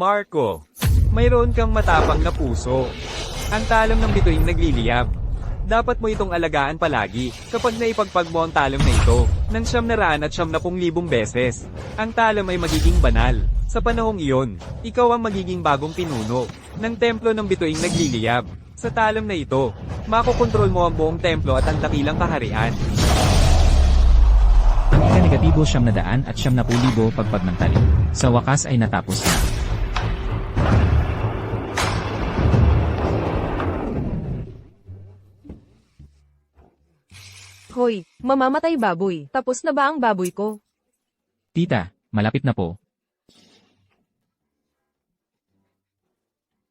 Marco, mayroon kang matapang na puso. Ang talam ng bituing nagliliyab. Dapat mo itong alagaan palagi, kapag naipagpag mo ang talam na ito, ng 970,000 beses. Ang talam ay magiging banal. Sa panahong iyon, ikaw ang magiging bagong pinuno ng templo ng bituing nagliliyab. Sa talam na ito, makokontrol mo ang buong templo at ang dakilang kaharian. Ang ika-negatibo 900 at 70,000 pagpag ng talim. Sa wakas ay natapos na. Hoy, mamamatay baboy. Tapos na ba ang baboy ko? Tita, malapit na po.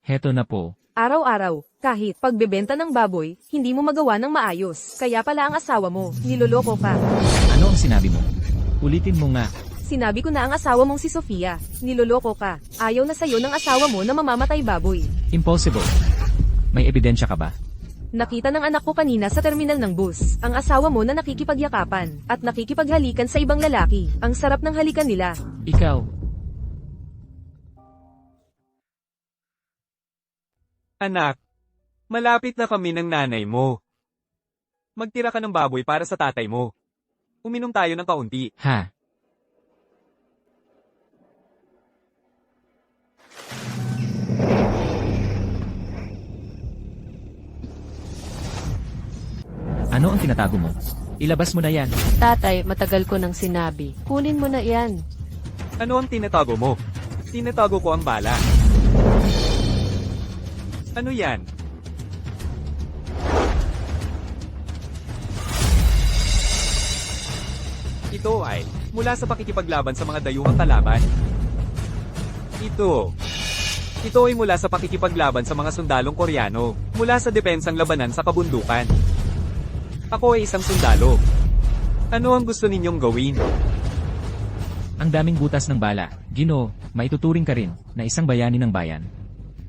Heto na po. Araw-araw, kahit pagbebenta ng baboy, hindi mo magawa ng maayos. Kaya pala ang asawa mo, niloloko ka. Ano ang sinabi mo? Ulitin mo nga. Sinabi ko na ang asawa mong si Sofia, niloloko ka. Ayaw na sayo ng asawa mo na mamamatay baboy. Impossible. May ebidensya ka ba? Nakita ng anak ko kanina sa terminal ng bus, ang asawa mo na nakikipagyakapan, at nakikipaghalikan sa ibang lalaki. Ang sarap ng halikan nila. Ikaw. Anak, malapit na kami ng nanay mo. Magtira ka ng baboy para sa tatay mo. Uminom tayo ng kaunti. Ha? Ano ang tinatago mo? Ilabas mo na yan. Tatay, matagal ko nang sinabi. Kunin mo na yan. Ano ang tinatago mo? Tinatago ko ang bala. Ano yan? Ito ay mula sa pakikipaglaban sa mga dayuhang kalaban. Ito ay mula sa pakikipaglaban sa mga sundalong Koreano, mula sa depensang labanan sa kabundukan. Ako ay isang sundalo. Ano ang gusto ninyong gawin? Ang daming butas ng bala. Ginoo, maituturing ka rin na isang bayani ng bayan.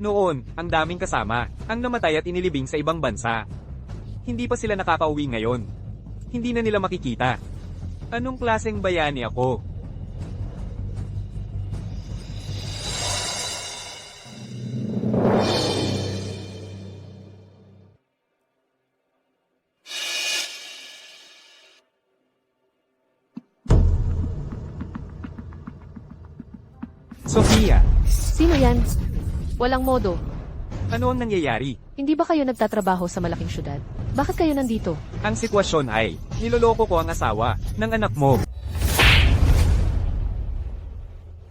Noon, ang daming kasama, ang namatay at inilibing sa ibang bansa. Hindi pa sila nakakauwi ngayon. Hindi na nila makikita. Anong klaseng bayani ako? Sofia, Sino yan? Walang modo. ano ang nangyayari? Hindi ba kayo nagtatrabaho sa malaking syudad? Bakit kayo nandito? Ang sitwasyon ay, niloloko ko ang asawa ng anak mo.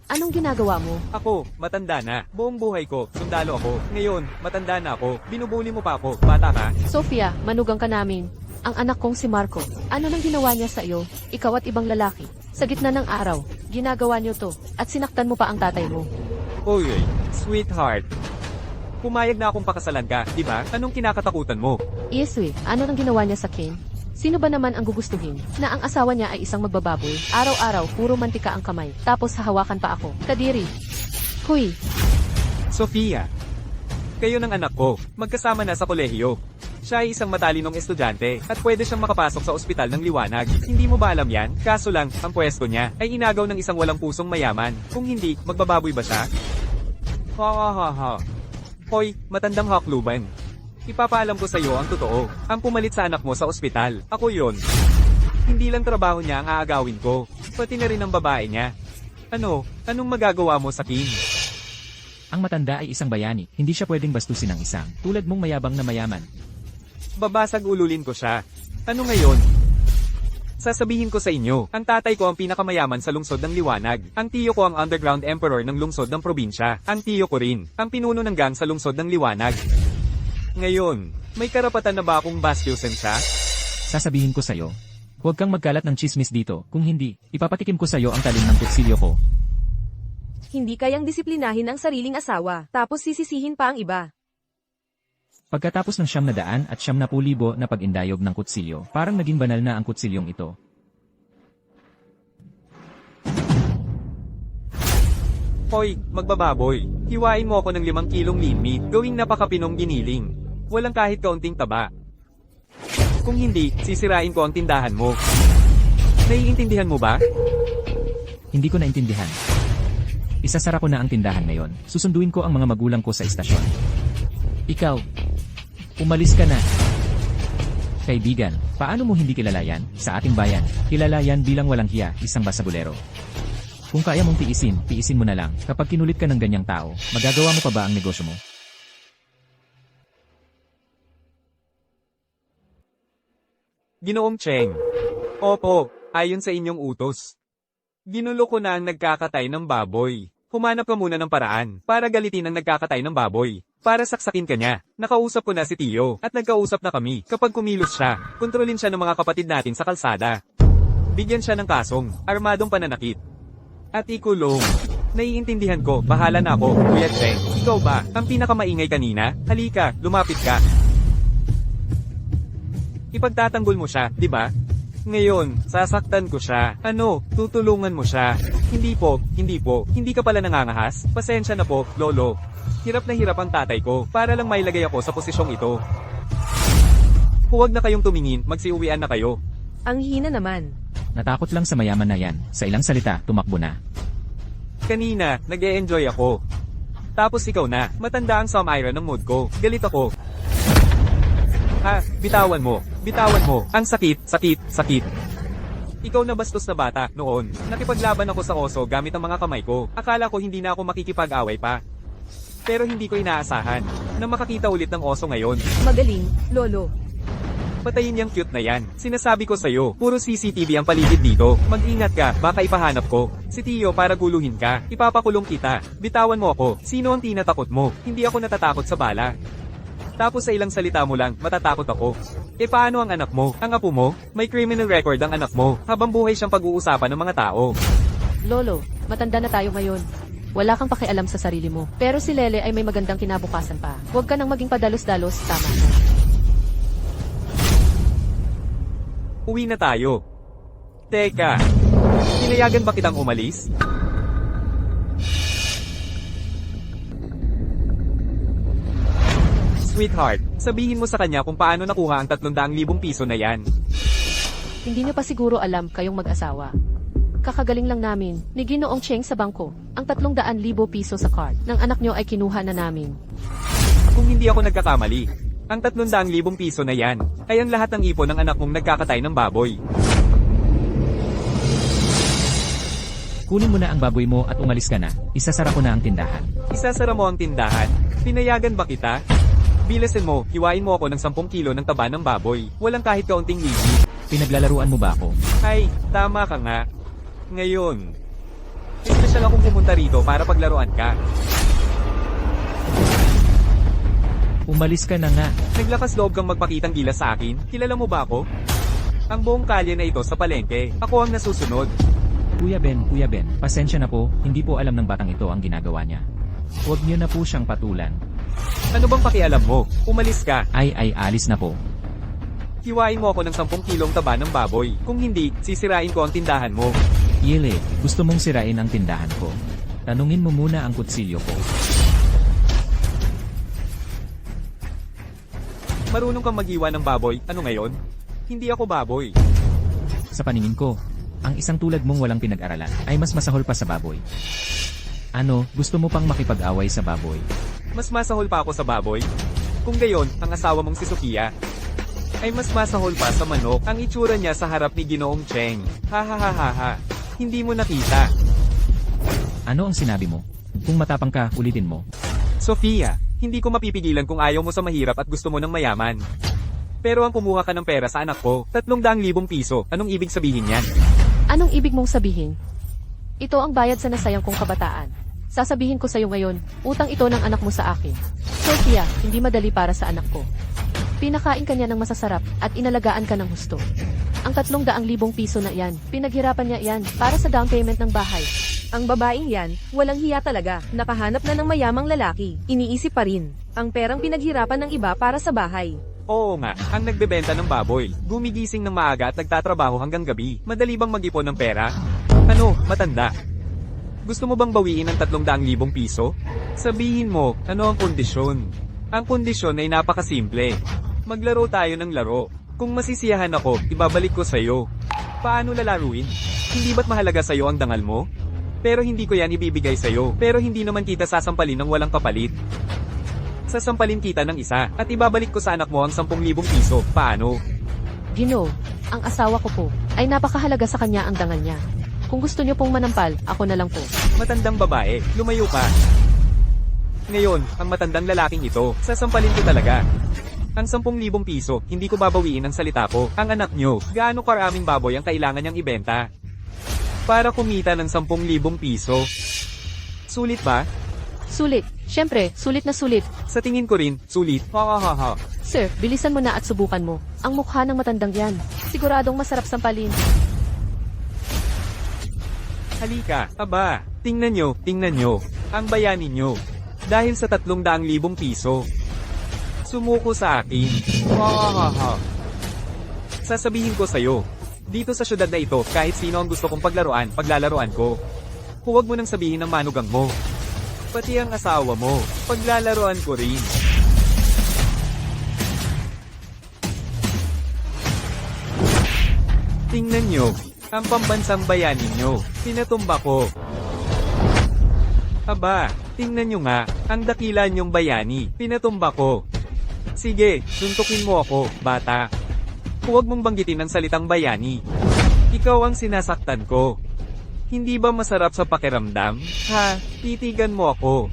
Anong ginagawa mo? Ako, matanda na. Buong buhay ko, sundalo ako. Ngayon, matanda na ako. Binubuli mo pa ako. Bata ka? Sofia, manugang ka namin. Ang anak kong si Marco. Ano nang ginawa niya sa iyo? Ikaw at ibang lalaki. Sa gitna ng araw, ginagawa niyo to. At sinaktan mo pa ang tatay mo. Uy, sweetheart. Pumayag na akong pakasalan ka, di ba? Anong kinakatakutan mo? Iswe, ano nang ginawa niya sa Ken? Sino ba naman ang gugustuhin na ang asawa niya ay isang magbababoy? Araw-araw, puro mantika ang kamay. Tapos hahawakan pa ako. Kadiri. Huy, Sofia. Kayo ng anak ko. Magkasama na sa kolehiyo. Siya ay isang matalinong estudyante at pwede siyang makapasok sa ospital ng liwanag. Hindi mo ba alam yan? Kaso lang, ang pwesto niya ay inagaw ng isang walang pusong mayaman. Kung hindi, magbababoy ba siya? Ha ha ha ha. Hoy, matandang hakluban. Ipapaalam ko sa iyo ang totoo. Ang pumalit sa anak mo sa ospital. Ako yon. Hindi lang trabaho niya ang aagawin ko. Pati na rin ang babae niya. Ano? Anong magagawa mo sa King? Ang matanda ay isang bayani. Hindi siya pwedeng bastusin ng isang tulad mong mayabang na mayaman. Babasag ululin ko siya. Ano ngayon? Sasabihin ko sa inyo, ang tatay ko ang pinakamayaman sa lungsod ng liwanag. Ang tiyo ko ang underground emperor ng lungsod ng probinsya. Ang tiyo ko rin, ang pinuno ng gang sa lungsod ng liwanag. Ngayon, may karapatan na ba akong bastyusin siya? Sasabihin ko sa'yo, huwag kang magkalat ng chismis dito. Kung hindi, ipapatikim ko sa'yo ang talim ng kutsilyo ko. hindi kayang disiplinahin ang sariling asawa. Tapos sisisihin pa ang iba. Pagkatapos ng 900 at 70,000 na pag-indayog ng kutsilyo, parang naging banal na ang kutsilyong ito. Hoy, magbababoy. Hiwain mo ako ng 5 kilong lean meat, gawing napakapinong giniling. Walang kahit kaunting taba. Kung hindi, sisirain ko ang tindahan mo. Naiintindihan mo ba? Hindi ko naintindihan. Isasara ko na ang tindahan ngayon. Susunduin ko ang mga magulang ko sa istasyon. Ikaw, umalis ka na. Kaibigan, paano mo hindi kilala yan? Sa ating bayan, kilala yan bilang walang hiya, isang basabulero. Kung kaya mong tiisin mo na lang. Kapag kinulit ka ng ganyang tao, magagawa mo pa ba ang negosyo mo? Ginoong Cheng. Opo, ayon sa inyong utos. Ginulo ko na ang nagkakatay ng baboy. Humanap ka muna ng paraan para galitin ang nagkakatay ng baboy. Para saksakin ka niya. Nakausap ko na si Tio at nagkausap na kami. Kapag kumilos siya, kontrolin siya ng mga kapatid natin sa kalsada. Bigyan siya ng kasong, armadong pananakit. At ikulong. Naiintindihan ko, bahala na ako, Kuya Cheng. Ikaw ba, ang pinakamaingay kanina? Halika, lumapit ka. Ipagtatanggol mo siya, di ba? Ngayon, sasaktan ko siya. Ano, tutulungan mo siya. Hindi po. Hindi ka pala nangangahas? Pasensya na po, Lolo. Hirap na hirap ang tatay ko, para lang mailagay ako sa posisyong ito. Huwag na kayong tumingin, magsiuwian na kayo. Ang hina naman. Natakot lang sa mayaman na yan. Sa ilang salita, tumakbo na. Kanina, nag-e-enjoy ako. Tapos ikaw na, matanda ang Samira ng mood ko. Galit ako. Bitawan mo. Ang sakit. Ikaw na bastos na bata, noon. Nakipaglaban ako sa oso gamit ang mga kamay ko. Akala ko hindi na ako makikipag-away pa. Pero hindi ko inaasahan na makakita ulit ng oso ngayon. Magaling, Lolo. Patayin niyang cute na yan. Sinasabi ko sa'yo, puro CCTV ang paligid dito. Mag-ingat ka, baka ipahanap ko. Si Tio para guluhin ka. Ipapakulong kita. Bitawan mo ako. Sino ang tinatakot mo? Hindi ako natatakot sa bala. Tapos sa ilang salita mo lang, matatakot ako. Paano ang anak mo? Ang apo mo? May criminal record ang anak mo. Habang buhay siyang pag-uusapan ng mga tao. Lolo, matanda na tayo ngayon. Wala kang pakialam sa sarili mo. Pero si Lele ay may magandang kinabukasan pa. Huwag ka nang maging padalos-dalos, tama na. Uwi na tayo. Teka, pinayagan ba kitang umalis? Sweetheart, sabihin mo sa kanya kung paano nakuha ang 300,000 piso na yan. Hindi niyo pa siguro alam kayong mag-asawa. Kakagaling lang namin ni Ginoong Cheng sa bangko. Ang 300,000 piso sa card ng anak niyo ay kinuha na namin. Kung hindi ako nagkakamali, ang 300,000 piso na yan ay ang lahat ng ipon ng anak mong nagkakatay ng baboy. Kunin mo na ang baboy mo at umalis ka na. Isasara ko na ang tindahan. Isasara mo ang tindahan? Pinayagan ba kita? Bilasin mo, hiwain mo ako ng 10 kilo ng taba ng baboy. Walang kahit kaunting lihi. Pinaglalaruan mo ba ako? Ay, tama ka nga. Ngayon, espesyal akong pumunta rito para paglaruan ka. Umalis ka na nga. Naglakas loob kang magpakitang gilas sa akin. Kilala mo ba ako? Ang buong kalye na ito sa palengke. Ako ang nasusunod. Kuya Ben, pasensya na po, hindi po alam ng batang ito ang ginagawa niya. Huwag niyo na po siyang patulan. Ano bang pakialam mo? Umalis ka. Ay, alis na po. Hiwain mo ako ng 10 kilong taba ng baboy. Kung hindi, sisirain ko ang tindahan mo. Yele, gusto mong sirain ang tindahan ko? Tanungin mo muna ang kutsilyo ko. Marunong kang maghiwa ng baboy, ano ngayon? Hindi ako baboy. Sa paningin ko, ang isang tulad mong walang pinag-aralan ay mas masahol pa sa baboy. Ano, gusto mo pang makipag-away sa baboy? Mas masahol pa ako sa baboy? Kung gayon, ang asawa mong si Sofia ay mas masahol pa sa manok. Ang itsura niya sa harap ni Ginoong Cheng. Ha. Hindi mo nakita. Ano ang sinabi mo? Kung matapang ka, ulitin mo. Sofia, hindi ko mapipigilan kung ayaw mo sa mahirap at gusto mo ng mayaman. Pero ang kumuha ka ng pera sa anak ko, 300,000 piso, anong ibig sabihin yan? Anong ibig mong sabihin? Ito ang bayad sa nasayang kong kabataan. Sasabihin ko sa'yo ngayon, utang ito ng anak mo sa akin. Sophia, hindi madali para sa anak ko. Pinakain ka niya ng masasarap at inalagaan ka ng husto. Ang 300,000 piso na yan, pinaghirapan niya yan para sa down payment ng bahay. Ang babaeng yan, walang hiya talaga. Nakahanap na ng mayamang lalaki. Iniisip pa rin ang perang pinaghirapan ng iba para sa bahay. Oo nga, ang nagbebenta ng baboy, gumigising ng maaga at nagtatrabaho hanggang gabi. Madali bang mag-ipon ng pera? Ano, matanda? Gusto mo bang bawiin ang 300,000 piso? Sabihin mo, ano ang kondisyon? Ang kondisyon ay napakasimple. Maglaro tayo ng laro. Kung masisiyahan ako, ibabalik ko sa'yo. Paano lalaruin? Hindi ba't mahalaga sa'yo ang dangal mo? Pero hindi ko yan ibibigay sa'yo. Pero hindi naman kita sasampalin ng walang kapalit. Sasampalin kita ng isa, at ibabalik ko sa anak mo ang 10,000 piso. Paano? Gino, ang asawa ko po, ay napakahalaga sa kanya ang dangal niya. Kung gusto niyo pong manampal, ako na lang po. Matandang babae, lumayo ka. Ngayon, ang matandang lalaking ito, sasampalin ko talaga. Ang 10,000 piso, hindi ko babawiin ang salita ko. Ang anak nyo, gaano karaming baboy ang kailangan niyang ibenta? Para kumita ng 10,000 piso. Sulit ba? Sulit. Siyempre, sulit na sulit. Sa tingin ko rin, sulit. Ha ha ha ha. Sir, bilisan mo na at subukan mo. Ang mukha ng matandang yan. Siguradong masarap sampalin. Halika, aba, tingnan nyo, ang bayani nyo. Dahil sa 300,000 piso. Sumuko sa akin. Ha ha ha ha. Sasabihin ko sa'yo, dito sa syudad na ito, kahit sino ang gusto kong paglalaroan ko. Huwag mo nang sabihin ng manugang mo. Pati ang asawa mo, paglalaroan ko rin. Tingnan nyo, ang pambansang bayani nyo, pinatumba ko. Aba, tingnan nyo nga, ang dakila nyong bayani, pinatumba ko. Sige, suntukin mo ako, bata. Huwag mong banggitin ang salitang bayani. Ikaw ang sinasaktan ko. Hindi ba masarap sa pakiramdam? Ha, titigan mo ako.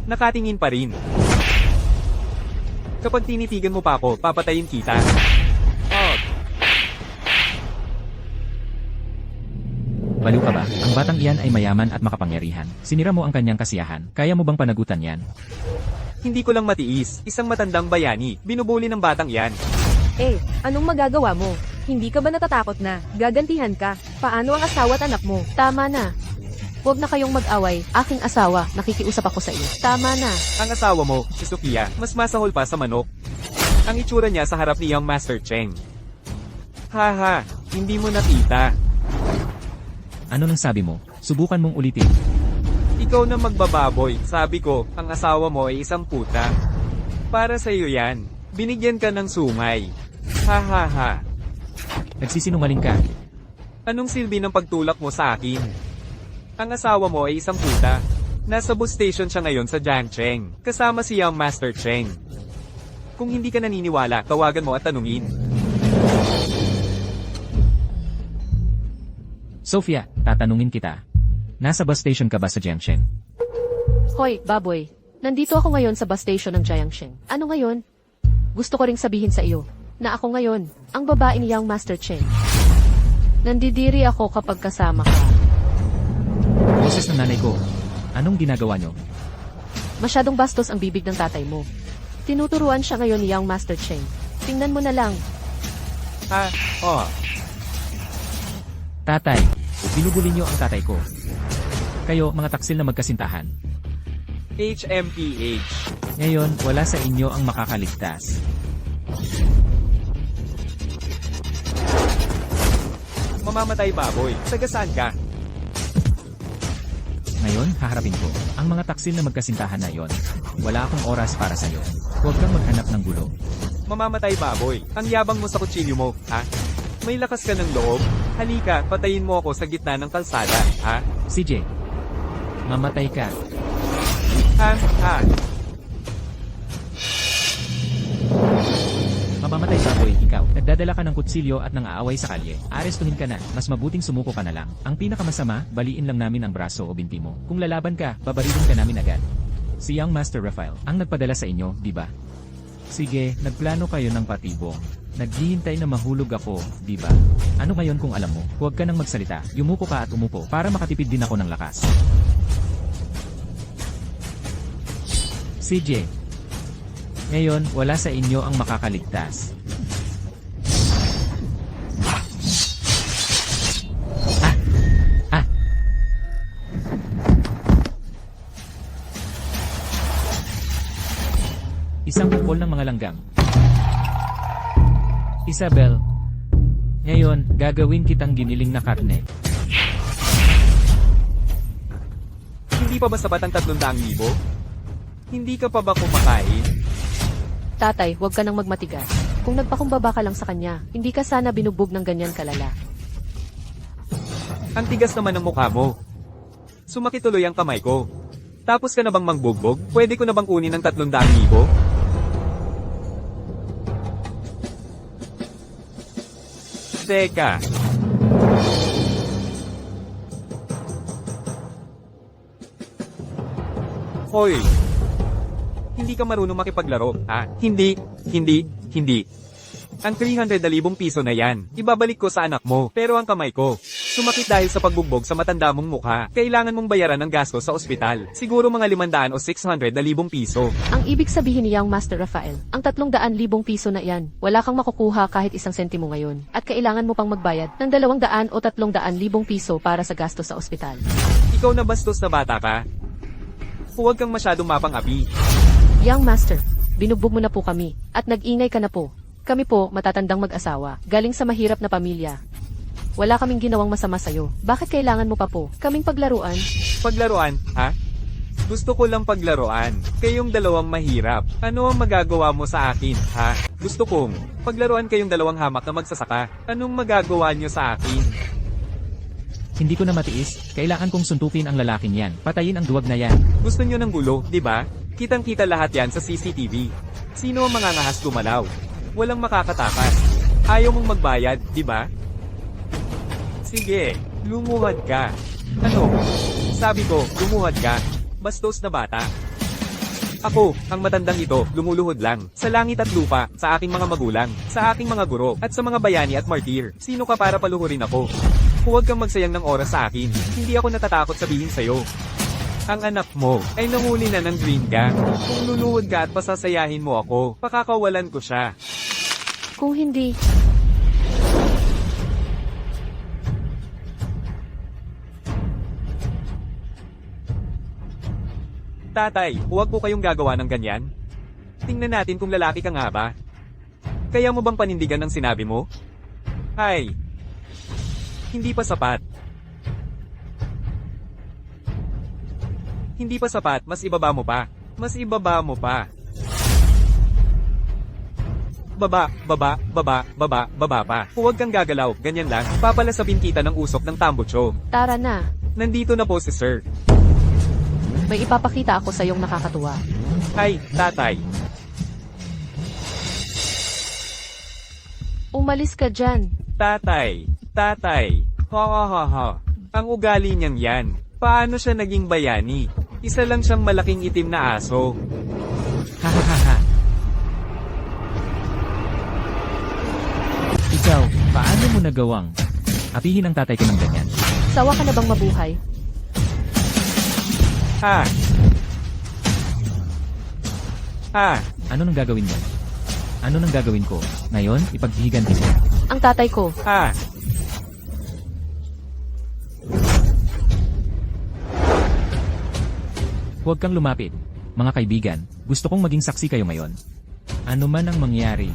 Nakatingin pa rin. Kapag tinitigan mo pa ako, papatayin kita. Oh, Baliw ka ba? Ang batang iyan ay mayaman at makapangyarihan. Sinira mo ang kanyang kasiyahan. Kaya mo bang panagutan yan? hindi ko lang matiis. Isang matandang bayani, binubuli ng batang iyan. Eh, anong magagawa mo? Hindi ka ba natatakot na? Gagantihan ka. Paano ang asawa at anak mo? Tama na. Huwag na kayong mag-away. Aking asawa, nakikiusap ako sa iyo. Tama na. Ang asawa mo, si Sofia, mas masahol pa sa manok. Ang itsura niya sa harap ni Young Master Cheng. Haha, hindi mo nakita. Ano nang sabi mo? Subukan mong ulitin. Ikaw na magbababoy. Sabi ko, ang asawa mo ay isang puta. Para sa iyo yan. Binigyan ka ng sungay. Ha. Nagsisinungaling ka. Anong silbi ng pagtulak mo sa akin? Ang asawa mo ay isang puta. Nasa bus station siya ngayon sa Jiangcheng. Kasama si Young Master Cheng. Kung hindi ka naniniwala, tawagan mo at tanungin. Sophia, tatanungin kita. Nasa bus station ka ba sa Jiangcheng? Hoy, baboy. Nandito ako ngayon sa bus station ng Jiangcheng. Ano ngayon? Gusto ko ring sabihin sa iyo na ako ngayon, ang babae ni Young Master Cheng. Nandidiri ako kapag kasama ka. Boses ng nanay ko. Anong ginagawa nyo? Masyadong bastos ang bibig ng tatay mo. Tinuturuan siya ngayon ni Young Master Cheng. Tingnan mo na lang. Tatay, binubuli nyo ang tatay ko. Kayo, mga taksil na magkasintahan. HMPH. Ngayon, wala sa inyo ang makakaligtas. Mamamatay baboy. Sagasaan ka. Ngayon, haharapin ko. Ang mga taksil na magkasintahan na yon. Wala akong oras para sa'yo. Huwag kang maghanap ng gulo. Mamamatay baboy. Ang yabang mo sa kutsilyo mo, ha? May lakas ka ng loob? Halika, patayin mo ako sa gitna ng kalsada, ha? CJ, mamatay ka. Ha? Mamamatay baboy, ikaw. Nagdadala ka ng kutsilyo at nang aaway sa kalye. Arestuhin ka na. Mas mabuting sumuko ka na lang. Ang pinakamasama, baliin lang namin ang braso o binti mo. Kung lalaban ka, babarilin ka namin agad. Si Young Master Raphael, ang nagpadala sa inyo, di ba? Sige, nagplano kayo ng patibong. Naghihintay na mahulog ako, di ba? Ano ngayon kung alam mo? Huwag ka nang magsalita. Yumuko ka at umupo para makatipid din ako ng lakas. CJ, ngayon, wala sa inyo ang makakaligtas. Isang kupol ng mga langgam. Isabel, ngayon, gagawin kitang giniling na karne. Hindi pa ba sapat ang 300,000? Hindi ka pa ba kumakain? Tatay, huwag ka nang magmatigas. Kung nagpakumbaba ka lang sa kanya, hindi ka sana binubog ng ganyan kalala. Ang tigas naman ng mukha mo. Sumakit tuloy ang kamay ko. Tapos ka na bang mangbugbog? Pwede ko na bang kunin ng 300,000? Teka. Hoy. Hindi ka marunong makipaglaro, ha? Hindi. Ang 300,000 piso na yan, ibabalik ko sa anak mo, pero ang kamay ko, sumakit dahil sa pagbugbog sa matanda mong mukha. Kailangan mong bayaran ng gasto sa ospital. Siguro mga 500 o 600,000 piso. Ang ibig sabihin niya Master Rafael, ang 300,000 piso na yan, wala kang makukuha kahit isang sentimo ngayon. At kailangan mo pang magbayad ng 200 o 300,000 piso para sa gasto sa ospital. Ikaw na bastos na bata ka. Huwag kang masyadong mapang-api. Young Master, binugbog mo na po kami, at nag-ingay ka na po. Kami po, matatandang mag-asawa, galing sa mahirap na pamilya. Wala kaming ginawang masama sa'yo. Bakit kailangan mo pa po kaming paglaruan? Paglaruan, ha? Gusto ko lang paglaruan. Kayong dalawang mahirap. Ano ang magagawa mo sa akin, ha? Gusto kong paglaruan kayong dalawang hamak na magsasaka. Anong magagawa nyo sa akin? Hindi ko na matiis, kailangan kong suntukin ang lalaking yan. Patayin ang duwag na yan. Gusto nyo ng gulo, di ba? Kitang-kita lahat yan sa CCTV. Sino ang mangangahas gumalaw? Walang makakatakas. Ayaw mong magbayad, di ba? Sige, lumuhad ka. Ano? Sabi ko, lumuhad ka. Bastos na bata. Ako, ang matandang ito, lumuluhod lang. Sa langit at lupa, sa aking mga magulang, sa aking mga guro, at sa mga bayani at martir. Sino ka para paluhurin ako? Huwag kang magsayang ng oras sa akin. Hindi ako natatakot sabihin sa'yo. Ang anak mo ay nahuli na ng green gang. Kung luluhod ka at pasasayahin mo ako, pakakawalan ko siya. Kung hindi, Tatay, huwag po kayong gagawa ng ganyan. Tingnan natin kung lalaki ka nga ba. Kaya mo bang panindigan ng sinabi mo? Ay, hindi pa sapat. Hindi pa sapat, mas ibaba mo pa. Mas ibaba mo pa. Baba pa. Huwag kang gagalaw, ganyan lang. Papalasabin kita ng usok ng tambucho. tara na. Nandito na po si Sir. May ipapakita ako sa iyong nakakatuwa. Ay, tatay. Umalis ka dyan. Tatay. Ha. Ang ugali niyang yan. Paano siya naging bayani? Isa lang siyang malaking itim na aso. Hahaha. Ikaw, paano mo nagawang apihin ang tatay ko ng ganyan? Sawa ka na bang mabuhay? Ha? Ano nang gagawin mo? Ano nang gagawin ko? Ngayon, ipaghihiganti ko. Ang tatay ko, Ha? Huwag kang lumapit. Mga kaibigan, gusto kong maging saksi kayo ngayon. Ano man ang mangyari,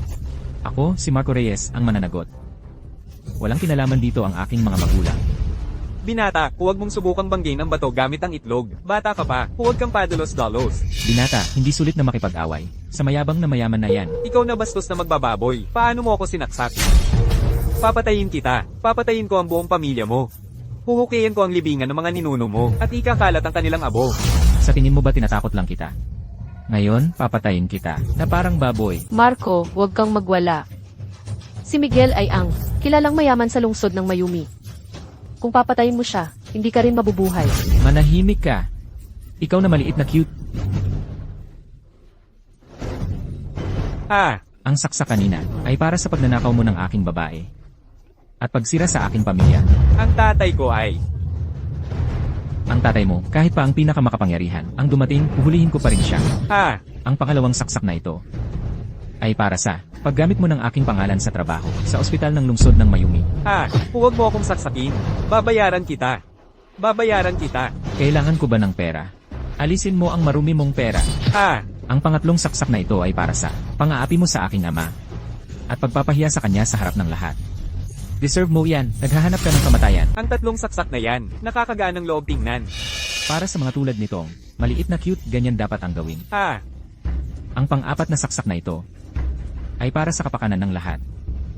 ako, si Marco Reyes, ang mananagot. Walang kinalaman dito ang aking mga magulang. Binata, huwag mong subukang banggin ang bato gamit ang itlog. Bata ka pa, huwag kang padalos-dalos. Binata, hindi sulit na makipag-away. Sa mayabang na mayaman na yan. Ikaw na bastos na magbababoy. Paano mo ako sinaksak? Papatayin kita. Papatayin ko ang buong pamilya mo. Huhukihin ko ang libingan ng mga ninuno mo at ikakalat ang kanilang abo. Sa tingin mo ba tinatakot lang kita? Ngayon, papatayin kita, na parang baboy. Marco, huwag kang magwala. Si Miguel ay ang kilalang mayaman sa lungsod ng Mayumi. Kung papatayin mo siya, hindi ka rin mabubuhay. Manahimik ka. Ikaw na maliit na cute. Ha? Ang saksa kanina ay para sa pagnanakaw mo ng aking babae. At pagsira sa aking pamilya. Ang tatay ko ay... Ang tatay mo, kahit pa ang pinakamakapangyarihan, ang dumating, huhulihin ko pa rin siya. Ha? Ang pangalawang saksak na ito ay para sa paggamit mo ng aking pangalan sa trabaho sa ospital ng lungsod ng Mayumi. Ha? Huwag mo akong saksakin. Babayaran kita. Babayaran kita. Kailangan ko ba ng pera? Alisin mo ang marumi mong pera. Ha? Ang pangatlong saksak na ito ay para sa pang-aapi mo sa aking ama at pagpapahiya sa kanya sa harap ng lahat. Deserve mo yan, naghahanap ka ng kamatayan. Ang tatlong saksak na yan, nakakagaan ng loob tingnan. Para sa mga tulad nitong, maliit na cute, ganyan dapat ang gawin. Ha? Ang pang-apat na saksak na ito ay para sa kapakanan ng lahat.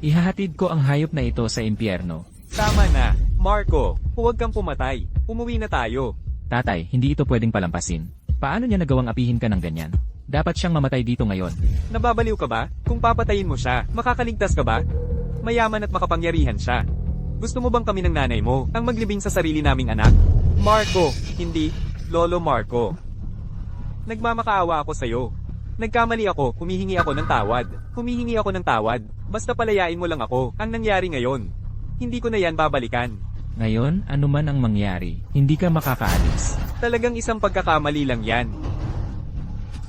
Ihahatid ko ang hayop na ito sa impyerno. Tama na. Marco, huwag kang pumatay. Umuwi na tayo. Tatay, hindi ito pwedeng palampasin. Paano niya nagawang apihin ka ng ganyan? Dapat siyang mamatay dito ngayon. Nababaliw ka ba? Kung papatayin mo siya, makakaligtas ka ba? Mayaman at makapangyarihan siya. Gusto mo bang kami ng nanay mo ang maglibing sa sarili naming anak? Marco, hindi. Lolo Marco. Nagmamakaawa ako sa'yo. Nagkamali ako, humihingi ako ng tawad. Humihingi ako ng tawad. Basta palayain mo lang ako. Ang nangyari ngayon. Hindi ko na yan babalikan. Ngayon, ano man ang mangyari, hindi ka makakaalis. Talagang isang pagkakamali lang yan.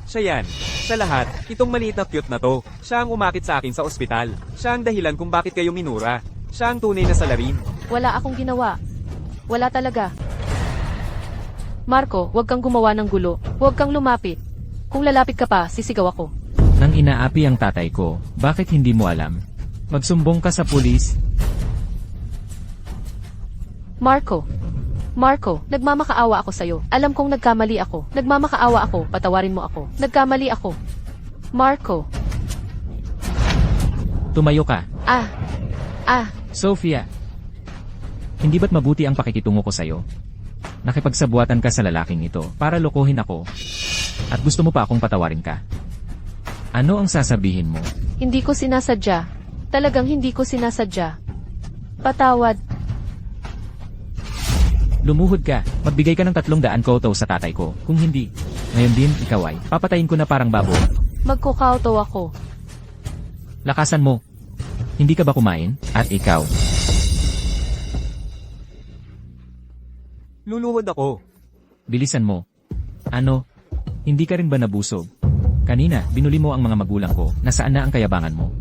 Siya yan. Sa lahat, itong maliit na cute na to. Siya ang umakit sa akin sa ospital. Siya ang dahilan kung bakit kayo minura. Siya ang tunay na salarin. Wala akong ginawa. Wala talaga. Marco, huwag kang gumawa ng gulo. Huwag kang lumapit. Kung lalapit ka pa, sisigaw ako. Nang inaapi ang tatay ko, bakit hindi mo alam? Magsumbong ka sa pulis. Marco. Marco, nagmamakaawa ako sa'yo. Alam kong nagkamali ako. Nagmamakaawa ako, patawarin mo ako. Nagkamali ako. Marco. Tumayo ka. Sophia. Hindi ba't mabuti ang pakikitungo ko sa'yo? Nakipagsabuatan ka sa lalaking ito para lokohin ako. At gusto mo pa akong patawarin ka. Ano ang sasabihin mo? Hindi ko sinasadya. Talagang hindi ko sinasadya. Patawad. Lumuhod ka. Magbigay ka ng 300 koto sa tatay ko. Kung hindi, ngayon din ikaw ay papatayin ko na parang baboy. Magkukauto ako. Lakasan mo. Hindi ka ba kumain? At ikaw? Luluhod ako. Bilisan mo. Ano? Hindi ka rin ba nabusog? Kanina, binuli mo ang mga magulang ko. Nasaan na ang kayabangan mo?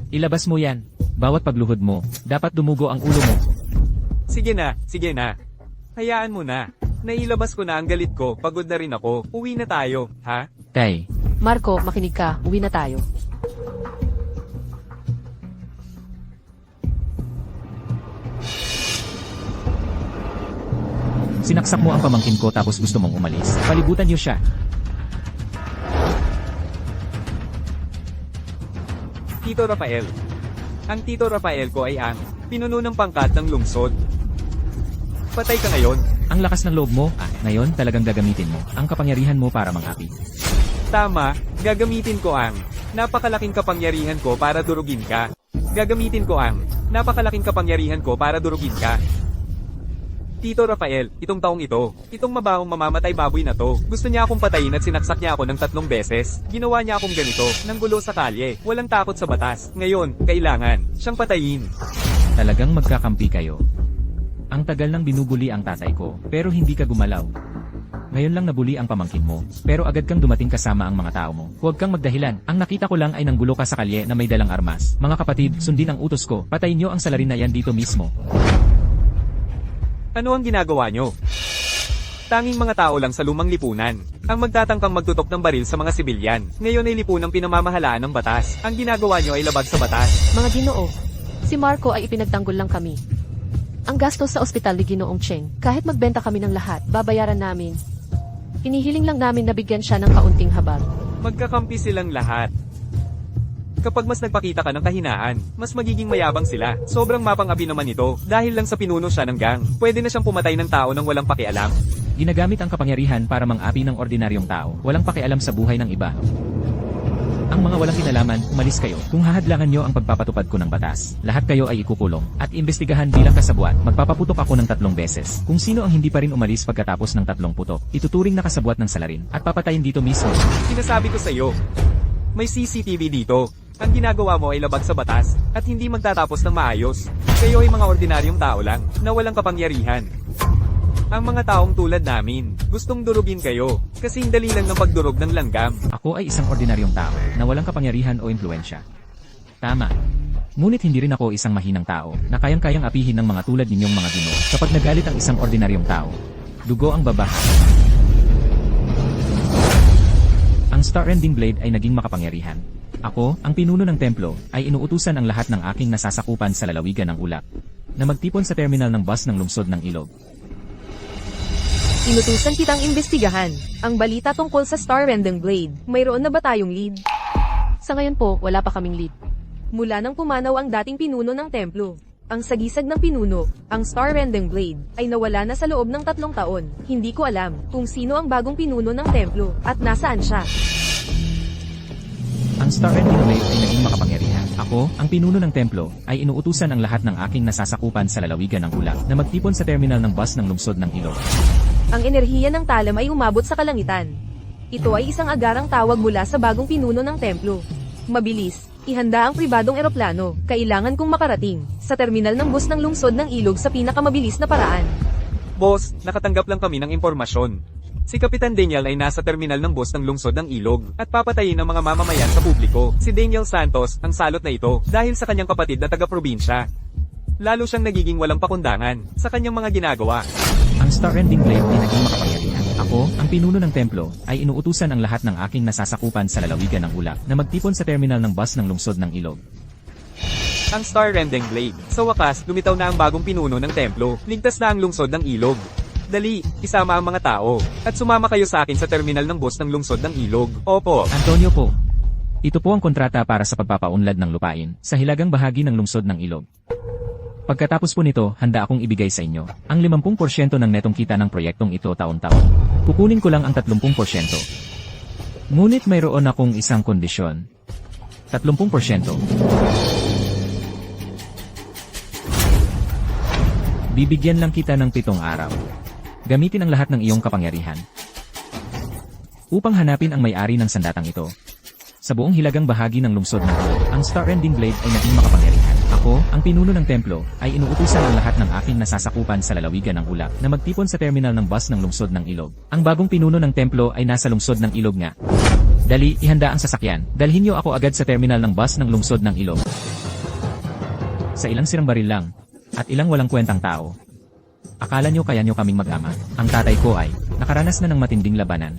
Ilabas mo yan. Bawat pagluhod mo, dapat dumugo ang ulo mo. Sige na, sige na. Hayaan mo na. Nailabas ko na ang galit ko, pagod na rin ako. Uwi na tayo, ha? Tay, Marco, makinig ka. Uwi na tayo. sinaksak mo ang pamangkin ko tapos gusto mong umalis. Palibutan niyo siya. Tito Rafael. Ang Tito Rafael ko ay ang pinuno ng pangkat ng lungsod. Patay ka ngayon. Ang lakas ng loob mo, ngayon talagang gagamitin mo ang kapangyarihan mo para mangapi. Tama, gagamitin ko ang napakalaking kapangyarihan ko para durugin ka. Gagamitin ko ang napakalaking kapangyarihan ko para durugin ka. Tito Rafael, itong taong ito, itong mabahong mamamatay baboy na to, gusto niya akong patayin at sinaksak niya ako ng 3 beses. Ginawa niya akong ganito, nang gulo sa kalye, walang takot sa batas. Ngayon, kailangan siyang patayin. Talagang magkakampi kayo. Ang tagal nang binubuli ang tatay ko, pero hindi ka gumalaw. Ngayon lang nabuli ang pamangkin mo, pero agad kang dumating kasama ang mga tao mo. Huwag kang magdahilan. Ang nakita ko lang ay nanggulo ka sa kalye na may dalang armas. Mga kapatid, sundin ang utos ko. Patayin niyo ang salarin na yan dito mismo. Ano ang ginagawa nyo? Tanging mga tao lang sa lumang lipunan ang magtatangkang magtutok ng baril sa mga sibilyan. Ngayon ay lipunang pinamamahalaan ng batas. Ang ginagawa nyo ay labag sa batas. Mga Ginoo, si Marco ay ipinagtanggol lang kami. Ang gastos sa ospital ni Ginoong Cheng, kahit magbenta kami ng lahat, babayaran namin. Inihiling lang namin na bigyan siya ng kaunting habag. Magkakampi silang lahat. Kapag mas nagpakita ka ng kahinaan, mas magiging mayabang sila. Sobrang mapang-api naman ito, dahil lang sa pinuno siya ng gang. Pwede na siyang pumatay ng tao nang walang pakialam. Ginagamit ang kapangyarihan para mang-api ng ordinaryong tao. Walang pakialam sa buhay ng iba. Ang mga walang kinalaman, umalis kayo. Kung hahadlangan nyo ang pagpapatupad ko ng batas, lahat kayo ay ikukulong at imbestigahan bilang kasabwat. Magpapaputok ako ng 3 beses. Kung sino ang hindi pa rin umalis pagkatapos ng 3 putok, ituturing na kasabwat ng salarin at papatayin dito mismo. Sinasabi ko sa iyo, may CCTV dito. Ang ginagawa mo ay labag sa batas at hindi magtatapos ng maayos. Kayo ay mga ordinaryong tao lang na walang kapangyarihan. Ang mga taong tulad namin, gustong durugin kayo, kasing dali lang ng pagdurog ng langgam. Ako ay isang ordinaryong tao na walang kapangyarihan o impluensya. Tama. Ngunit hindi rin ako isang mahinang tao na kayang-kayang apihin ng mga tulad ninyong mga Ginoo kapag nagalit ang isang ordinaryong tao. Dugo ang babaha. Ang Star Ending Blade ay naging makapangyarihan. Ako, ang pinuno ng templo, ay inuutusan ang lahat ng aking nasasakupan sa lalawigan ng ulap na magtipon sa terminal ng bus ng lungsod ng Ilog. Inutusan kitang imbestigahan ang balita tungkol sa Star Ending Blade. Mayroon na ba tayong lead? Sa ngayon po, wala pa kaming lead. Mula nang pumanaw ang dating pinuno ng templo, Ang sagisag ng pinuno, ang Star Rending Blade, ay nawala na sa loob ng 3 taon. Hindi ko alam kung sino ang bagong pinuno ng templo, at nasaan siya. Ang Star Ending Blade ay naging makapangyarihan. Ako, ang pinuno ng templo, ay inuutusan ang lahat ng aking nasasakupan sa lalawigan ng ulap na magtipon sa terminal ng bus ng lungsod ng ilog. Ang enerhiya ng talam ay umabot sa kalangitan. Ito ay isang agarang tawag mula sa bagong pinuno ng templo. Mabilis, ihanda ang pribadong eroplano, kailangan kong makarating sa terminal ng bus ng lungsod ng ilog sa pinakamabilis na paraan. Boss, nakatanggap lang kami ng impormasyon. Si Kapitan Daniel ay nasa terminal ng bus ng lungsod ng ilog at papatayin ang mga mamamayan sa publiko. Si Daniel Santos ang salot na ito dahil sa kanyang kapatid na taga-probinsya. Lalo siyang nagiging walang pakundangan sa kanyang mga ginagawa. Ang Star Ending Blade ay naging makapangyarihan. Ako, ang pinuno ng templo, ay inuutusan ang lahat ng aking nasasakupan sa lalawigan ng ulap na magtipon sa terminal ng bus ng lungsod ng ilog. Ang Star Rending Blade. Sa wakas, lumitaw na ang bagong pinuno ng templo. Ligtas na ang lungsod ng ilog. Dali, isama ang mga tao. At sumama kayo sa akin sa terminal ng bus ng lungsod ng ilog. Opo. Antonio po. Ito po ang kontrata para sa pagpapaunlad ng lupain sa hilagang bahagi ng lungsod ng ilog. Pagkatapos po nito, handa akong ibigay sa inyo ang 50% ng netong kita ng proyektong ito taon-taon. Kukunin ko lang ang 30%. Ngunit mayroon akong isang kondisyon. 30%. Bibigyan lang kita ng 7 araw. Gamitin ang lahat ng iyong kapangyarihan upang hanapin ang may-ari ng sandatang ito. Sa buong hilagang bahagi ng lungsod ng ilog, ang Star Ending Blade ay naging makapangyarihan. Ako, ang pinuno ng templo, ay inuutusan ang lahat ng aking nasasakupan sa lalawigan ng ulap na magtipon sa terminal ng bus ng lungsod ng ilog. Ang bagong pinuno ng templo ay nasa lungsod ng ilog nga. Dali, ihanda ang sasakyan. Dalhin niyo ako agad sa terminal ng bus ng lungsod ng ilog. Sa ilang sirang baril lang, at ilang walang kwentang tao. Akala nyo kaya nyo kaming mag-ama? Ang tatay ko ay nakaranas na ng matinding labanan.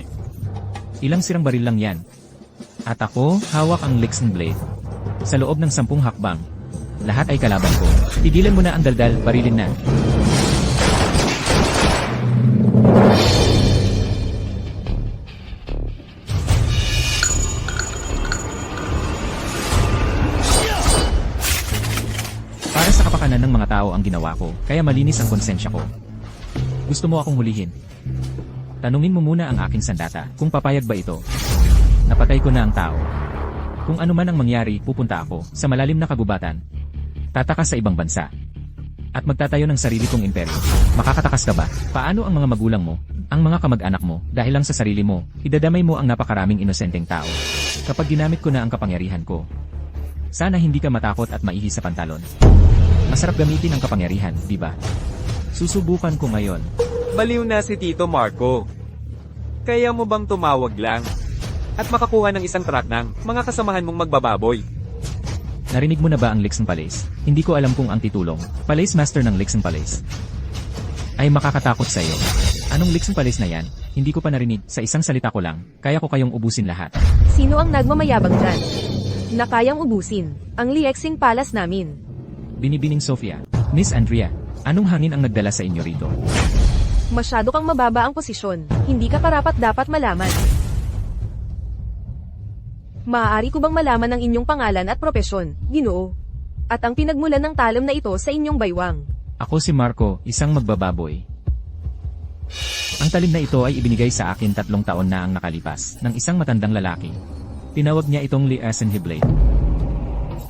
Ilang sirang baril lang yan. At ako, hawak ang Lixen Blade. Sa loob ng 10 hakbang, lahat ay kalaban ko. Tigilan mo na ang daldal, barilin na. Para sa kapakanan ng mga tao ang ginawa ko, kaya malinis ang konsensya ko. Gusto mo akong hulihin? Tanungin mo muna ang aking sandata kung papayag ba ito. Napatay ko na ang tao. Kung ano man ang mangyari, pupunta ako sa malalim na kagubatan. Tatakas sa ibang bansa. At magtatayo ng sarili kong imperyo. Makakatakas ka ba? Paano ang mga magulang mo, ang mga kamag-anak mo, dahil lang sa sarili mo, idadamay mo ang napakaraming inosenteng tao. Kapag ginamit ko na ang kapangyarihan ko, sana hindi ka matakot at maihi sa pantalon. Masarap gamitin ang kapangyarihan, di ba? Susubukan ko ngayon. Baliw na si Tito Marco. Kaya mo bang tumawag lang? At makakuha ng isang truck ng mga kasamahan mong magbababoy. Narinig mo na ba ang Lixen Palace? Hindi ko alam kung ang titulong, Palace Master ng Lixen Palace, ay makakatakot sa iyo. Anong Lixen Palace na yan? Hindi ko pa narinig. Sa isang salita ko lang, kaya ko kayong ubusin lahat. Sino ang nagmamayabang dyan? Na kayang ubusin ang Liexing Palace namin. Binibining Sofia. Miss Andrea, anong hangin ang nagdala sa inyo rito? Masyado kang mababa ang posisyon. Hindi ka karapat dapat malaman. Maaari ko bang malaman ang inyong pangalan at propesyon, Ginoo? At ang pinagmulan ng talam na ito sa inyong baywang? Ako si Marco, isang magbababoy. Ang talim na ito ay ibinigay sa akin 3 taon na ang nakalipas ng isang matandang lalaki. Tinawag niya itong Liasen Blade.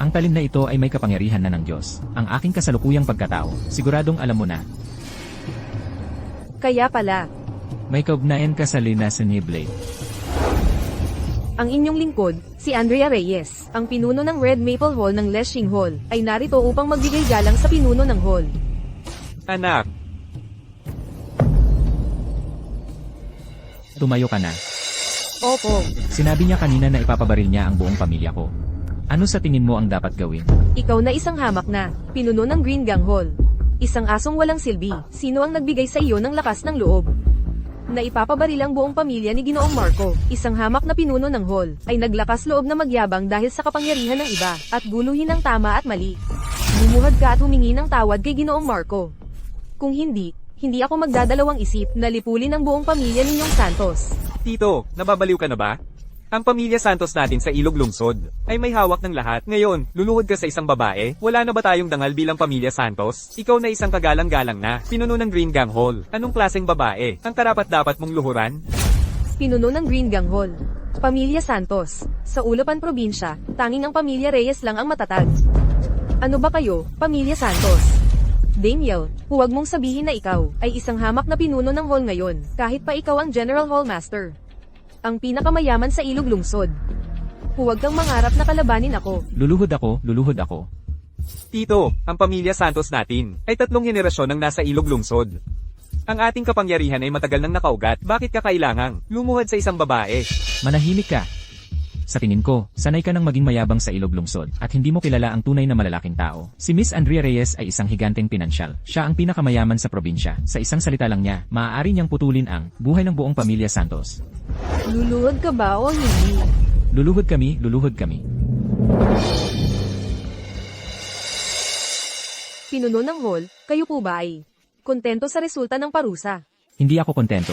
Ang talim na ito ay may kapangyarihan na ng Diyos. Ang aking kasalukuyang pagkatao, siguradong alam mo na. Kaya pala, May kaugnayan ka sa Liasen Blade. ang inyong lingkod, si Andrea Reyes, ang pinuno ng Red Maple Hall ng Leshing Hall, ay narito upang magbigay galang sa pinuno ng hall. Anak, Tumayo ka na. Opo, Sinabi niya kanina na ipapabaril niya ang buong pamilya ko. Ano sa tingin mo ang dapat gawin? ikaw na isang hamak na, pinuno ng Green Gang Hall. Isang asong walang silbi, sino ang nagbigay sa iyo ng lakas ng loob? Na ipapabaril ang buong pamilya ni Ginoong Marco, isang hamak na pinuno ng hall, ay naglakas loob na magyabang dahil sa kapangyarihan ng iba, at guluhin ang tama at mali. Bumuhad ka at humingi ng tawad kay Ginoong Marco. Kung hindi ako magdadalawang isip na lipulin ang buong pamilya ninyong Santos. Tito, nababaliw ka na ba? Ang pamilya Santos natin sa Ilog Lungsod ay may hawak ng lahat. Ngayon, luluhod ka sa isang babae? Wala na ba tayong dangal bilang pamilya Santos? Ikaw na isang kagalang-galang na, pinuno ng Green Gang Hall. Anong klaseng babae ang karapat-dapat mong luhuran? Pinuno ng Green Gang Hall. Pamilya Santos. Sa Ulapan Probinsya, tanging ang pamilya Reyes lang ang matatag. Ano ba kayo, pamilya Santos? Daniel, huwag mong sabihin na ikaw ay isang hamak na pinuno ng hall ngayon, kahit pa ikaw ang General Hall Master. Ang pinakamayaman sa Ilog Lungsod. Huwag kang mangarap na kalabanin ako. Luluhod ako. Tito, ang pamilya Santos natin ay 3 henerasyon ang nasa Ilog Lungsod. Ang ating kapangyarihan ay matagal nang nakaugat, bakit ka kailangang lumuhod sa isang babae? Manahimik ka. Sa tingin ko, sanay ka nang maging mayabang sa Ilog Lungsod at hindi mo kilala ang tunay na malalaking tao. Si Miss Andrea Reyes ay isang higanteng pinansyal. Siya ang pinakamayaman sa probinsya. Sa isang salita lang niya, maaari niyang putulin ang buhay ng buong pamilya Santos. Luluhod ka ba o hindi? Luluhod kami. Pinuno ng hall, kayo po ba ay kontento sa resulta ng parusa? Hindi ako kontento.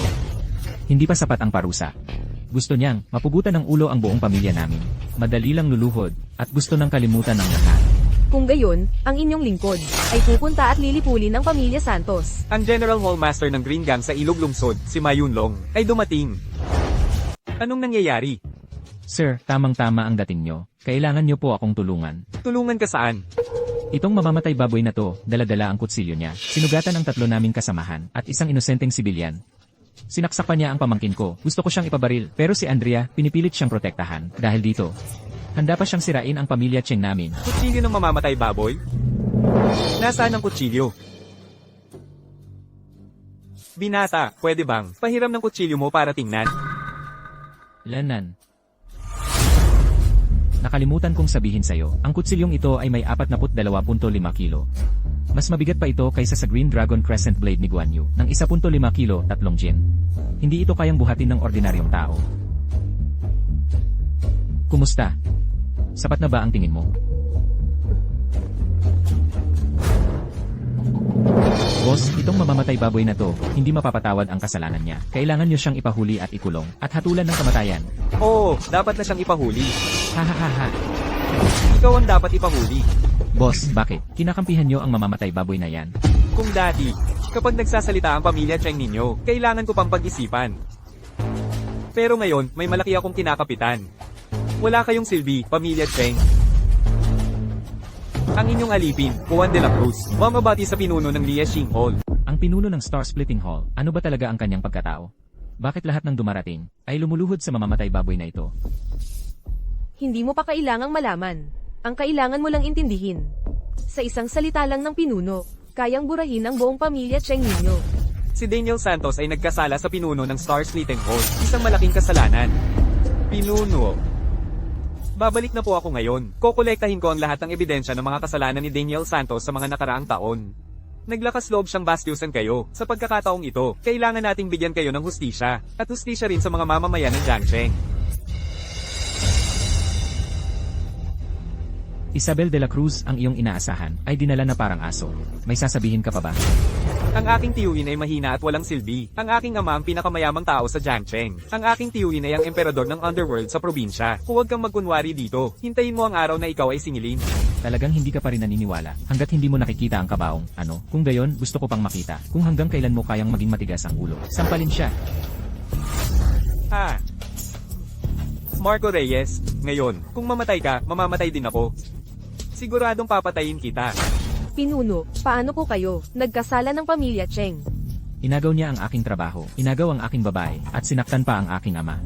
Hindi pa sapat ang parusa. Gusto niyang mapugutan ng ulo ang buong pamilya namin. Madali lang luluhod at gusto nang kalimutan ng lahat. Kung gayon, ang inyong lingkod ay pupunta at lilipulin ng pamilya Santos. Ang General Hall Master ng Green Gang sa Ilog Lungsod, si Mayun Long, ay dumating. Anong nangyayari? Sir, tamang-tama ang dating nyo. Kailangan nyo po akong tulungan. Tulungan ka saan? Itong mamamatay baboy na to, dala-dala ang kutsilyo niya. Sinugatan ang 3 naming kasamahan at isang inosenteng sibilyan. Sinaksak pa niya ang pamangkin ko. Gusto ko siyang ipabaril, pero si Andrea, pinipilit siyang protektahan. Dahil dito, handa pa siyang sirain ang pamilya Cheng namin. Kutsilyo ng mamamatay baboy? Nasaan ang kutsilyo? Binata, pwede bang pahiram ng kutsilyo mo para tingnan? Lanan. Nakalimutan kong sabihin sa'yo, ang kutsilyong ito ay may 42.5 kilo. Mas mabigat pa ito kaysa sa Green Dragon Crescent Blade ni Guan Yu, ng 1.5 kilo, 3 gin. Hindi ito kayang buhatin ng ordinaryong tao. Kumusta? Sapat na ba ang tingin mo? Boss, itong mamamatay baboy na to, hindi mapapatawad ang kasalanan niya. Kailangan niyo siyang ipahuli at ikulong, at hatulan ng kamatayan. Oo, dapat na siyang ipahuli. Hahaha. Ikaw ang dapat ipahuli. Boss, bakit? Kinakampihan niyo ang mamamatay baboy na yan. Kung dati, kapag nagsasalita ang pamilya Cheng ninyo, kailangan ko pang pag-isipan. Pero ngayon, may malaki akong kinakapitan. Wala kayong silbi, pamilya Cheng. Ang inyong alipin, Juan de la Cruz, mamabati sa pinuno ng Lieshing Hall. Ang pinuno ng Star Splitting Hall, ano ba talaga ang kanyang pagkatao? Bakit lahat ng dumarating ay lumuluhod sa mamamatay baboy na ito? Hindi mo pa kailangang malaman. Ang kailangan mo lang intindihin. Sa isang salita lang ng pinuno, kayang burahin ang buong pamilya Cheng ninyo. Si Daniel Santos ay nagkasala sa pinuno ng Star Splitting Hall, isang malaking kasalanan. Pinuno. Babalik na po ako ngayon. Kokolektahin ko ang lahat ng ebidensya ng mga kasalanan ni Daniel Santos sa mga nakaraang taon. Naglakas loob siyang bastyusan kayo. Sa pagkakataong ito, kailangan nating bigyan kayo ng hustisya, at hustisya rin sa mga mamamayan ng Jiangcheng. Isabel de la Cruz, ang iyong inaasahan, ay dinala na parang aso. May sasabihin ka pa ba? Ang aking tiyuhin ay mahina at walang silbi. Ang aking ama ang pinakamayamang tao sa Jiangcheng. Ang aking tiyuhin ay ang emperador ng underworld sa probinsya. Huwag kang magkunwari dito. Hintayin mo ang araw na ikaw ay singilin. Talagang hindi ka pa rin naniniwala, hanggat hindi mo nakikita ang kabaong. Ano? Kung gayon, gusto ko pang makita. Kung hanggang kailan mo kayang maging matigas ang ulo. Sampalin siya. Ha? Marco Reyes, ngayon, kung mamatay ka, mamamatay din ako. Siguradong papatayin kita. Pinuno, paano po kayo nagkasala ng pamilya Cheng? Inagaw niya ang aking trabaho, inagaw ang aking babae, at sinaktan pa ang aking ama.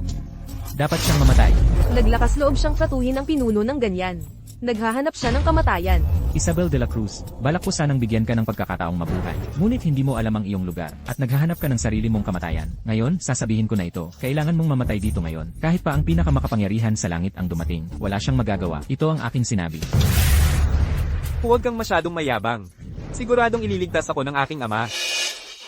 Dapat siyang mamatay. Naglakas loob siyang tratuhin ang pinuno ng ganyan. Naghahanap siya ng kamatayan. Isabel de la Cruz, balak ko sanang bigyan ka ng pagkakataong mabuhay. Ngunit hindi mo alam ang iyong lugar, at naghahanap ka ng sarili mong kamatayan. Ngayon, sasabihin ko na ito, kailangan mong mamatay dito ngayon. Kahit pa ang pinakamakapangyarihan sa langit ang dumating, wala siyang magagawa. Ito ang aking sinabi. Huwag kang masyadong mayabang. Siguradong ililigtas ako ng aking ama.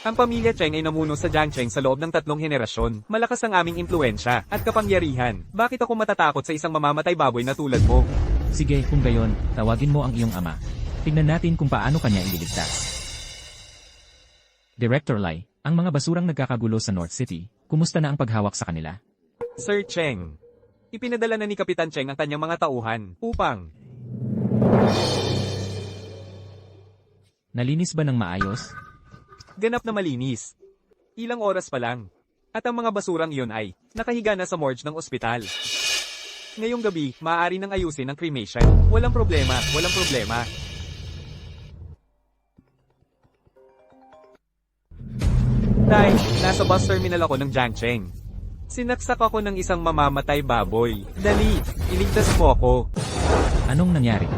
Ang pamilya Cheng ay namuno sa Jiangcheng sa loob ng 3 henerasyon. Malakas ang aming impluensya at kapangyarihan. Bakit ako matatakot sa isang mamamatay baboy na tulad mo? Sige, kung gayon, tawagin mo ang iyong ama. Tingnan natin kung paano kanya ililigtas. Director Lai, ang mga basurang nagkakagulo sa North City, kumusta na ang paghawak sa kanila? Sir Cheng, Ipinadala na ni Kapitan Cheng ang kanyang mga tauhan upang Nalinis ba ng maayos? ganap na malinis. Ilang oras pa lang. At ang mga basurang iyon ay nakahiga na sa morgue ng ospital. Ngayong gabi, maaari nang ayusin ang cremation. Walang problema, walang problema. Tay, nasa bus terminal ako ng Jiangcheng. Sinaksak ako ng isang mamamatay baboy. Dali, iligtas mo ako. Anong nangyari?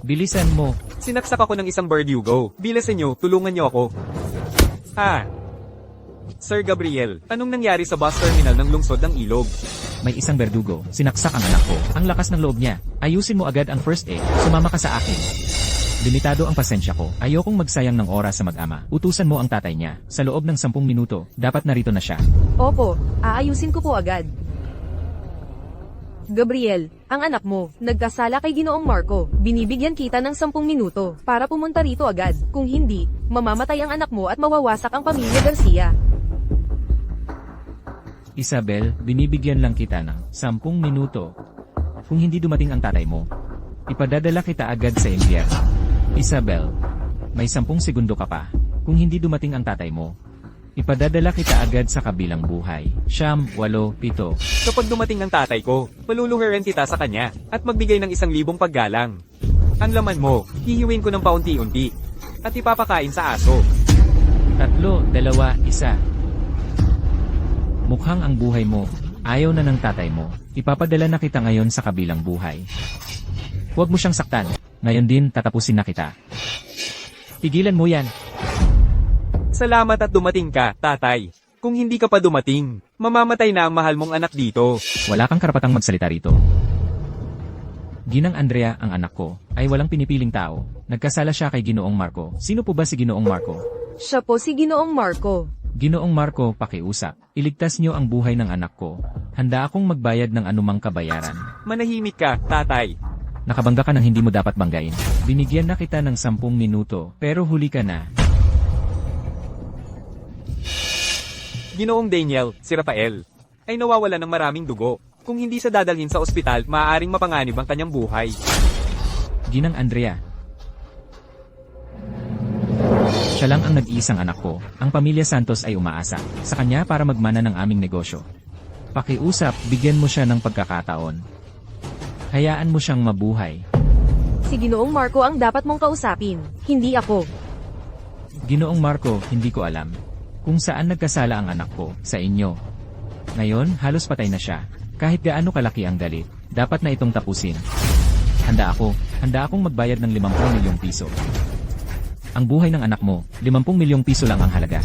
Bilisan mo. Sinaksak ako ng isang Verdugo. Bilasan nyo, tulungan nyo ako. Sir Gabriel, anong nangyari sa bus terminal ng lungsod ng Ilog? May isang berdugo. Sinaksak ang anak ko. Ang lakas ng loob niya. Ayusin mo agad ang first aid. Sumama ka sa akin. Limitado ang pasensya ko. Ayokong magsayang ng oras sa mag-ama. Utusan mo ang tatay niya. Sa loob ng 10 minuto, dapat narito na siya. Opo, aayusin ko po agad. Gabriel, ang anak mo, nagkasala kay Ginoong Marco. Binibigyan kita ng 10 minuto para pumunta rito agad. Kung hindi, mamamatay ang anak mo at mawawasak ang pamilya Garcia. Isabel, binibigyan lang kita ng 10 minuto. Kung hindi dumating ang tatay mo, ipadadala kita agad sa impyerno. Isabel, may 10 segundo ka pa. Kung hindi dumating ang tatay mo, ipadadala kita agad sa kabilang buhay. 9, 8, 7. Kapag dumating ang tatay ko, paluluhurin kita sa kanya at magbigay ng 1,000 paggalang. Ang laman mo, hihiwin ko ng paunti-unti at ipapakain sa aso. 3, 2, 1. Mukhang ang buhay mo, ayaw na ng tatay mo. Ipapadala na kita ngayon sa kabilang buhay. Huwag mo siyang saktan. Ngayon din tatapusin na kita. Pigilan mo yan. Salamat at dumating ka, tatay. Kung hindi ka pa dumating, mamamatay na ang mahal mong anak dito. Wala kang karapatang magsalita rito. Ginang Andrea, ang anak ko, ay walang pinipiling tao. Nagkasala siya kay Ginoong Marco. Sino po ba si Ginoong Marco? Siya po si Ginoong Marco. Ginoong Marco, pakiusap. Iligtas niyo ang buhay ng anak ko. Handa akong magbayad ng anumang kabayaran. Manahimik ka, tatay. Nakabangga ka ng hindi mo dapat banggain. Binigyan na kita ng 10 minuto, pero huli ka na. Ginoong Daniel, si Rafael, ay nawawala ng maraming dugo. Kung hindi siya dadalhin sa ospital, maaaring mapanganib ang kanyang buhay. Ginang Andrea. Siya lang ang nag-iisang anak ko. Ang pamilya Santos ay umaasa sa kanya para magmana ng aming negosyo. Pakiusap, bigyan mo siya ng pagkakataon. Hayaan mo siyang mabuhay. Si Ginoong Marco ang dapat mong kausapin, hindi ako. Ginoong Marco, hindi ko alam kung saan nagkasala ang anak ko, sa inyo. Ngayon, halos patay na siya. Kahit gaano kalaki ang galit, dapat na itong tapusin. Handa akong magbayad ng 50 milyong piso. Ang buhay ng anak mo, 50 milyong piso lang ang halaga.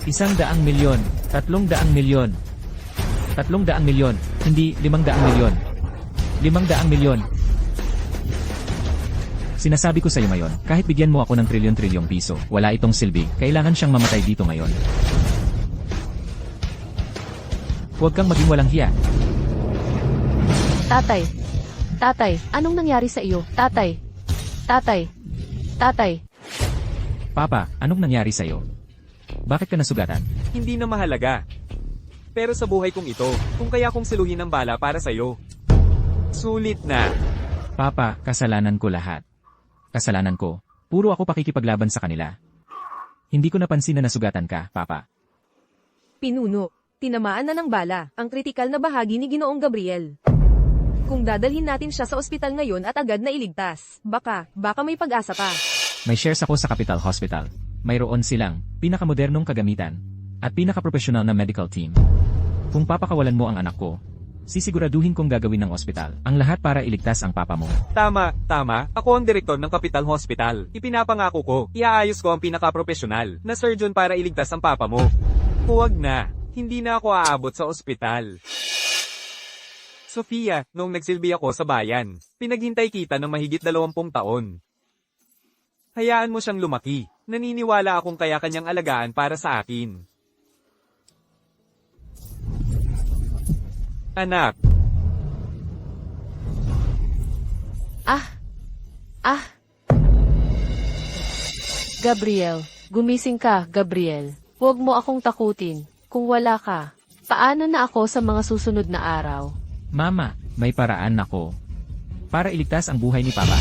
100 milyon, 300 milyon, 300 milyon, hindi 500 milyon. 500 milyon. Sinasabi ko sa iyo ngayon, kahit bigyan mo ako ng trilyon-trilyong piso, wala itong silbi, kailangan siyang mamatay dito ngayon. Huwag kang maging walang hiya. Tatay, anong nangyari sa iyo? Tatay. Papa, anong nangyari sa iyo? Bakit ka nasugatan? Hindi na mahalaga. Pero sa buhay kong ito, kung kaya kong siluhin ang bala para sa'yo. Sulit na. Papa, kasalanan ko lahat. Kasalanan ko. Puro ako pakikipaglaban sa kanila. Hindi ko napansin na nasugatan ka, Papa. Pinuno, tinamaan na ng bala ang kritikal na bahagi ni Ginoong Gabriel. Kung dadalhin natin siya sa ospital ngayon at agad na iligtas, baka may pag-asa pa. May shares ako sa Capital Hospital. Mayroon silang pinakamodernong kagamitan at pinakaprofesional na medical team. Kung papakawalan mo ang anak ko, sisiguraduhin kong gagawin ng ospital ang lahat para iligtas ang papa mo. Tama. Ako ang direktor ng Capital Hospital. Ipinapangako ko, iaayos ko ang pinaka-profesional na surgeon para iligtas ang papa mo. Huwag na. Hindi na ako aabot sa ospital. Sofia, noong nagsilbi ako sa bayan, pinaghintay kita ng mahigit 20 taon. Hayaan mo siyang lumaki. Naniniwala akong kaya kanyang alagaan para sa akin. Anak. Gabriel, gumising ka, Gabriel. Huwag mo akong takutin. Kung wala ka, paano na ako sa mga susunod na araw? Mama, may paraan ako. Para iligtas ang buhay ni Papa.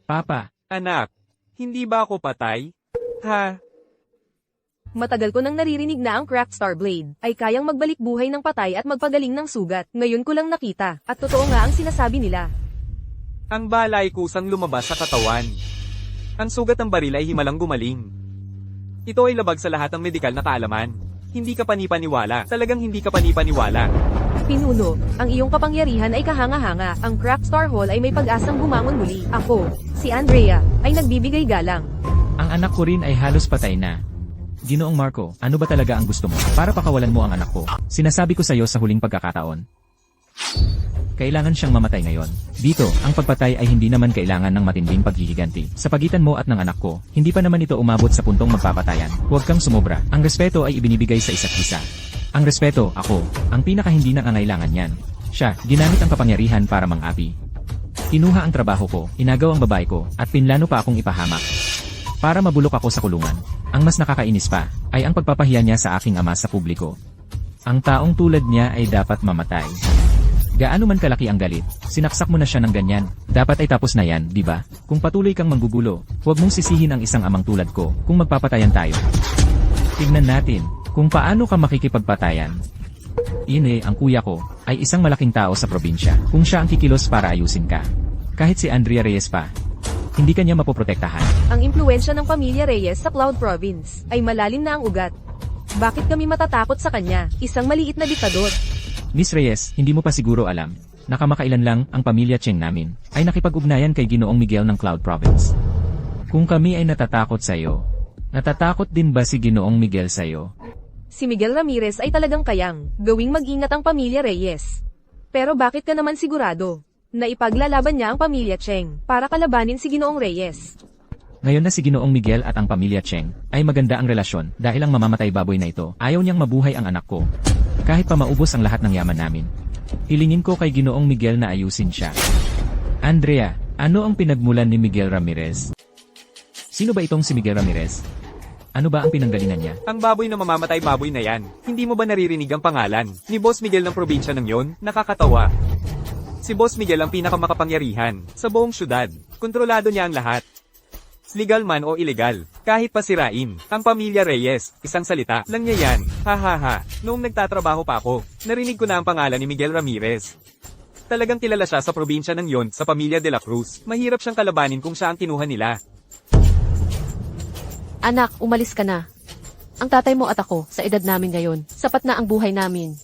Papa, Anak, hindi ba ako patay? Ha? Matagal ko nang naririnig na ang Cracked Star Blade ay kayang magbalik buhay ng patay at magpagaling ng sugat. Ngayon ko lang nakita, at totoo nga ang sinasabi nila. Ang bala ay kusang lumabas sa katawan. Ang sugat ng baril ay himalang gumaling. Ito ay labag sa lahat ng medikal na kaalaman. Hindi ka panipaniwala. Talagang hindi ka panipaniwala. Pinuno, ang iyong kapangyarihan ay kahanga-hanga. Ang Cracked Star Hall ay may pag-asang bumangon muli. Ako, si Andrea, ay nagbibigay galang. ang anak ko rin ay halos patay na. Ginoong Marco, ano ba talaga ang gusto mo? Para pakawalan mo ang anak ko. Sinasabi ko sa iyo sa huling pagkakataon. Kailangan siyang mamatay ngayon. Dito, ang pagpatay ay hindi naman kailangan ng matinding paghihiganti. Sa pagitan mo at ng anak ko, hindi pa naman ito umabot sa puntong magpapatayan. Huwag kang sumobra. Ang respeto ay ibinibigay sa isa't isa. Ang respeto, ako, ang pinaka hindi nangangailangan yan. Siya, ginamit ang kapangyarihan para mang-api. Kinuha ang trabaho ko, inagaw ang babae ko, at pinlano pa akong ipahamak. Para mabulok ako sa kulungan. Ang mas nakakainis pa, ay ang pagpapahiya niya sa aking ama sa publiko. Ang taong tulad niya ay dapat mamatay. Gaano man kalaki ang galit, sinaksak mo na siya ng ganyan. Dapat ay tapos na yan, di ba? Kung patuloy kang manggugulo, huwag mong sisihin ang isang amang tulad ko kung magpapatayan tayo. Tignan natin kung paano ka makikipagpatayan. Ine, ang kuya ko, ay isang malaking tao sa probinsya. Kung siya ang kikilos para ayusin ka. Kahit si Andrea Reyes pa, hindi kanya mapoprotektahan. Ang impluensya ng pamilya Reyes sa Cloud Province ay malalim na ang ugat. Bakit kami matatakot sa kanya? Isang maliit na diktador. Miss Reyes, hindi mo pa siguro alam, na kamakailan lang ang pamilya Cheng namin ay nakipag-ugnayan kay Ginoong Miguel ng Cloud Province. Kung kami ay natatakot sa iyo, natatakot din ba si Ginoong Miguel sa iyo? Si Miguel Ramirez ay talagang kayang gawing mag-ingat ang pamilya Reyes. Pero bakit ka naman sigurado na ipaglalaban niya ang pamilya Cheng para kalabanin si Ginoong Reyes? Ngayon na si Ginoong Miguel at ang pamilya Cheng ay maganda ang relasyon dahil ang mamamatay baboy na ito ayaw niyang mabuhay ang anak ko. Kahit pa maubos ang lahat ng yaman namin. Hilingin ko kay Ginoong Miguel na ayusin siya. Andrea, ano ang pinagmulan ni Miguel Ramirez? Sino ba itong si Miguel Ramirez? Ano ba ang pinanggalingan niya? Ang baboy na mamamatay baboy na yan. Hindi mo ba naririnig ang pangalan ni Boss Miguel ng probinsya ng yon? Nakakatawa. Si Boss Miguel ang pinakamakapangyarihan sa buong syudad. Kontrolado niya ang lahat. Legal man o illegal, kahit pasirain, ang pamilya Reyes, isang salita lang niya yan, hahaha. Noong nagtatrabaho pa ako, narinig ko na ang pangalan ni Miguel Ramirez. Talagang kilala siya sa probinsya ng yon sa pamilya de la Cruz. Mahirap siyang kalabanin kung siya ang kinuha nila. Anak, umalis ka na. Ang tatay mo at ako, sa edad namin ngayon, sapat na ang buhay namin.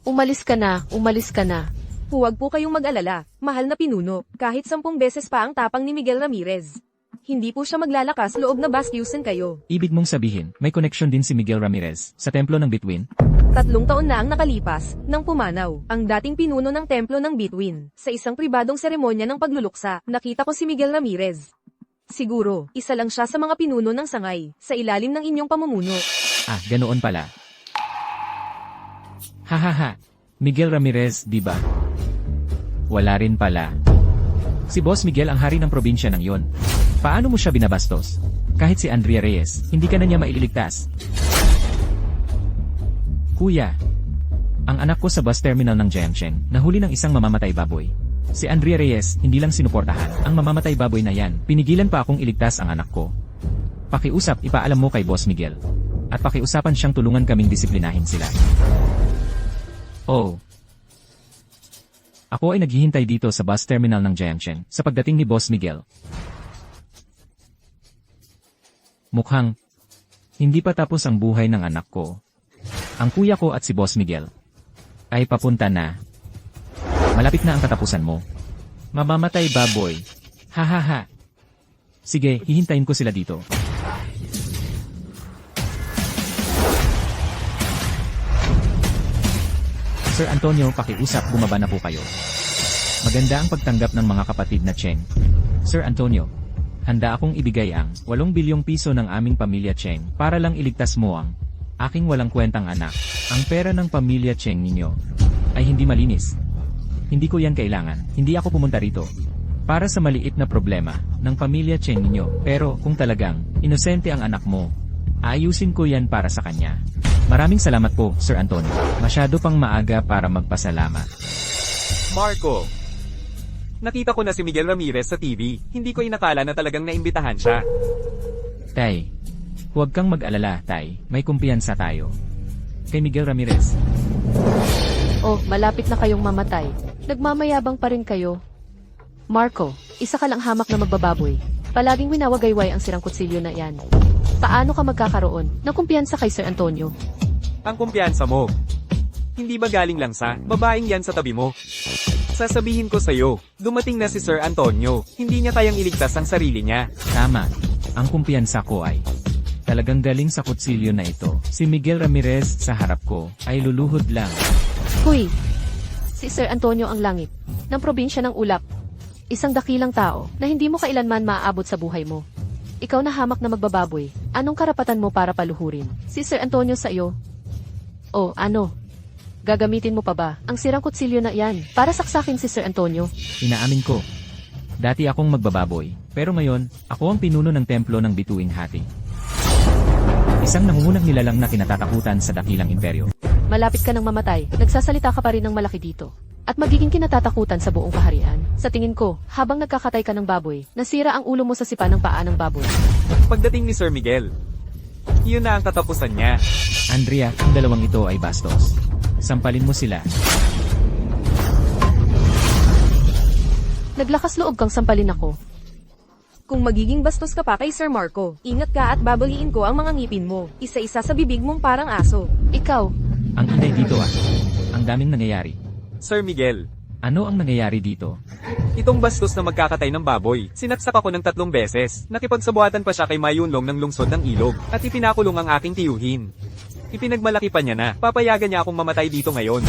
Umalis ka na, umalis ka na. Huwag po kayong mag-alala, mahal na pinuno, kahit 10 beses pa ang tapang ni Miguel Ramirez. Hindi po siya maglalakas loob na bastyusin kayo. Ibig mong sabihin, may connection din si Miguel Ramirez sa templo ng Bituin? 3 taon na ang nakalipas, nang pumanaw, ang dating pinuno ng templo ng Bituin. Sa isang pribadong seremonya ng pagluluksa, nakita ko si Miguel Ramirez. Siguro, isa lang siya sa mga pinuno ng sangay, sa ilalim ng inyong pamumuno. Ah, ganoon pala. Hahaha, Miguel Ramirez, di ba? Wala rin pala. Si Boss Miguel ang hari ng probinsya ng yon. Paano mo siya binabastos? Kahit si Andrea Reyes, hindi ka na niya maililigtas. Kuya, ang anak ko sa bus terminal ng Jiangcheng, nahuli ng isang mamamatay baboy. Si Andrea Reyes, hindi lang sinuportahan ang mamamatay baboy na yan, pinigilan pa akong iligtas ang anak ko. Pakiusap, ipaalam mo kay Boss Miguel. At pakiusapan siyang tulungan kaming disiplinahin sila. Oh. Ako ay naghihintay dito sa bus terminal ng Jiangcheng sa pagdating ni Boss Miguel. Mukhang hindi pa tapos ang buhay ng anak ko. Ang kuya ko at si Boss Miguel ay papunta na. Malapit na ang katapusan mo. Mamamatay baboy. Hahaha. Sige, hihintayin ko sila dito. Sir Antonio, pakiusap, bumaba na po kayo. Maganda ang pagtanggap ng mga kapatid na Cheng. Sir Antonio, handa akong ibigay ang 8 bilyong piso ng aming pamilya Cheng para lang iligtas mo ang aking walang kwentang anak. Ang pera ng pamilya Cheng ninyo ay hindi malinis. Hindi ko yan kailangan. Hindi ako pumunta rito para sa maliit na problema ng pamilya Cheng ninyo. Pero kung talagang inosente ang anak mo, ayusin ko yan para sa kanya. Maraming salamat po, Sir Antonio. Masyado pang maaga para magpasalamat. Marco. Nakita ko na si Miguel Ramirez sa TV. Hindi ko inakala na talagang naimbitahan siya. Tay, huwag kang mag-alala, Tay. May kumpiyansa tayo. Kay Miguel Ramirez. Oh, malapit na kayong mamatay. Nagmamayabang pa rin kayo. Marco, isa ka lang hamak na magbababoy. Palaging winawagayway ang sirang kutsilyo na yan. Paano ka magkakaroon ng kumpiyansa kay Sir Antonio? Ang kumpiyansa mo. Hindi ba galing lang sa babaeng yan sa tabi mo? Sasabihin ko sa'yo, dumating na si Sir Antonio. Hindi niya kayang iligtas ang sarili niya. Tama. Ang kumpiyansa ko ay talagang galing sa kutsilyo na ito. Si Miguel Ramirez sa harap ko ay luluhod lang. Huy! Si Sir Antonio ang langit ng probinsya ng Ulap. Isang dakilang tao na hindi mo kailanman maaabot sa buhay mo. Ikaw na hamak na magbababoy. Anong karapatan mo para paluhurin si Sir Antonio sa iyo? O ano? Gagamitin mo pa ba ang sirang kutsilyo na yan para saksakin si Sir Antonio? Inaamin ko. Dati akong magbababoy, pero ngayon, ako ang pinuno ng templo ng Bituing Hati. Isang nangungunang nilalang na kinatatakutan sa dakilang imperyo. Malapit ka nang mamatay, nagsasalita ka pa rin ng malaki dito. At magiging kinatatakutan sa buong kaharian. Sa tingin ko, habang nagkakatay ka ng baboy, nasira ang ulo mo sa sipa ng paa ng baboy. Pagdating ni Sir Miguel, yun na ang katapusan niya. Andrea, ang dalawang ito ay bastos. Sampalin mo sila. Naglakas loob kang sampalin ako. Kung magiging bastos ka pa kay Sir Marco, ingat ka at babaliin ko ang mga ngipin mo. Isa-isa sa bibig mong parang aso. Ikaw, Ang inay dito ah. Ang daming nangyayari. Sir Miguel, Ano ang nangyayari dito? itong bastos na magkakatay ng baboy, sinaksak ako ng 3 beses. Nakipagsabuhatan pa siya kay Mayunlong ng lungsod ng Ilog, at ipinakulong ang aking tiyuhin. Ipinagmalaki pa niya na, papayagan niya akong mamatay dito ngayon.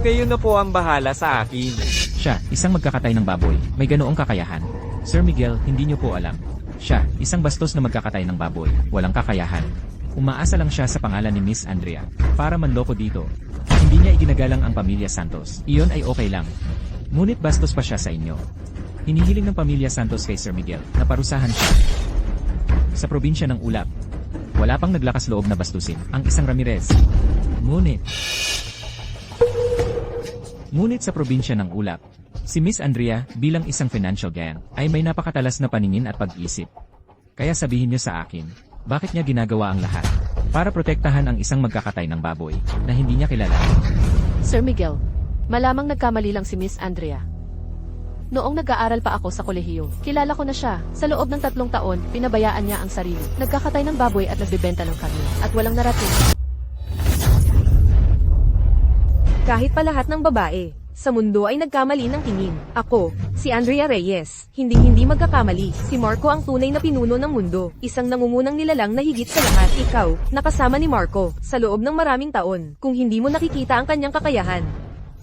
Kayo na po ang bahala sa akin. Siya, isang magkakatay ng baboy. May ganoong kakayahan. Sir Miguel, hindi niyo po alam. Siya, isang bastos na magkakatay ng baboy. Walang kakayahan. Umaasa lang siya sa pangalan ni Miss Andrea para manloko dito. Hindi niya iginagalang ang pamilya Santos. Iyon ay okay lang. Ngunit bastos pa siya sa inyo. Hinihiling ng pamilya Santos kay Sir Miguel na parusahan siya. Sa probinsya ng Ulap, wala pang naglakas loob na bastusin ang isang Ramirez. Ngunit sa probinsya ng Ulap, si Miss Andrea bilang isang financial gang ay may napakatalas na paningin at pag-isip. Kaya sabihin niyo sa akin, bakit niya ginagawa ang lahat para protektahan ang isang magkakatay ng baboy na hindi niya kilala? Sir Miguel, malamang nagkamali lang si Miss Andrea. Noong nag-aaral pa ako sa kolehiyo, kilala ko na siya. Sa loob ng 3 taon, pinabayaan niya ang sarili. Nagkakatay ng baboy at nagbebenta ng karne. At walang narating. Kahit pa lahat ng babae sa mundo ay nagkamali ng tingin. Ako, si Andrea Reyes, hindi magkakamali. Si Marco ang tunay na pinuno ng mundo. Isang nangungunang nilalang na higit sa lahat. Ikaw, nakasama ni Marco, sa loob ng maraming taon. Kung hindi mo nakikita ang kanyang kakayahan,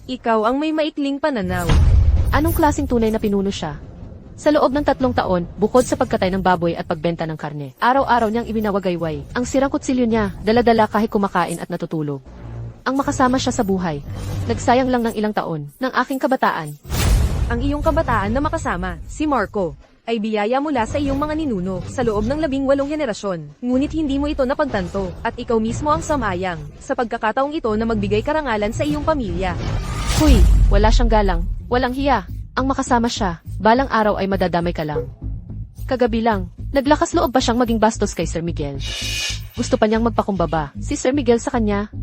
ikaw ang may maikling pananaw. Anong klaseng tunay na pinuno siya? Sa loob ng 3 taon, bukod sa pagkatay ng baboy at pagbenta ng karne, araw-araw niyang ibinawagayway. Ang sirang kutsilyo niya, dala-dala kahit kumakain at natutulog. Ang makasama siya sa buhay. Nagsayang lang ng ilang taon ng aking kabataan. Ang iyong kabataan na makasama, si Marco, ay biyaya mula sa iyong mga ninuno sa loob ng 18 henerasyon. Ngunit hindi mo ito napagtanto, at ikaw mismo ang samayang sa pagkakataong ito na magbigay karangalan sa iyong pamilya. Huy, wala siyang galang, walang hiya. Ang makasama siya, balang araw ay madadamay ka lang. Kagabi lang, naglakas loob pa siyang maging bastos kay Sir Miguel. Gusto pa niyang magpakumbaba si Sir Miguel sa kanya.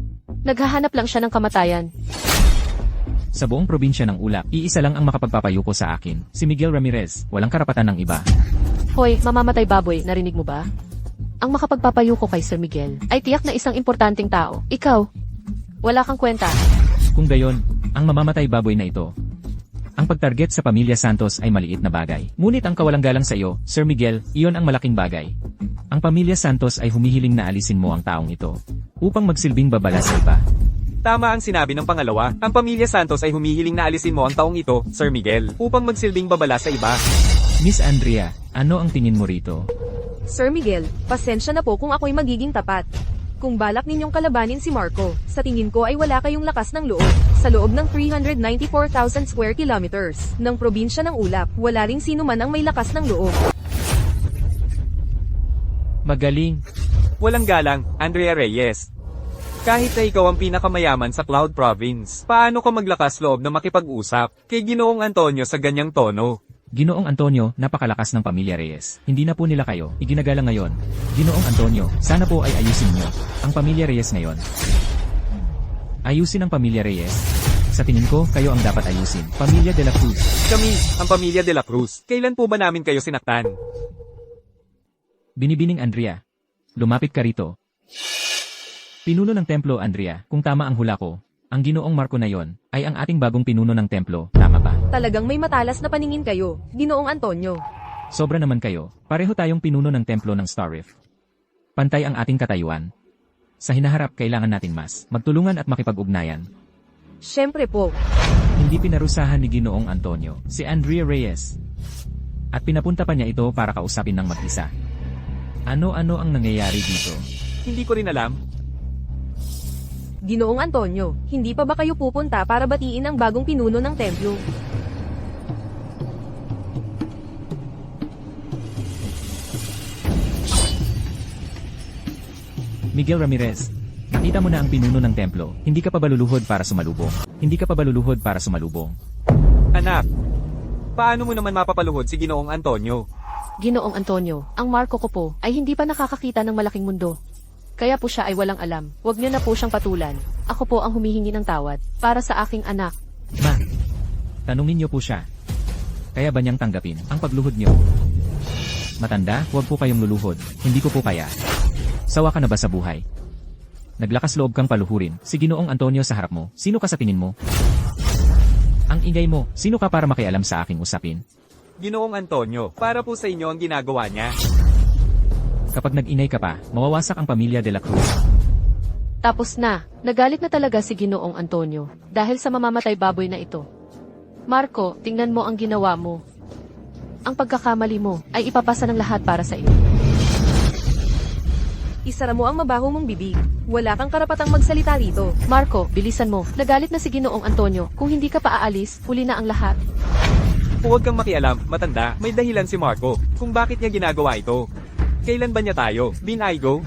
Naghahanap lang siya ng kamatayan. Sa buong probinsya ng Ulap, iisa lang ang makapagpapayuko sa akin, si Miguel Ramirez. Walang karapatan ng iba. Hoy, mamamatay baboy, narinig mo ba? Ang makapagpapayuko kay Sir Miguel ay tiyak na isang importanteng tao. Ikaw, wala kang kwenta. Kung gayon, ang mamamatay baboy na ito, ang pagtarget sa pamilya Santos ay maliit na bagay. Ngunit ang kawalang-galang sa iyo, Sir Miguel, iyon ang malaking bagay. Ang pamilya Santos ay humihiling na alisin mo ang taong ito upang magsilbing babala sa iba. Tama ang sinabi ng pangalawa. Ang pamilya Santos ay humihiling na alisin mo ang taong ito, Sir Miguel, upang magsilbing babala sa iba. Miss Andrea, ano ang tingin mo rito? Sir Miguel, pasensya na po kung ako'y magiging tapat. Kung balak ninyong kalabanin si Marco, sa tingin ko ay wala kayong lakas ng loob. Sa loob ng 394,000 square kilometers ng probinsya ng Ulap, wala ring sino man ang may lakas ng loob. Magaling. Walang galang, Andrea Reyes. Kahit na ikaw ang pinakamayaman sa Cloud Province, paano ka maglakas loob na makipag-usap kay Ginoong Antonio sa ganyang tono? Ginoong Antonio, napakalakas ng pamilya Reyes. Hindi na po nila kayo iginagalang ngayon. Ginoong Antonio, sana po ay ayusin niyo ang pamilya Reyes ngayon. Ayusin ang pamilya Reyes. Sa tingin ko, kayo ang dapat ayusin. Pamilya de la Cruz. Kami, ang pamilya de la Cruz. Kailan po ba namin kayo sinaktan? Binibining Andrea. Lumapit ka rito. Pinuno ng templo Andrea, kung tama ang hula ko, ang Ginoong Marco na yon ay ang ating bagong pinuno ng templo, tama ba? Talagang may matalas na paningin kayo, Ginoong Antonio. Sobra naman kayo, pareho tayong pinuno ng templo ng Star Rift. Pantay ang ating katayuan. Sa hinaharap kailangan natin mas magtulungan at makipag-ugnayan. Siyempre po. Hindi pinarusahan ni Ginoong Antonio si Andrea Reyes. At pinapunta pa niya ito para kausapin ng mag-isa. Ano-ano ang nangyayari dito? Hindi ko rin alam. Ginoong Antonio, hindi pa ba kayo pupunta para batiin ang bagong pinuno ng templo? Miguel Ramirez, nakita mo na ang pinuno ng templo, hindi ka pa ba luluhod para sumalubong? Hindi ka pa ba luluhod para sumalubong? Anak, paano mo naman mapapaluhod si Ginoong Antonio? Ginoong Antonio, ang Marco ko po ay hindi pa nakakakita ng malaking mundo. Kaya po siya ay walang alam. Huwag niyo na po siyang patulan. Ako po ang humihingi ng tawad para sa aking anak. Ma, tanungin niyo po siya. Kaya ba niyang tanggapin ang pagluhod niyo? Matanda, huwag po kayong luluhod. Hindi ko po kaya. Sawa ka na ba sa buhay? Naglakas loob kang paluhurin si Ginoong Antonio sa harap mo. Sino ka sa tingin mo? Ang ingay mo, sino ka para makialam sa aking usapin? Ginoong Antonio, para po sa inyo ang ginagawa niya. Kapag nag-ingay ka pa, mawawasak ang pamilya de la Cruz. Tapos na, nagalit na talaga si Ginoong Antonio dahil sa mamamatay baboy na ito. Marco, tingnan mo ang ginawa mo. Ang pagkakamali mo ay ipapasa ng lahat para sa iyo. Isara mo ang mabaho mong bibig. Wala kang karapatang magsalita rito. Marco, bilisan mo. Nagalit na si Ginoong Antonio. Kung hindi ka pa aalis, huli na ang lahat. Huwag kang makialam, matanda, may dahilan si Marco kung bakit niya ginagawa ito. Kailan ba niya tayo, binaygo?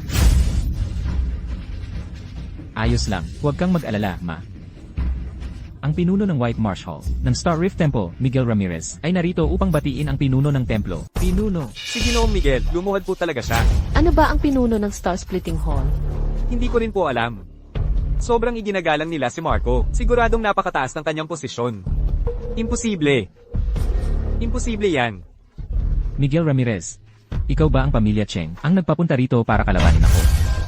Ayos lang, huwag kang mag-alala, ma. Ang pinuno ng White Marsh Hall, ng Star Rift Temple, Miguel Ramirez, ay narito upang batiin ang pinuno ng templo. Pinuno. Si Ginoong Miguel, lumuhad po talaga siya. Ano ba ang pinuno ng Star Splitting Hall? Hindi ko rin po alam. Sobrang iginagalang nila si Marco, siguradong napakataas ng kanyang posisyon. Imposible. Imposible yan. Miguel Ramirez, ikaw ba ang pamilya Cheng ang nagpapunta rito para kalabanin ako?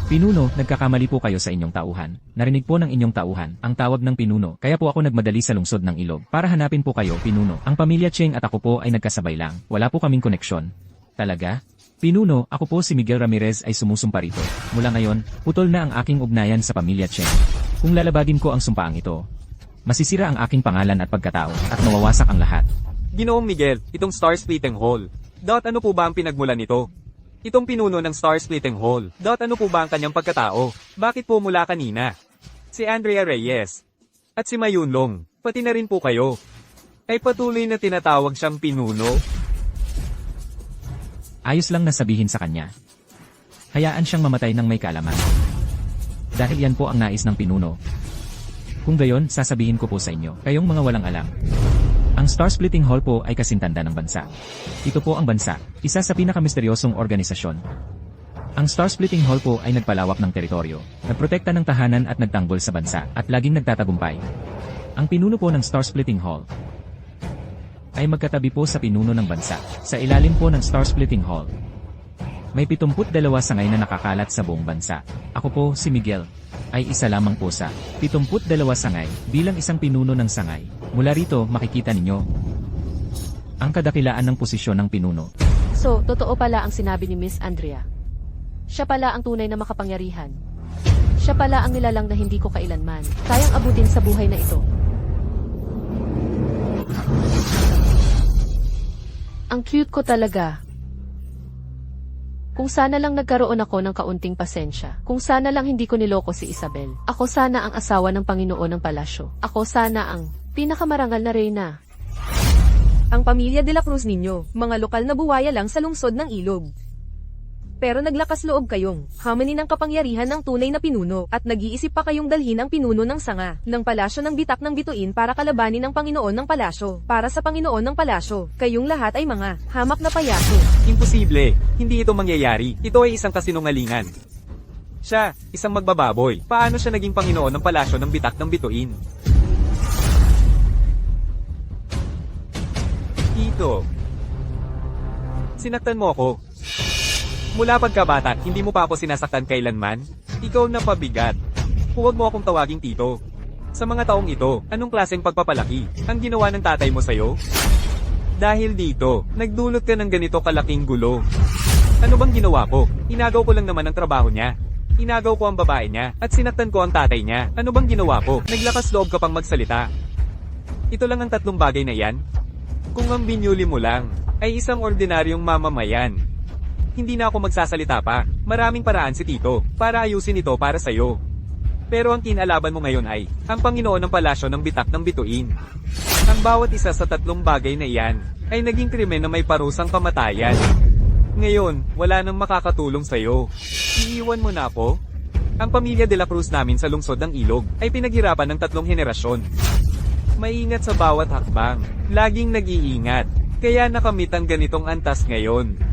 Pinuno, nagkakamali po kayo sa inyong tauhan. Narinig po ng inyong tauhan ang tawag ng pinuno, kaya po ako nagmadali sa lungsod ng ilog para hanapin po kayo, pinuno. Ang pamilya Cheng at ako po ay nagkasabay lang. Wala po kaming koneksyon. Talaga? Pinuno, ako po si Miguel Ramirez ay sumusumpa rito. Mula ngayon, putol na ang aking ugnayan sa pamilya Cheng. Kung lalabagin ko ang sumpaang ito, masisira ang aking pangalan at pagkatao at mawawasak ang lahat. Ginoong Miguel, itong Star Splitting Hall. Ano po ba ang pinagmulan nito? Itong pinuno ng Star Splitting Hall. Ano po ba ang kanyang pagkatao? Bakit po mula kanina? Si Andrea Reyes. At si Mayunlong. Pati na rin po kayo. Ay patuloy na tinatawag siyang pinuno. Ayos lang na sabihin sa kanya. Hayaan siyang mamatay ng may kaalaman. Dahil yan po ang nais ng pinuno. Kung gayon, sasabihin ko po sa inyo, kayong mga walang alam. Ang Star Splitting Hall po ay kasintanda ng bansa. Ito po ang bansa, isa sa pinakamisteryosong organisasyon. Ang Star Splitting Hall po ay nagpalawak ng teritoryo, nagprotekta ng tahanan at nagtanggol sa bansa, at laging nagtatagumpay. Ang pinuno po ng Star Splitting Hall ay magkatabi po sa pinuno ng bansa, sa ilalim po ng Star Splitting Hall. May 72 sangay na nakakalat sa buong bansa. Ako po, si Miguel, ay isa lamang po sa 72 sangay bilang isang pinuno ng sangay. Mula rito, makikita ninyo ang kadakilaan ng posisyon ng pinuno. So, totoo pala ang sinabi ni Miss Andrea. Siya pala ang tunay na makapangyarihan. Siya pala ang nilalang na hindi ko kailanman kayang abutin sa buhay na ito. Ang cute ko talaga. Kung sana lang nagkaroon ako ng kaunting pasensya. Kung sana lang hindi ko niloko si Isabel. Ako sana ang asawa ng Panginoon ng palasyo. Ako sana ang pinakamarangal na reyna. Ang pamilya de la Cruz ninyo, mga lokal na buwaya lang sa lungsod ng Ilog. Pero naglakas loob kayong hamanin ang kapangyarihan ng tunay na pinuno at nag-iisip pa kayong dalhin ang pinuno ng sanga ng palasyo ng bitak ng bituin para kalabanin ang Panginoon ng palasyo. Para sa Panginoon ng palasyo, kayong lahat ay mga hamak na payaso. Imposible. Hindi ito mangyayari. Ito ay isang kasinungalingan. Siya, isang magbababoy. Paano siya naging Panginoon ng palasyo ng bitak ng bituin? Tito. Sinaktan mo ako. Mula pagkabata, hindi mo pa ako sinasaktan kailanman? Ikaw na pabigat. Huwag mo akong tawaging tito. Sa mga taong ito, anong klaseng pagpapalaki ang ginawa ng tatay mo sa'yo? Dahil dito, nagdulot ka ng ganito kalaking gulo. Ano bang ginawa ko? Inagaw ko lang naman ang trabaho niya. Inagaw ko ang babae niya, at sinaktan ko ang tatay niya. Ano bang ginawa ko? Naglakas loob ka pang magsalita. Ito lang ang 3 bagay na yan? Kung ang binyuli mo lang, ay isang ordinaryong mamamayan. Hindi na ako magsasalita pa. Maraming paraan si Tito para ayusin ito para sa'yo. Pero ang kinalaban mo ngayon ay ang Panginoon ng palasyo ng bitak ng bituin. Ang bawat isa sa 3 bagay na iyan ay naging krimen na may parusang kamatayan. Ngayon, wala nang makakatulong sa'yo. Iiwan mo na ako? Ang pamilya de la Cruz namin sa lungsod ng Ilog ay pinaghirapan ng 3 henerasyon. Maingat sa bawat hakbang. Laging nag-iingat. Kaya nakamit ang ganitong antas ngayon.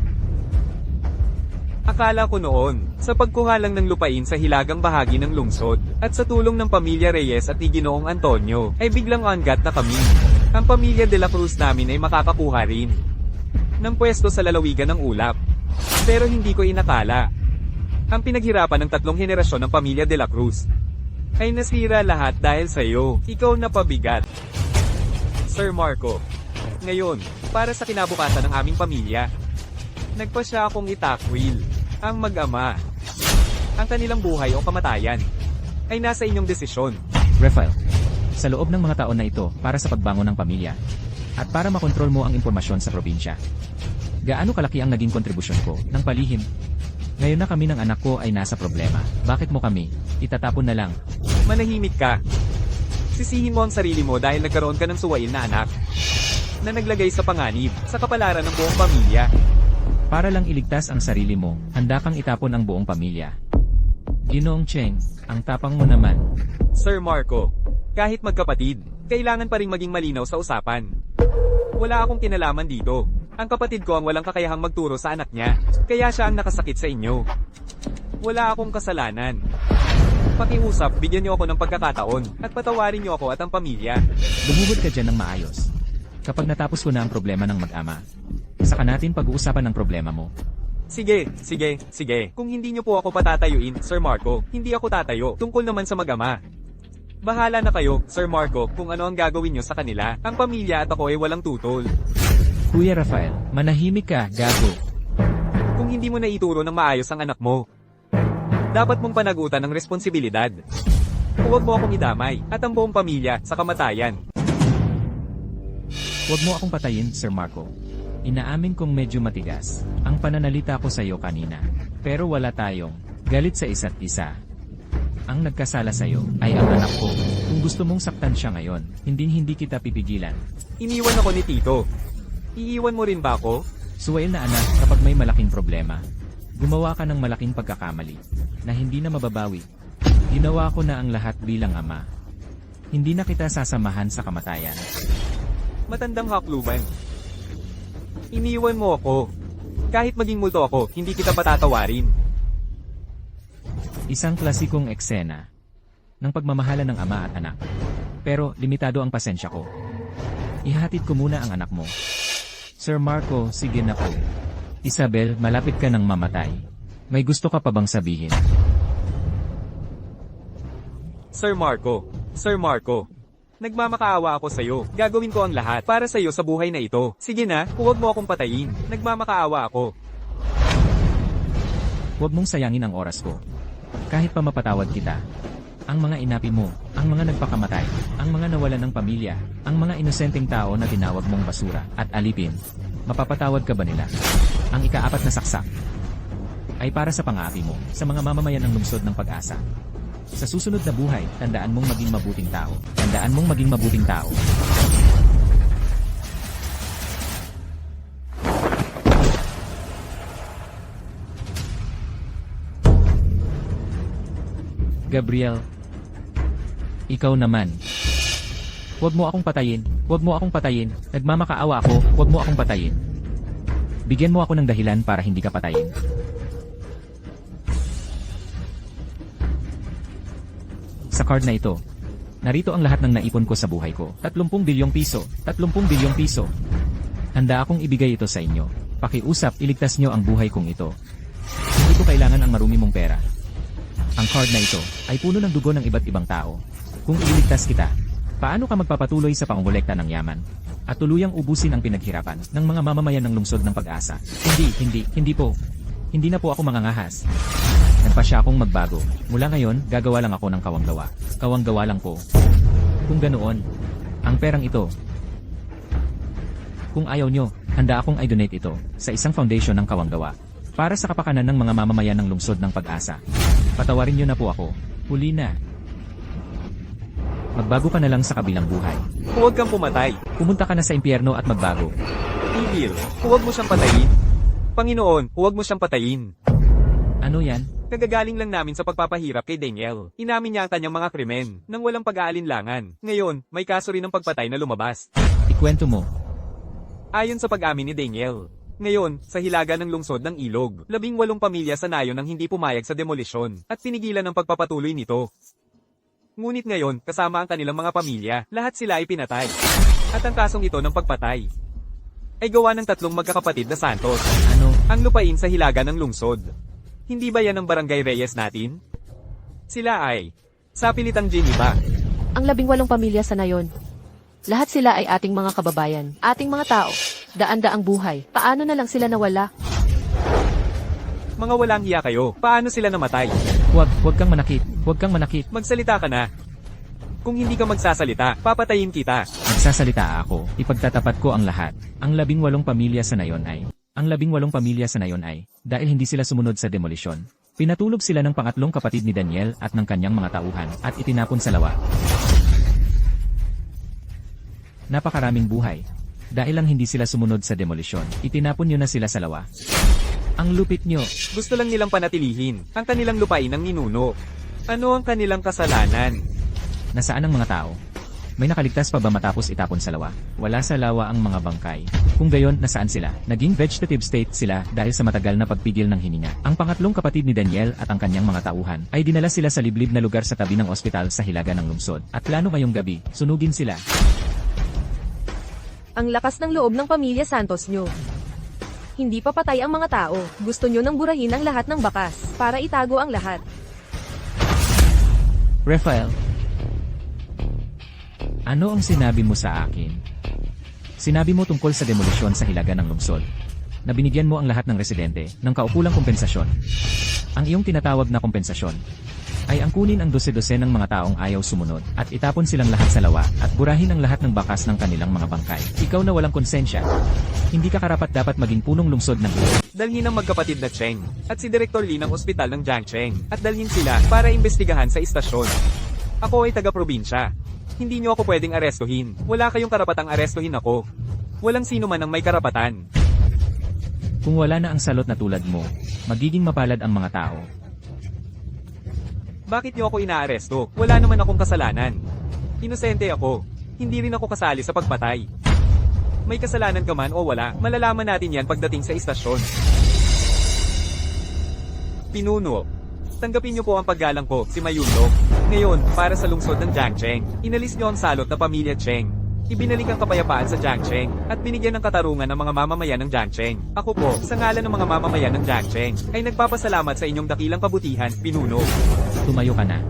Akala ko noon, sa pagkuha lang ng lupain sa hilagang bahagi ng lungsod, at sa tulong ng pamilya Reyes at ni Ginoong Antonio, ay biglang ongat na kami. Ang pamilya de la Cruz namin ay makakakuha rin ng pwesto sa lalawigan ng ulap. Pero hindi ko inakala. Ang pinaghirapan ng 3 henerasyon ng pamilya de la Cruz ay nasira lahat dahil sa iyo. Ikaw na pabigat. Sir Marco. Ngayon, para sa kinabukasan ng aming pamilya, nagpasya akong itakwil. Ang mag-ama. Ang kanilang buhay o kamatayan ay nasa inyong desisyon. Rafael, sa loob ng mga taon na ito para sa pagbangon ng pamilya at para makontrol mo ang impormasyon sa probinsya, gaano kalaki ang naging kontribusyon ko ng palihim? Ngayon na kami ng anak ko ay nasa problema. Bakit mo kami itatapon na lang? Manahimik ka. Sisihin mo ang sarili mo dahil nagkaroon ka ng suwail na anak na naglagay sa panganib sa kapalaran ng buong pamilya. Para lang iligtas ang sarili mo, handa kang itapon ang buong pamilya. Ginoong Cheng, ang tapang mo naman. Sir Marco, kahit magkapatid, kailangan pa ring maging malinaw sa usapan. Wala akong kinalaman dito. Ang kapatid ko ang walang kakayahang magturo sa anak niya, kaya siya ang nakasakit sa inyo. Wala akong kasalanan. Pakiusap, bigyan niyo ako ng pagkakataon, at patawarin niyo ako at ang pamilya. Lumuhod ka dyan ng maayos. Kapag natapos ko na ang problema ng mag-ama, saka natin pag-uusapan ang problema mo. Sige. Kung hindi niyo po ako patatayuin, Sir Marco, hindi ako tatayo. Tungkol naman sa mag-ama. Bahala na kayo, Sir Marco, kung ano ang gagawin niyo sa kanila. Ang pamilya at ako ay walang tutol. Kuya Rafael, manahimik ka, gago. Kung hindi mo na ituro ng maayos ang anak mo, dapat mong panagutan ng responsibilidad. Huwag mo akong idamay, at ang buong pamilya, sa kamatayan. Huwag mo akong patayin, Sir Marco. Inaamin kong medyo matigas ang pananalita ko sa iyo kanina. Pero wala tayong galit sa isa't isa. Ang nagkasala sa iyo ay ang anak ko. Kung gusto mong saktan siya ngayon, hindi kita pipigilan. Iniwan ako ni Tito. Iiwan mo rin ba ako? Suwail na anak, kapag may malaking problema, gumawa ka ng malaking pagkakamali na hindi na mababawi. Ginawa ko na ang lahat bilang ama. Hindi na kita sasamahan sa kamatayan. Matandang hakluban. Iniwan mo ako. Kahit maging multo ako, hindi kita patatawarin. Isang klasikong eksena ng pagmamahala ng ama at anak. Pero limitado ang pasensya ko. Ihatid ko muna ang anak mo. Sir Marco, sige na po. Isabel, malapit ka ng mamatay. May gusto ka pa bang sabihin? Sir Marco. Nagmamakaawa ako sa'yo. Gagawin ko ang lahat para sa'yo sa buhay na ito. Sige na, huwag mo akong patayin. Nagmamakaawa ako. Huwag mong sayangin ang oras ko. Kahit pa mapatawad kita, ang mga inapi mo, ang mga nagpakamatay, ang mga nawalan ng pamilya, ang mga inosenteng tao na tinawag mong basura at alipin, mapapatawad ka ba nila? Ang ikaapat na saksak ay para sa pang-aapi mo, sa mga mamamayan ng lungsod ng Pag-asa. Sa susunod na buhay, tandaan mong maging mabuting tao. Tandaan mong maging mabuting tao. Gabriel, ikaw naman. Huwag mo akong patayin. Huwag mo akong patayin. Nagmamakaawa ako. Huwag mo akong patayin. Bigyan mo ako ng dahilan para hindi ka patayin. Sa card na ito, narito ang lahat ng naipon ko sa buhay ko. 30 bilyong piso. 30 bilyong piso. Handa akong ibigay ito sa inyo. Pakiusap, iligtas nyo ang buhay kong ito. Hindi ko kailangan ang marumi mong pera. Ang card na ito ay puno ng dugo ng iba't ibang tao. Kung iligtas kita, paano ka magpapatuloy sa pangongolekta ng yaman? At tuluyang ubusin ang pinaghirapan ng mga mamamayan ng lungsod ng Pag-asa. Hindi po. Hindi na po ako mangangahas. Nagpasya akong magbago. Mula ngayon, gagawa lang ako ng kawanggawa. Kawanggawa lang po. Kung ganoon, ang perang ito, kung ayaw nyo, handa akong i-donate ito sa isang foundation ng kawanggawa para sa kapakanan ng mga mamamayan ng lungsod ng Pag-asa. Patawarin nyo na po ako. Huli na. Magbago ka na lang sa kabilang buhay. Huwag kang pumatay. Pumunta ka na sa impyerno at magbago. Evil, huwag mo siyang patayin. Panginoon, huwag mo siyang patayin. Ano yan? Kagagaling lang namin sa pagpapahirap kay Daniel. Inamin niya ang kanyang mga krimen nang walang pag-aalinlangan. Ngayon, may kaso rin ng pagpatay na lumabas. Ikwento mo. Ayon sa pag-amin ni Daniel. Ngayon, sa hilaga ng lungsod ng Ilog, 18 pamilya sa nayon ang hindi pumayag sa demolisyon at pinigilan ang pagpapatuloy nito. Ngunit ngayon, kasama ang kanilang mga pamilya, lahat sila ay pinatay. At ang kasong ito ng pagpatay ay gawa ng 3 magkakapatid na Santos. Ano? Ang lupain sa hilaga ng lungsod. Hindi ba yan ang Barangay Reyes natin? Sila ay sa Pilitang Geneva. Ang 18 pamilya sa nayon. Lahat sila ay ating mga kababayan, ating mga tao. Daan-daang buhay. Paano na lang sila nawala? Mga walang hiya kayo. Paano sila namatay? Huwag kang manakit. Huwag kang manakit. Magsalita ka na. Kung hindi ka magsasalita, papatayin kita. Magsasalita ako. Ipagtatapat ko ang lahat. Ang 18 pamilya sa nayon ay, dahil hindi sila sumunod sa demolisyon, pinatulog sila ng pangatlong kapatid ni Daniel at ng kanyang mga tauhan at itinapon sa lawa. Napakaraming buhay. Dahil lang hindi sila sumunod sa demolisyon, itinapon nyo na sila sa lawa. Ang lupit nyo. Gusto lang nilang panatilihin ang kanilang lupain ng ninuno. Ano ang kanilang kasalanan? Nasaan ang mga tao? May nakaligtas pa ba matapos itapon sa lawa? Wala sa lawa ang mga bangkay. Kung gayon, nasaan sila? Naging vegetative state sila dahil sa matagal na pagpigil ng hininga. Ang pangatlong kapatid ni Daniel at ang kanyang mga tauhan ay dinala sila sa liblib na lugar sa tabi ng ospital sa hilaga ng lungsod. At plano ngayong gabi, sunugin sila. Ang lakas ng loob ng pamilya Santos nyo. Hindi pa patay ang mga tao. Gusto nyo nang burahin ang lahat ng bakas para itago ang lahat. Rafael, ano ang sinabi mo sa akin? Sinabi mo tungkol sa demolisyon sa hilaga ng lungsod, na binigyan mo ang lahat ng residente ng kaukulang kompensasyon. Ang iyong tinatawag na kompensasyon ay ang kunin ang 12-12 ng mga taong ayaw sumunod at itapon silang lahat sa lawa at burahin ang lahat ng bakas ng kanilang mga bangkay. Ikaw na walang konsensya. Hindi ka karapat-dapat maging punong lungsod ng Ilog. Dalhin ang magkapatid na Cheng at si Direktor Lee ng ospital ng Jiangcheng at dalhin sila para imbestigahan sa istasyon. Ako ay taga-probinsya. Hindi niyo ako pwedeng arestuhin. Wala kayong karapatang arestuhin ako. Walang sino man ang may karapatan. Kung wala na ang salot na tulad mo, magiging mapalad ang mga tao. Bakit niyo ako inaaresto? Wala naman akong kasalanan. Inosente ako. Hindi rin ako kasali sa pagpatay. May kasalanan ka man o wala, malalaman natin yan pagdating sa istasyon. Pinuno. Tanggapin niyo po ang paggalang ko, si Mayunlog. Ngayon, para sa lungsod ng Jiangcheng, inalis niyo ang salot na pamilya Cheng. Ibinalik ang kapayapaan sa Jiangcheng, at binigyan ng katarungan ng mga mamamayan ng Jiangcheng. Ako po, sa ngalan ng mga mamamayan ng Jiangcheng, ay nagpapasalamat sa inyong dakilang kabutihan, Pinuno. Tumayo ka na.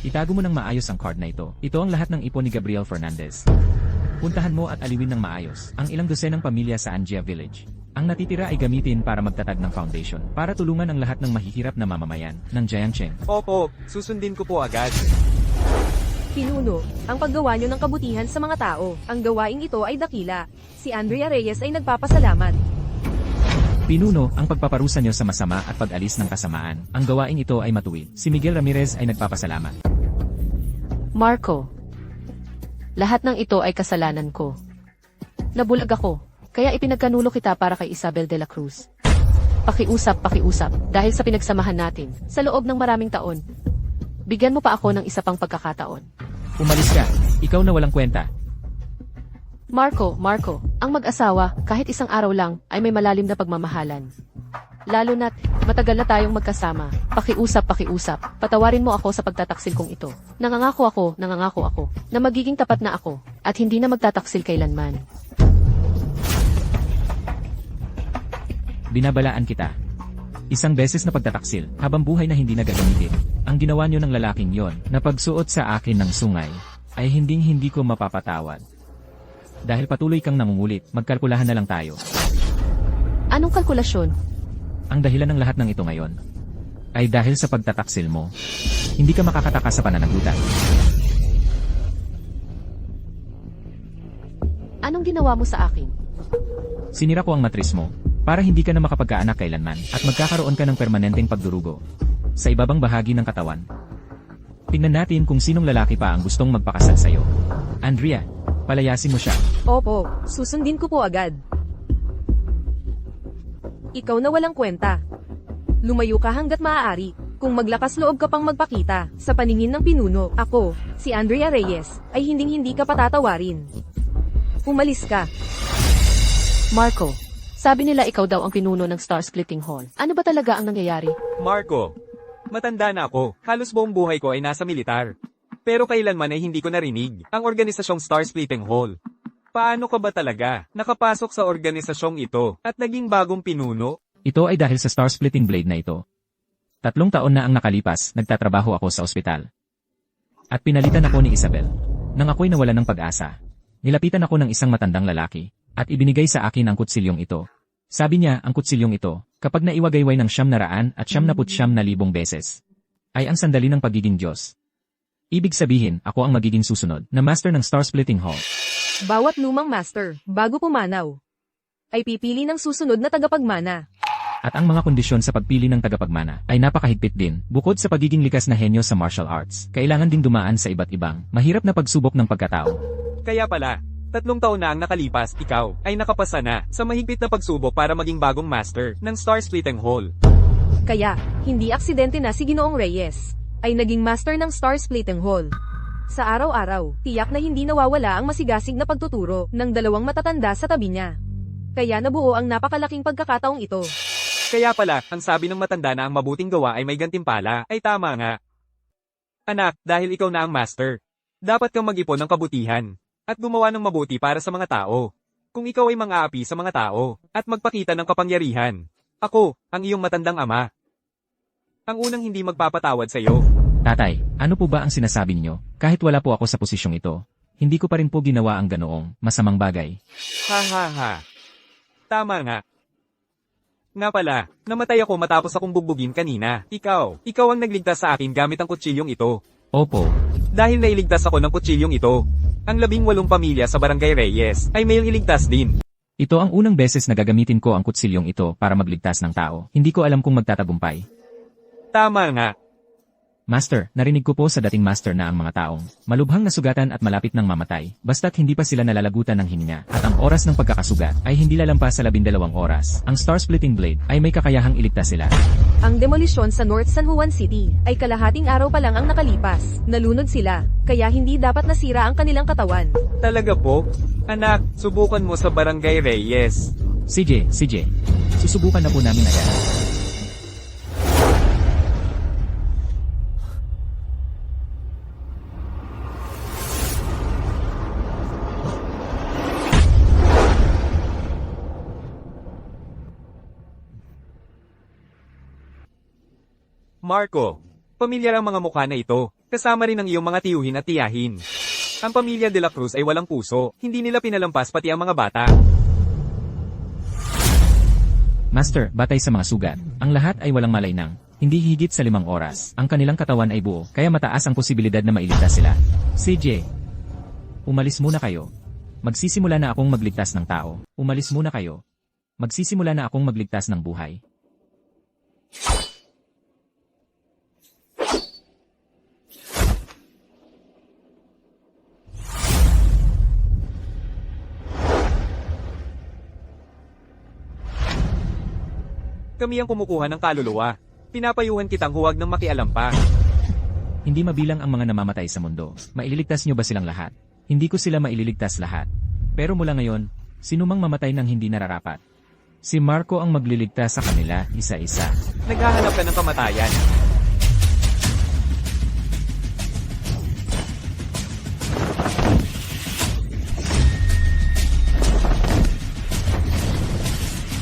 Itago mo ng maayos ang card na ito. Ito ang lahat ng ipon ni Gabriel Fernandez. Puntahan mo at aliwin ng maayos ang ilang dosenang pamilya sa Angia Village. Ang natitira ay gamitin para magtatag ng foundation, para tulungan ang lahat ng mahihirap na mamamayan ng Jiangcheng. Opo, susundin ko po agad. Pinuno, ang paggawa nyo ng kabutihan sa mga tao. Ang gawaing ito ay dakila. Si Andrea Reyes ay nagpapasalamat. Pinuno, ang pagpaparusa nyo sa masama at pag-alis ng kasamaan. Ang gawaing ito ay matuwid. Si Miguel Ramirez ay nagpapasalamat. Marco, lahat ng ito ay kasalanan ko. Nabulag ako, kaya ipinagkanulo kita para kay Isabel de la Cruz. Pakiusap, dahil sa pinagsamahan natin, sa loob ng maraming taon. Bigyan mo pa ako ng isa pang pagkakataon. Umalis ka. Ikaw na walang kwenta. Marco, ang mag-asawa, kahit isang araw lang, ay may malalim na pagmamahalan. Lalo na't, matagal na tayong magkasama. Pakiusap, patawarin mo ako sa pagtataksil kong ito. Nangangako ako, na magiging tapat na ako, at hindi na magtataksil kailanman. Binabalaan kita. Isang beses na pagtataksil, habang buhay na hindi na gagamitin. Ang ginawa niyo ng lalaking yon, na pagsuot sa akin ng sungay, ay hindi ko mapapatawad. Dahil patuloy kang nangungulit, magkalkulahan na lang tayo. Anong kalkulasyon? Ang dahilan ng lahat ng ito ngayon, ay dahil sa pagtataksil mo. Hindi ka makakataka sa pananagutan. Anong ginawa mo sa akin? Sinira ko ang matris mo, para hindi ka na makapagkaanak kailanman, at magkakaroon ka ng permanenteng pagdurugo sa ibabang bahagi ng katawan. Tingnan natin kung sinong lalaki pa ang gustong magpakasal sa'yo. Andrea, palayasin mo siya. Opo, susundin ko po agad. Ikaw na walang kwenta. Lumayo ka hanggat maaari. Kung maglakas loob ka pang magpakita, sa paningin ng pinuno, ako, si Andrea Reyes, ay hinding-hindi ka patatawarin. Umalis ka. Marco, sabi nila ikaw daw ang pinuno ng Star Splitting Hall. Ano ba talaga ang nangyayari? Marco, matanda na ako. Halos buong buhay ko ay nasa militar. Pero kailanman ay hindi ko narinig ang organisasyong Star Splitting Hall. Paano ka ba talaga nakapasok sa organisasyong ito at naging bagong pinuno? Ito ay dahil sa Star Splitting Blade na ito. 3 taon na ang nakalipas, nagtatrabaho ako sa ospital. At pinalitan ako ni Isabel. Nang ako'y nawalan ng pag-asa, nilapitan ako ng isang matandang lalaki, at ibinigay sa akin ang kutsilyong ito. Sabi niya, ang kutsilyong ito, kapag naiwagayway ng 900 at 99,000 beses, ay ang sandali ng pagiging Diyos. Ibig sabihin, ako ang magiging susunod na master ng Star Splitting Hall. Bawat lumang master, bago pumanaw, ay pipili ng susunod na tagapagmana. At ang mga kondisyon sa pagpili ng tagapagmana ay napakahigpit din. Bukod sa pagiging likas na henyo sa martial arts, kailangan ding dumaan sa iba't ibang mahirap na pagsubok ng pagkatao. Kaya pala, 3 taon na ang nakalipas, ikaw ay nakapasa na sa mahigpit na pagsubok para maging bagong master ng Star Splitting Hall. Kaya, hindi aksidente na si Ginoong Reyes ay naging master ng Star Splitting Hall. Sa araw-araw, tiyak na hindi nawawala ang masigasig na pagtuturo ng 2 matatanda sa tabi niya. Kaya nabuo ang napakalaking pagkakataong ito. Kaya pala, ang sabi ng matanda na ang mabuting gawa ay may gantimpala, ay tama nga. Anak, dahil ikaw na ang master, dapat kang mag-ipon ng kabutihan at gumawa ng mabuti para sa mga tao. Kung ikaw ay mang-aapi sa mga tao at magpakita ng kapangyarihan, ako, ang iyong matandang ama, ang unang hindi magpapatawad sa iyo. Tatay, ano po ba ang sinasabi niyo? Kahit wala po ako sa posisyong ito, hindi ko pa rin po ginawa ang ganoong masamang bagay. Ha. Tama nga. Nga pala, namatay ako matapos akong bugbugin kanina. Ikaw ang nagligtas sa akin gamit ang kutsilyong ito. Opo. Dahil nailigtas ako ng kutsilyong ito, ang 18 pamilya sa Barangay Reyes ay may iligtas din. Ito ang unang beses na gagamitin ko ang kutsilyong ito para magligtas ng tao. Hindi ko alam kung magtatagumpay. Tama nga. Master, narinig ko po sa dating master na ang mga taong malubhang nasugatan at malapit ng mamatay, basta't hindi pa sila nalalagutan ng hininga, at ang oras ng pagkakasugat ay hindi lalampas sa 12 oras. Ang Star Splitting Blade ay may kakayahang iligtas sila. Ang demolisyon sa North San Juan City ay kalahating araw pa lang ang nakalipas. Nalunod sila, kaya hindi dapat nasira ang kanilang katawan. Talaga po? Anak, subukan mo sa Barangay Reyes. CJ, susubukan na po namin agad. Marco, pamilyar ang mga mukha na ito, kasama rin ang iyong mga tiyuhin at tiyahin. Ang pamilya de la Cruz ay walang puso, hindi nila pinalampas pati ang mga bata. Master, batay sa mga sugat, ang lahat ay walang malaynang. Hindi higit sa 5 oras. Ang kanilang katawan ay buo, kaya mataas ang posibilidad na mailigtas sila. CJ, umalis muna kayo. Magsisimula na akong magligtas ng tao. Umalis muna kayo. Magsisimula na akong magligtas ng buhay. Kami ang kumukuha ng kaluluwa. Pinapayuhan kitang huwag nang makialam pa. Hindi mabilang ang mga namamatay sa mundo. Maililigtas niyo ba silang lahat? Hindi ko sila maililigtas lahat. Pero mula ngayon, sinumang mamatay ng hindi nararapat. Si Marco ang magliligtas sa kanila, isa-isa. Naghahanap ka ng kamatayan.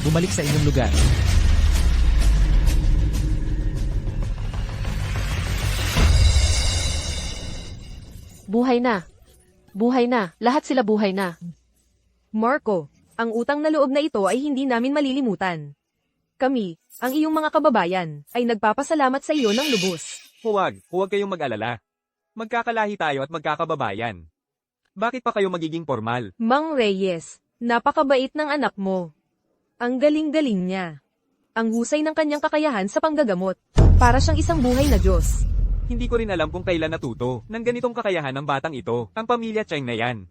Bumalik sa inyong lugar. Buhay na. Buhay na. Lahat sila buhay na. Marco, ang utang na loob na ito ay hindi namin malilimutan. Kami, ang iyong mga kababayan, ay nagpapasalamat sa iyo ng lubos. Huwag kayong mag-alala. Magkakalahi tayo at magkakababayan. Bakit pa kayo magiging formal? Mang Reyes, napakabait ng anak mo. Ang galing-galing niya. Ang husay ng kanyang kakayahan sa panggagamot. Para siyang isang buhay na Diyos. Hindi ko rin alam kung kailan natuto ng ganitong kakayahan ng batang ito, ang pamilya Cheng na yan.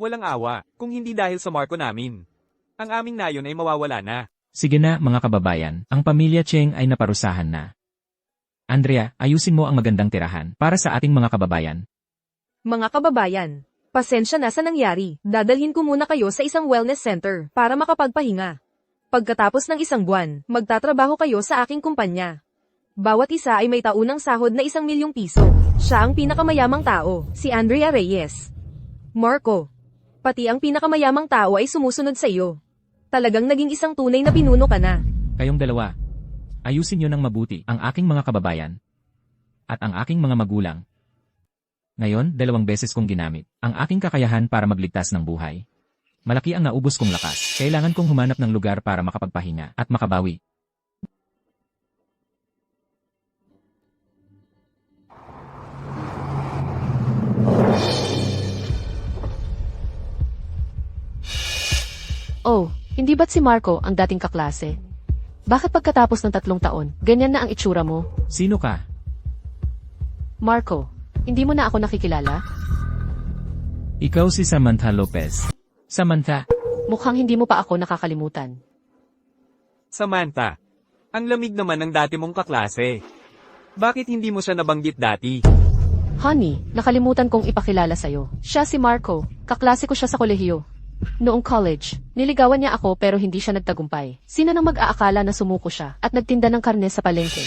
Walang awa, kung hindi dahil sa Marco namin. Ang aming nayon ay mawawala na. Sige na, mga kababayan, ang pamilya Cheng ay naparusahan na. Andrea, ayusin mo ang magandang tirahan para sa ating mga kababayan. Mga kababayan, pasensya na sa nangyari. Dadalhin ko muna kayo sa isang wellness center para makapagpahinga. Pagkatapos ng 1 buwan, magtatrabaho kayo sa aking kumpanya. Bawat isa ay may taunang sahod na 1,000,000 piso. Siya ang pinakamayamang tao, si Andrea Reyes. Marco, pati ang pinakamayamang tao ay sumusunod sa iyo. Talagang naging isang tunay na pinuno ka na. Kayong dalawa, ayusin niyo ng mabuti ang aking mga kababayan at ang aking mga magulang. Ngayon, 2 beses kong ginamit ang aking kakayahan para magligtas ng buhay. Malaki ang naubos kong lakas. Kailangan kong humanap ng lugar para makapagpahinga at makabawi. Oh, hindi ba't si Marco ang dating kaklase? Bakit pagkatapos ng 3 taon, ganyan na ang itsura mo? Sino ka? Marco, hindi mo na ako nakikilala? Ikaw si Samantha Lopez. Samantha, Mukhang hindi mo pa ako nakakalimutan. Samantha, ang lamig naman ng dati mong kaklase. Bakit hindi mo siya nabanggit dati? Honey, nakalimutan kong ipakilala sa'yo. Siya si Marco, kaklase ko siya sa kolehiyo. Noong college, niligawan niya ako pero hindi siya nagtagumpay. Sino nang mag-aakala na sumuko siya at nagtinda ng karne sa palengke?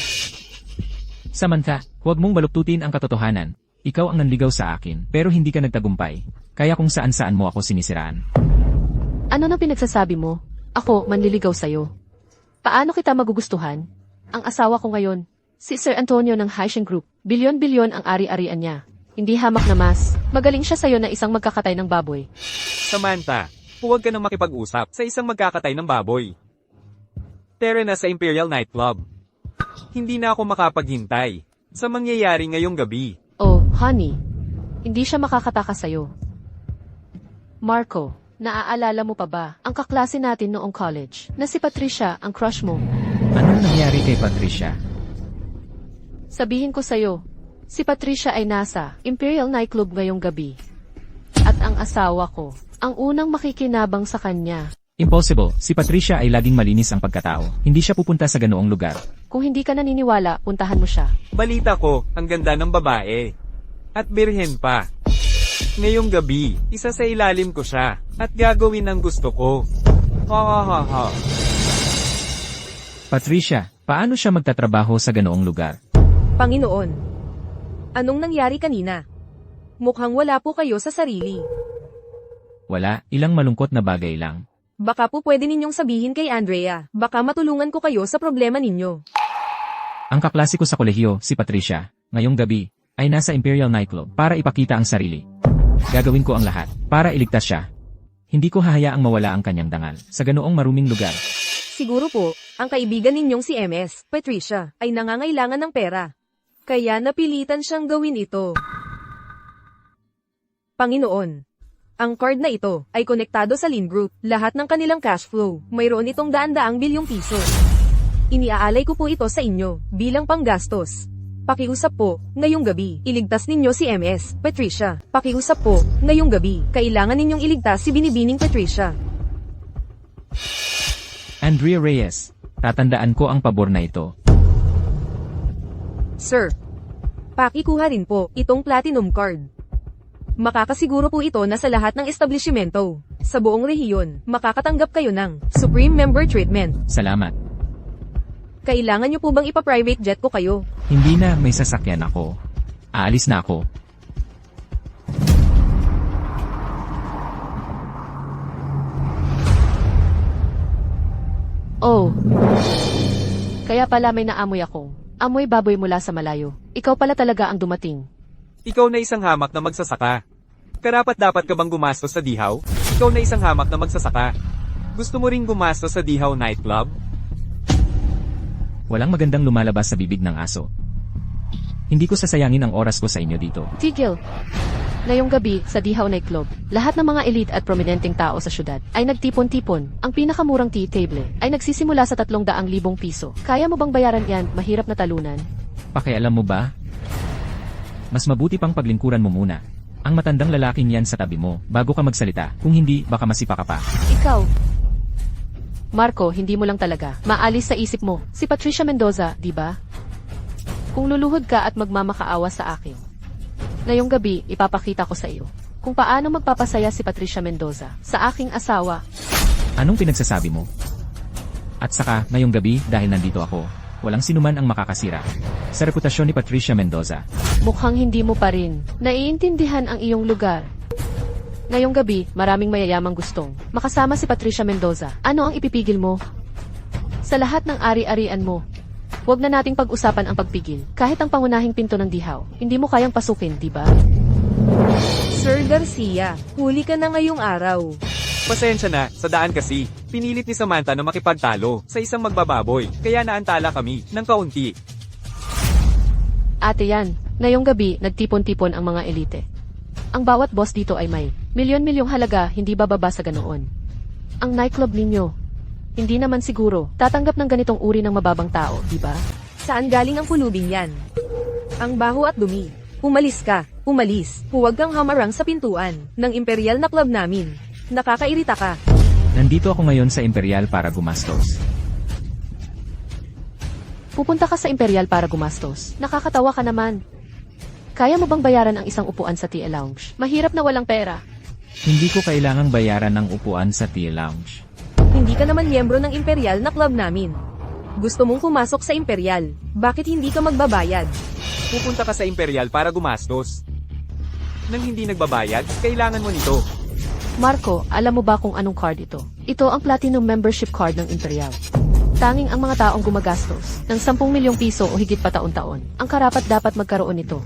Samantha, huwag mong baluktutin ang katotohanan. Ikaw ang nanligaw sa akin, pero hindi ka nagtagumpay. Kaya kung saan-saan mo ako sinisiraan. Ano na pinagsasabi mo? Ako, manliligaw sa'yo. Paano kita magugustuhan? Ang asawa ko ngayon, si Sir Antonio ng Haitian Group. Bilyon-bilyon ang ari-arian niya. Hindi hamak na mas. Magaling siya sa'yo na isang magkakatay ng baboy. Samantha, huwag ka nang makipag-usap sa isang magkakatay ng baboy. Tara na sa Imperial Nightclub. Hindi na ako makapaghintay sa mangyayari ngayong gabi. Oh, honey. Hindi siya makakataka sa'yo. Marco, naaalala mo pa ba ang kaklase natin noong college na si Patricia ang crush mo? Anong nangyari kay Patricia? Sabihin ko sa'yo, si Patricia ay nasa Imperial Nightclub ngayong gabi. At ang asawa ko, ang unang makikinabang sa kanya. Impossible, si Patricia ay laging malinis ang pagkatao. Hindi siya pupunta sa ganoong lugar. Kung hindi ka naniniwala, puntahan mo siya. Balita ko, ang ganda ng babae. At birhen pa. Ngayong gabi, isa sa ilalim ko siya. At gagawin ang gusto ko. Ha ha ha ha. Patricia, paano siya magtatrabaho sa ganoong lugar? Panginoon, anong nangyari kanina? Mukhang wala po kayo sa sarili. Wala, ilang malungkot na bagay lang. Baka po pwede ninyong sabihin kay Andrea. Baka matulungan ko kayo sa problema ninyo. Ang kaklase ko sa kolehiyo, si Patricia, ngayong gabi, ay nasa Imperial Nightclub para ipakita ang sarili. Gagawin ko ang lahat para iligtas siya. Hindi ko hahayaang mawala ang kanyang dangal sa ganoong maruming lugar. Siguro po, Ang kaibigan ninyong si MS, Patricia, ay nangangailangan ng pera. Kaya napilitan siyang gawin ito. Panginoon, ang card na ito ay konektado sa Lin Group. Lahat ng kanilang cash flow, mayroon itong daan-daang bilyong piso. Iniaalay ko po ito sa inyo bilang panggastos. Pakiusap po, ngayong gabi, iligtas ninyo si MS, Patricia. Pakiusap po, ngayong gabi, kailangan ninyong iligtas si Binibining Patricia. Andrea Reyes, tatandaan ko ang pabor na ito. Sir, pakikuha rin po itong platinum card. Makakasiguro po ito na sa lahat ng establishmento sa buong rehiyon, makakatanggap kayo ng Supreme Member Treatment. Salamat. Kailangan nyo po bang ipa-private jet ko kayo? Hindi na, may sasakyan ako. Aalis na ako. Oh. Kaya pala may naamoy akong amoy baboy mula sa malayo. Ikaw pala talaga ang dumating. Ikaw na isang hamak na magsasaka. Karapat-dapat ka bang gumastos sa Dihaw? Ikaw na isang hamak na magsasaka. Gusto mo ring gumastos sa Dihaw nightclub? Walang magandang lumalabas sa bibig ng aso. Hindi ko sasayangin ang oras ko sa inyo dito. Tigil. Ngayong gabi, sa Dihaw Nightclub, lahat ng mga elite at prominenteng tao sa syudad ay nagtipon-tipon. Ang pinakamurang tea table ay nagsisimula sa 300,000 piso. Kaya mo bang bayaran yan, mahirap na talunan? Pakialam mo ba? Mas mabuti pang paglingkuran mo muna. Ang matandang lalaking yan sa tabi mo, bago ka magsalita. Kung hindi, baka masipa ka pa. Ikaw. Marco, hindi mo lang talaga maalis sa isip mo si Patricia Mendoza, di ba? Kung luluhod ka at magmamakaawa sa akin. Ngayong gabi, ipapakita ko sa iyo kung paano magpapasaya si Patricia Mendoza sa aking asawa. Anong pinagsasabi mo? At saka, ngayong gabi, dahil nandito ako, walang sinuman ang makakasira sa reputasyon ni Patricia Mendoza. Mukhang hindi mo pa rin naiintindihan ang iyong lugar. Ngayong gabi, maraming mayayamang gustong makasama si Patricia Mendoza. Ano ang ipipigil mo? Sa lahat ng ari-arian mo, huwag na nating pag-usapan ang pagpigil. Kahit ang pangunahing pinto ng Dihaw, hindi mo kayang pasukin, di ba? Sir Garcia, huli ka na ngayong araw. Pasensya na, sa daan kasi. Pinilit ni Samantha na makipagtalo sa isang magbababoy, kaya naantala kami ng kaunti. Ate yan, ngayong gabi, nagtipon-tipon ang mga elite. Ang bawat boss dito ay may milyon-milyong halaga, hindi bababa sa ganoon. Ang nightclub ninyo, hindi naman siguro tatanggap ng ganitong uri ng mababang tao, di ba? Saan galing ang pulubing yan? Ang baho at dumi. Umalis ka, umalis. Huwag kang hamarang sa pintuan ng imperial na club namin. Nakakairita ka. Nandito ako ngayon sa Imperial para gumastos. Pupunta ka sa Imperial para gumastos. Nakakatawa ka naman. Kaya mo bang bayaran ang isang upuan sa tea lounge? Mahirap na walang pera. Hindi ko kailangang bayaran ng upuan sa tea lounge. Hindi ka naman miyembro ng imperial na club namin. Gusto mong pumasok sa imperial. Bakit hindi ka magbabayad? Pupunta ka sa Imperial para gumastos. Nang hindi nagbabayad, kailangan mo nito. Marco, alam mo ba kung anong card ito? Ito ang Platinum Membership Card ng Imperial. Tanging ang mga taong gumagastos ng 10 milyong piso o higit pa taon-taon ang karapat dapat magkaroon nito.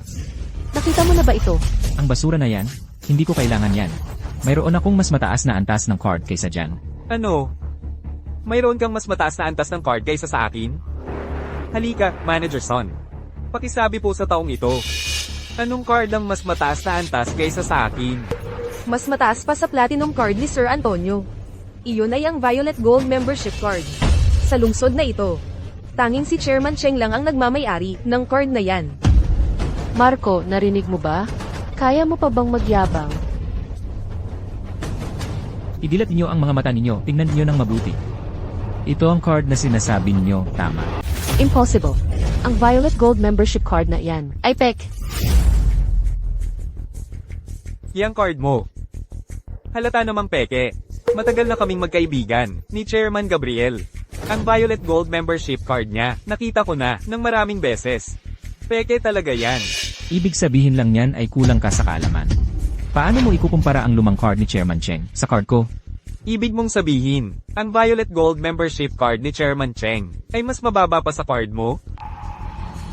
Nakita mo na ba ito? Ang basura na yan, hindi ko kailangan yan. Mayroon akong mas mataas na antas ng card kaysa dyan. Ano? Mayroon kang mas mataas na antas ng card kaysa sa akin? Halika, Manager Son. Pakisabi po sa taong ito. Anong card ang mas mataas na antas kaysa sa akin? Mas mataas pa sa platinum card ni Sir Antonio. Iyon ay ang Violet Gold Membership Card. Sa lungsod na ito, tanging si Chairman Cheng lang ang nagmamay-ari ng card na yan. Marco, narinig mo ba? Kaya mo pa bang magyabang? Idilat niyo ang mga mata ninyo, tingnan niyo ng mabuti. Ito ang card na sinasabi niyo, tama. Impossible. Ang Violet Gold Membership Card na yan ay pek. Yang card mo. Halata namang peke. Matagal na kaming magkaibigan ni Chairman Gabriel. Ang Violet Gold Membership Card niya, nakita ko na ng maraming beses. Peke talaga yan. Ibig sabihin lang yan ay kulang ka sa kaalaman. Paano mo ikukumpara ang lumang card ni Chairman Cheng sa card ko? Ibig mong sabihin, ang Violet Gold Membership Card ni Chairman Cheng ay mas mababa pa sa card mo?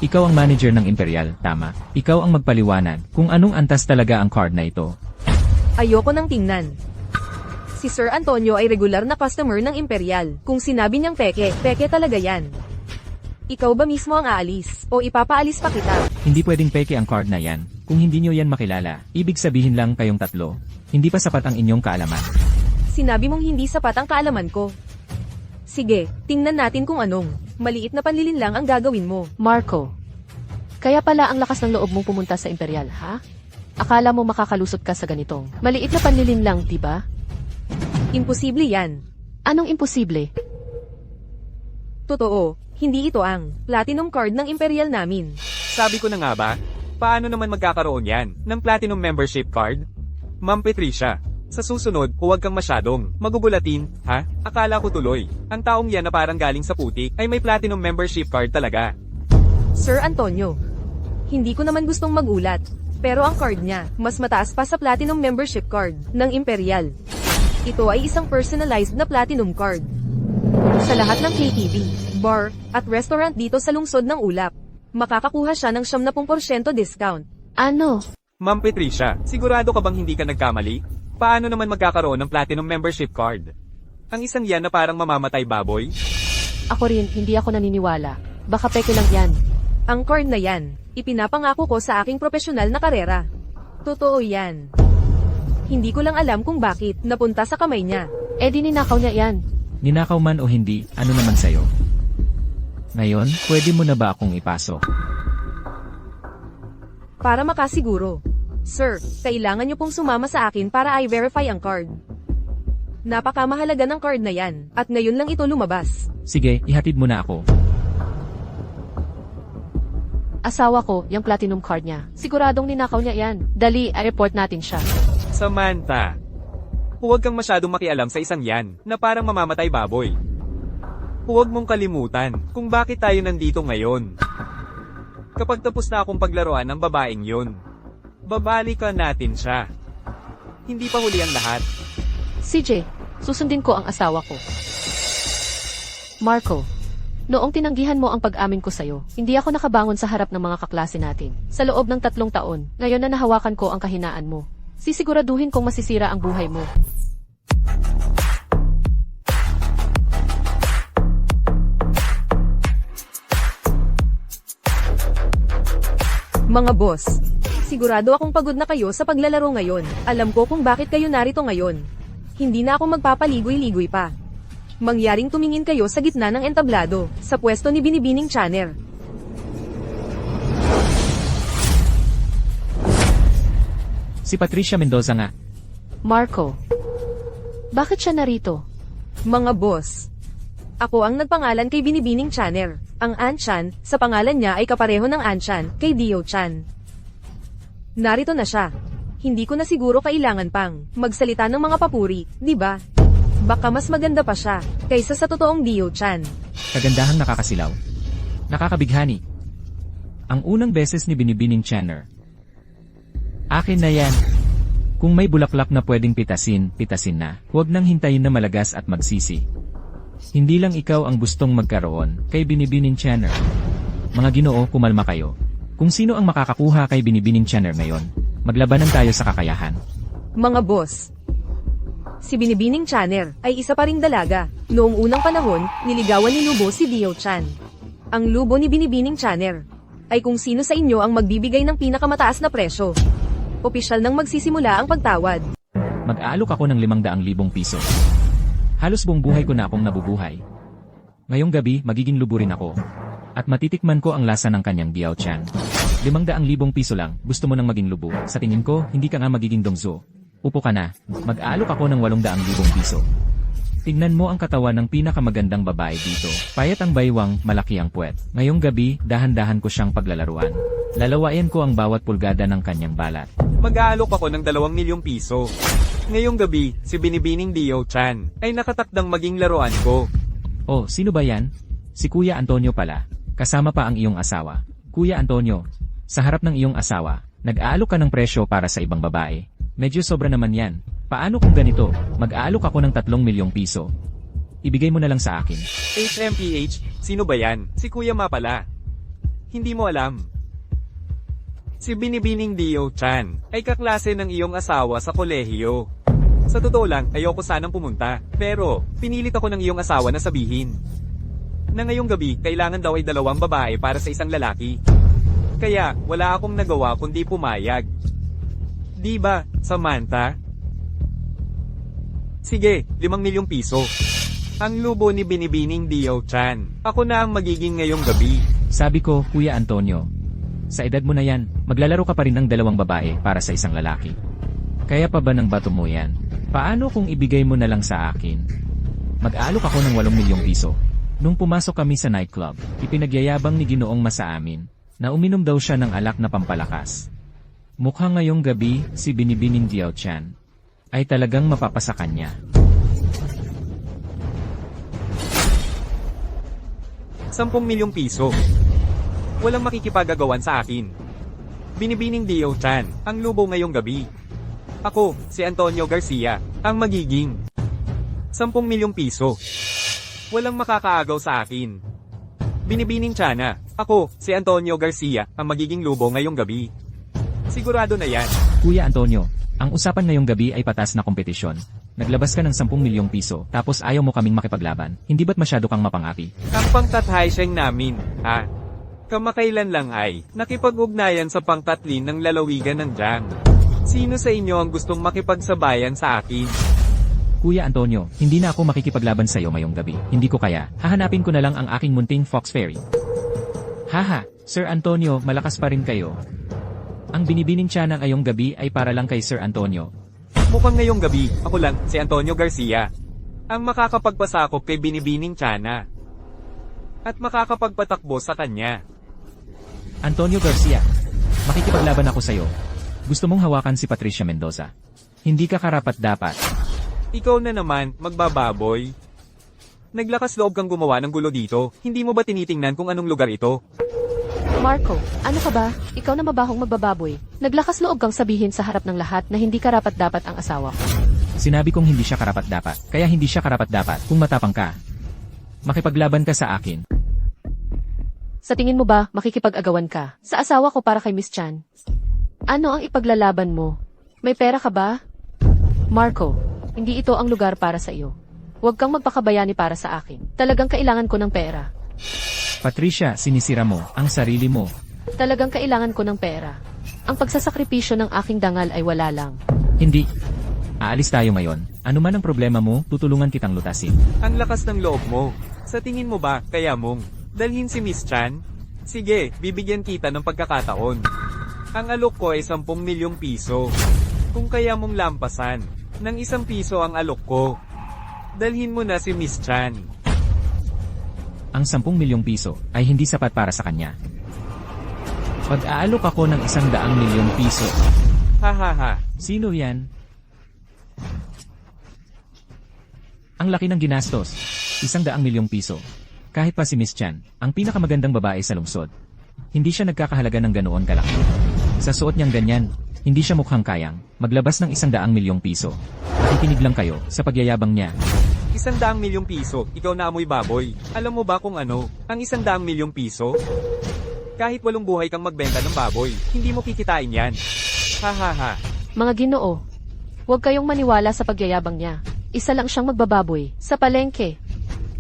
Ikaw ang manager ng Imperial, tama. Ikaw ang magpaliwanag kung anong antas talaga ang card na ito. Ayoko nang tingnan. Si Sir Antonio ay regular na customer ng Imperial. Kung sinabi niyang peke, peke talaga yan. Ikaw ba mismo ang aalis? O ipapaalis pa kita? Hindi pwedeng peke ang card na yan. Kung hindi nyo yan makilala, ibig sabihin lang kayong tatlo. Hindi pa sapat ang inyong kaalaman. Sinabi mong hindi sapat ang kaalaman ko. Sige, tingnan natin kung anong maliit na panlilin lang ang gagawin mo. Marco, kaya pala ang lakas ng loob mong pumunta sa Imperial, ha? Akala mo makakalusot ka sa ganitong maliit na panlilin lang, di ba? Imposible yan. Anong imposible? Totoo, hindi ito ang platinum card ng Imperial namin. Sabi ko na nga ba? Paano naman magkakaroon yan ng Platinum Membership Card? Ma'am Patricia, sa susunod, huwag kang masyadong magugulatin, ha? Akala ko tuloy, ang taong yan na parang galing sa putik ay may Platinum Membership Card talaga. Sir Antonio, hindi ko naman gustong magulat, pero ang card niya, mas mataas pa sa Platinum Membership Card ng Imperial. Ito ay isang personalized na Platinum Card. Sa lahat ng KTV, bar, at restaurant dito sa lungsod ng Ulap, makakakuha siya ng 70% discount. Ano? Ma'am Patricia, sigurado ka bang hindi ka nagkamali? Paano naman magkakaroon ng Platinum Membership Card? Ang isang yan na parang mamamatay baboy? Ako rin, hindi ako naniniwala. Baka peke lang yan. Ang card na yan, ipinapangako ko sa aking profesional na karera. Totoo yan. Hindi ko lang alam kung bakit napunta sa kamay niya. Eh di ninakaw niya yan. Ninakaw man o hindi, ano naman sa'yo? Ngayon, pwede mo na ba akong ipasok? Para makasiguro. Sir, kailangan niyo pong sumama sa akin para i-verify ang card. Napakamahalaga ng card na yan, at ngayon lang ito lumabas. Sige, ihatid mo na ako. Asawa ko, yung platinum card niya. Siguradong ninakaw niya yan. Dali, i-report natin siya. Samantha, huwag kang masyadong makialam sa isang yan na parang mamamatay baboy. Huwag mong kalimutan kung bakit tayo nandito ngayon. Kapag tapos na akong paglaruan ng babaeng yun, babalikan natin siya. Hindi pa huli ang lahat. CJ, susundin ko ang asawa ko. Marco, noong tinanggihan mo ang pag-amin ko sa'yo, hindi ako nakabangon sa harap ng mga kaklase natin. Sa loob ng 3 taon, ngayon na nahawakan ko ang kahinaan mo. Sisiguraduhin kong masisira ang buhay mo. Mga boss, sigurado akong pagod na kayo sa paglalaro ngayon. Alam ko kung bakit kayo narito ngayon. Hindi na ako magpapaligoy-ligoy pa. Mangyaring tumingin kayo sa gitna ng entablado, sa pwesto ni Binibining Channer. Si Patricia Mendoza nga. Marco, bakit siya narito? Mga boss, ako ang nagpangalan kay Binibining Channer. Ang Anchan, sa pangalan niya ay kapareho ng Anchan, kay Dio Chan. Narito na siya. Hindi ko na siguro kailangan pang magsalita ng mga papuri, di ba? Baka mas maganda pa siya, kaysa sa totoong Dio Chan. Kagandahang nakakasilaw. Nakakabighani. Ang unang beses ni Binibining Channer. Akin na yan. Kung may bulaklak na pwedeng pitasin, pitasin na. Huwag nang hintayin na malagas at magsisi. Hindi lang ikaw ang gustong magkaroon kay Binibining Channer. Mga Ginoo, kumalma kayo. Kung sino ang makakakuha kay Binibining Channer ngayon, maglabanan tayo sa kakayahan. Mga boss, si Binibining Channer ay isa pa ring dalaga. Noong unang panahon, niligawan ni Lubo si Dio Chan. Ang lubo ni Binibining Channer ay kung sino sa inyo ang magbibigay ng pinakamataas na presyo. Opisyal nang magsisimula ang pagtawad. Mag-aalok ako ng 500,000 piso. Halos buong buhay ko na akong nabubuhay. Ngayong gabi, magiging lubo rin ako. At matitikman ko ang lasa ng kanyang Diao Chan. 500,000 piso lang, gusto mo nang maging lubo. Sa tingin ko, hindi ka nga magiging dongzo. Upo ka na, mag-aalok ako ng 800,000 piso. Tignan mo ang katawan ng pinakamagandang babae dito. Payat ang baywang, malaki ang puwet. Ngayong gabi, dahan-dahan ko siyang paglalaruan. Lalawain ko ang bawat pulgada ng kanyang balat. Mag-aalok ako ng 2 milyong piso. Ngayong gabi, si Binibining Dio Chan ay nakatakdang maging laruan ko. Oh, sino ba yan? Si Kuya Antonio pala. Kasama pa ang iyong asawa. Kuya Antonio, sa harap ng iyong asawa, nag-aalok ka ng presyo para sa ibang babae. Medyo sobra naman yan. Paano kung ganito, mag-aalok ako ng 3 milyong piso? Ibigay mo na lang sa akin. HMPH, sino ba yan? Si Kuya Ma pala. Hindi mo alam. Si Binibining Dio Chan ay kaklase ng iyong asawa sa kolehiyo. Sa totoo lang, ayoko sanang pumunta. Pero, pinilit ako ng iyong asawa na sabihin na ngayong gabi, kailangan daw ay 2 babae para sa isang lalaki. Kaya, wala akong nagawa kundi pumayag. Di ba, Samantha? Sige, 5 milyong piso. Ang lubo ni Binibining Dio Chan. Ako na ang magiging ngayong gabi. Sabi ko, Kuya Antonio, sa edad mo na yan, maglalaro ka pa rin ng 2 babae para sa isang lalaki. Kaya pa ba ng bato mo yan? Paano kung ibigay mo na lang sa akin? Mag-aalok ako ng 8 milyong piso. Nung pumasok kami sa nightclub, ipinagyayabang ni Ginoong Ma sa amin na uminom daw siya ng alak na pampalakas. Mukhang ngayong gabi, si Binibining Dio Chan ay talagang mapapasa kanya. 10 milyong piso. Walang makikipagagawan sa akin. Binibining Dio Chan, ang lubo ngayong gabi. Ako, si Antonio Garcia, ang magiging 10 milyong piso. Walang makakaagaw sa akin. Binibining Chana, ako, si Antonio Garcia, ang magiging lubo ngayong gabi. Sigurado na yan. Kuya Antonio, ang usapan ngayong gabi ay patas na kompetisyon. Naglabas ka ng 10 milyong piso, tapos ayaw mo kaming makipaglaban. Hindi ba't masyado kang mapangapi? Ang pangtathayseng namin, ha? Kamakailan lang ay, nakipag-ugnayan sa pangtatlin ng lalawigan ng Jiang. Sino sa inyo ang gustong makipagsabayan sa akin? Kuya Antonio, hindi na ako makikipaglaban sa iyo ngayong gabi. Hindi ko kaya. Hahanapin ko na lang ang aking munting Fox Fairy. Haha, Sir Antonio, malakas pa rin kayo. Ang binibining siya ng ngayong gabi ay para lang kay Sir Antonio. Mukhang ngayong gabi, ako lang, si Antonio Garcia, ang makakapagpasakop kay Binibining Chana. At makakapagpatakbo sa kanya. Antonio Garcia, makikipaglaban ako sa iyo. Gusto mong hawakan si Patricia Mendoza. Hindi ka karapat-dapat. Ikaw na naman, magbababoy. Naglakas loob kang gumawa ng gulo dito, hindi mo ba tinitingnan kung anong lugar ito? Marco, ano ka ba? Ikaw na mabahong magbababoy. Naglakas loob kang sabihin sa harap ng lahat na hindi karapat-dapat ang asawa ko. Sinabi kong hindi siya karapat-dapat, kaya hindi siya karapat-dapat kung matapang ka. Makipaglaban ka sa akin. Sa tingin mo ba, makikipag-agawan ka sa asawa ko para kay Miss Chan? Ano ang ipaglalaban mo? May pera ka ba? Marco, hindi ito ang lugar para sa iyo. Huwag kang magpakabayani para sa akin. Talagang kailangan ko ng pera. Patricia, sinisira mo ang sarili mo. Talagang kailangan ko ng pera. Ang pagsasakripisyo ng aking dangal ay wala lang. Hindi. Aalis tayo ngayon. Ano man ang problema mo, tutulungan kitang lutasin. Ang lakas ng loob mo. Sa tingin mo ba, kaya mong dalhin si Miss Chan? Sige, bibigyan kita ng pagkakataon. Ang alok ko ay 10 milyong piso. Kung kaya mong lampasan, ng 1 piso ang alok ko. Dalhin mo na si Miss Chan. Ang 10 milyong piso ay hindi sapat para sa kanya. Pag-aalok ako ng 100 milyong piso. Hahaha. Sino yan? Ang laki ng ginastos. 100 milyong piso. Kahit pa si Miss Chan, ang pinakamagandang babae sa lungsod. Hindi siya nagkakahalaga ng ganoon kalaki. Sa suot niyang ganyan, hindi siya mukhang kayang maglabas ng 100 milyong piso. Nakikinig lang kayo sa pagyayabang niya. 100 milyong piso, ikaw na amoy baboy. Alam mo ba kung ano, ang 100 milyong piso? Kahit 8 buhay kang magbenta ng baboy, hindi mo kikitain yan. Hahaha. Mga Ginoo, huwag kayong maniwala sa pagyayabang niya. Isa lang siyang magbababoy sa palengke.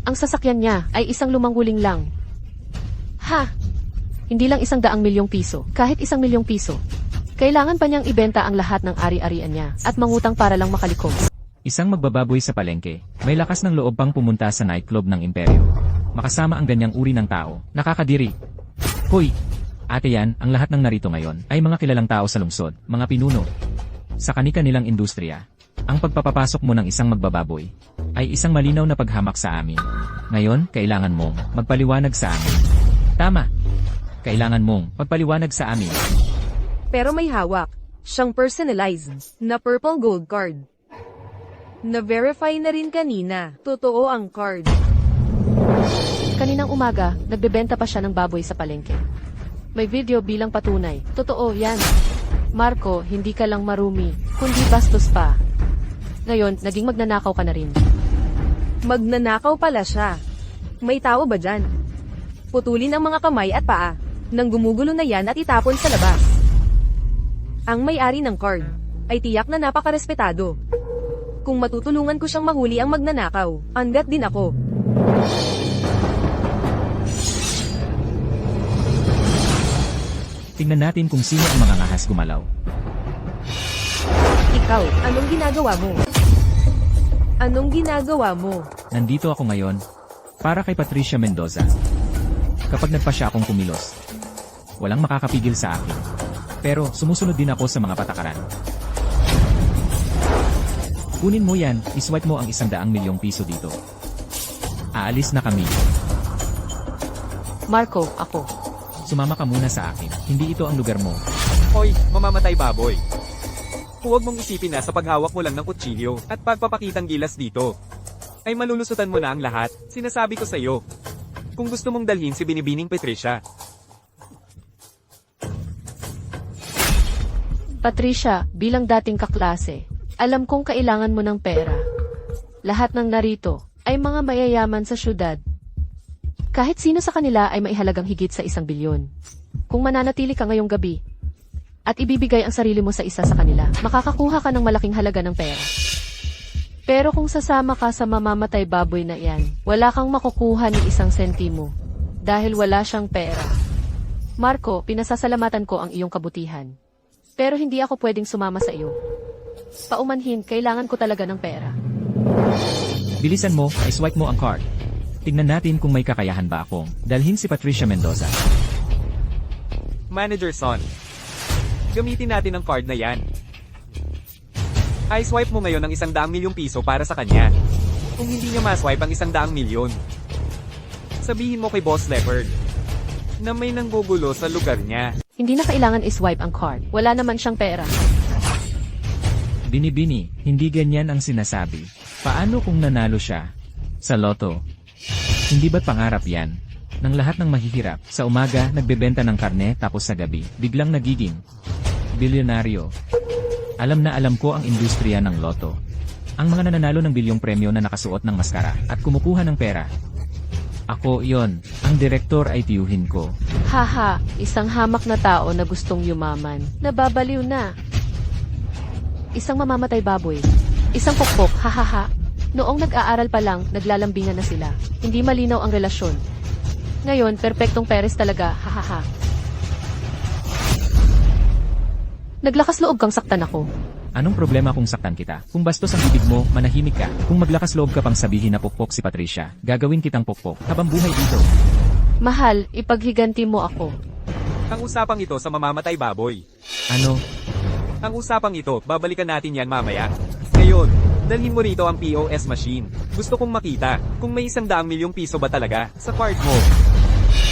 Ang sasakyan niya ay isang lumangguling lang. Ha! Hindi lang 100 milyong piso, kahit 1 milyong piso. Kailangan pa niyang ibenta ang lahat ng ari-arian niya at mangutang para lang makalikom. Isang magbababoy sa palengke, may lakas ng loob pang pumunta sa nightclub ng imperyo. Makasama ang ganyang uri ng tao, nakakadiri. Hoy! Ate yan, ang lahat ng narito ngayon ay mga kilalang tao sa lungsod, mga pinuno. Sa kani-kanilang industriya, ang pagpapapasok mo ng isang magbababoy ay isang malinaw na paghamak sa amin. Ngayon, kailangan mong magpaliwanag sa amin. Tama! Kailangan mong magpaliwanag sa amin. Pero may hawak. Siyang personalized na purple gold card. Na-verify na rin kanina. Totoo ang card. Kaninang umaga, nagbebenta pa siya ng baboy sa palengke. May video bilang patunay. Totoo yan. Marco, hindi ka lang marumi, kundi bastos pa. Ngayon, naging magnanakaw ka na rin. Magnanakaw pala siya. May tao ba dyan? Putulin ang mga kamay at paa. Nang gumugulo na yan at itapon sa labas. Ang may-ari ng card ay tiyak na napakarespetado. Kung matutulungan ko siyang mahuli ang magnanakaw, angat din ako. Tingnan natin kung sino ang mga ngahas gumalaw. Ikaw, anong ginagawa mo? Anong ginagawa mo? Nandito ako ngayon para kay Patricia Mendoza. Kapag nagpa siya akong kumilos, walang makakapigil sa akin. Pero sumusunod din ako sa mga patakaran. Kunin mo yan, iswipe mo ang 100 milyong piso dito. Aalis na kami. Marco, ako. Sumama ka muna sa akin. Hindi ito ang lugar mo. Hoy, mamamatay baboy. Huwag mong isipin na sa paghawak mo lang ng kutsilyo at pagpapakitang gilas dito ay malulusutan mo na ang lahat. Sinasabi ko sa iyo. Kung gusto mong dalhin si Binibining Patricia, Patricia, bilang dating kaklase, alam kong kailangan mo ng pera. Lahat ng narito ay mga mayayaman sa syudad. Kahit sino sa kanila ay maihalagang higit sa 1 bilyon. Kung mananatili ka ngayong gabi, at ibibigay ang sarili mo sa isa sa kanila, makakakuha ka ng malaking halaga ng pera. Pero kung sasama ka sa mamamatay baboy na iyan, wala kang makukuha ni 1 sentimo. Dahil wala siyang pera. Marco, pinasasalamatan ko ang iyong kabutihan. Pero hindi ako pwedeng sumama sa iyo. Paumanhin, kailangan ko talaga ng pera. Bilisan mo, iswipe mo ang card. Tingnan natin kung may kakayahan ba akong dalhin si Patricia Mendoza. Manager Son, gamitin natin ang card na yan. I-swipe mo ngayon ang 100 milyong piso para sa kanya. Kung hindi niya ma-swipe ang 100 milyon, sabihin mo kay Boss Leopard na may nanggugulo sa lugar niya. Hindi na kailangan iswipe ang card. Wala naman siyang pera. Binibini, hindi ganyan ang sinasabi. Paano kung nanalo siya sa loto? Hindi ba't pangarap yan? Ng lahat ng mahihirap, sa umaga nagbebenta ng karne tapos sa gabi, biglang nagiging bilyonaryo. Alam na alam ko ang industriya ng loto. Ang mga nananalo ng bilyong premyo na nakasuot ng maskara at kumukuha ng pera. Ako yon, ang direktor ay tiyuhin ko. Haha, isang hamak na tao na gustong yumaman. Nababaliw na. Isang mamamatay baboy. Isang pokpok, hahaha. Noong nag-aaral pa lang, naglalambingan na sila. Hindi malinaw ang relasyon. Ngayon, perpektong Perez talaga, hahaha. Naglakas loob kang saktan ako. Anong problema kung saktan kita? Kung bastos ang bibig mo, manahimik ka. Kung maglakas loob ka pang sabihin na pokpok si Patricia, gagawin kitang pokpok habang buhay dito. Mahal, ipaghiganti mo ako. Ang usapang ito sa mamamatay baboy. Ano? Ang usapang ito, babalikan natin yan mamaya. Ngayon, dalhin mo rito ang POS machine. Gusto kong makita kung may 100 milyong piso ba talaga sa card mo.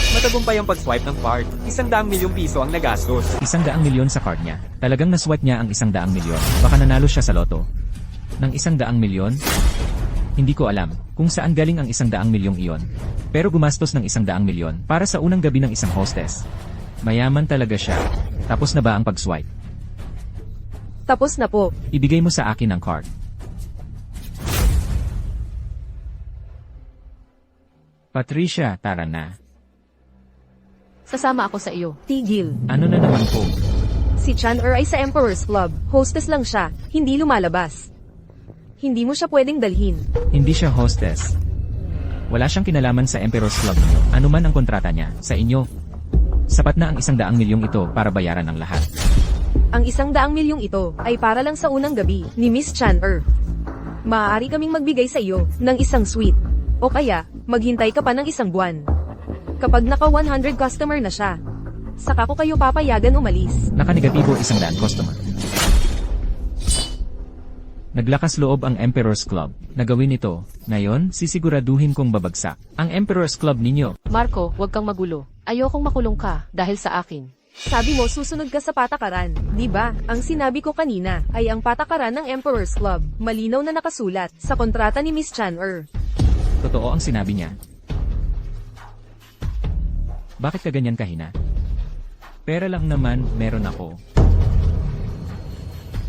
Matagumpay ang pag-swipe ng card. 100 milyong piso ang nagastos. 100 milyon sa card niya. Talagang naswipe niya ang 100 milyon. Baka nanalo siya sa loto. Ng 100 milyon? Hindi ko alam kung saan galing ang 100 milyong iyon. Pero gumastos ng 100 milyon para sa unang gabi ng isang hostess. Mayaman talaga siya. Tapos na ba ang pag-swipe? Tapos na po. Ibigay mo sa akin ang card. Patricia, tara na. Sasama ako sa iyo. Tigil. Ano na naman po? Si Chan-er ay sa Emperor's Club. Hostess lang siya, hindi lumalabas. Hindi mo siya pwedeng dalhin. Hindi siya hostess. Wala siyang kinalaman sa Emperor's Club niyo. Ano man ang kontrata niya, sa inyo. Sapat na ang 100 milyong ito para bayaran ang lahat. Ang 100 milyong ito ay para lang sa unang gabi ni Miss Chan-er. Maaari kaming magbigay sa iyo ng isang suite. O kaya, maghintay ka pa ng 1 buwan. Kapag naka 100 customer na siya, saka ko kayo papayagan umalis. Naka-negatibo 100 customer. Naglakas loob ang Emperor's Club na gawin ito. Ngayon, sisiguraduhin kong babagsak ang Emperor's Club ninyo. Marco, huwag kang magulo. Ayokong makulong ka dahil sa akin. Sabi mo susunod ka sa patakaran, di ba? Ang sinabi ko kanina ay ang patakaran ng Emperor's Club. Malinaw na nakasulat sa kontrata ni Miss Chan-er. Totoo ang sinabi niya. Bakit ka ganyan kahina? Pera lang naman meron ako.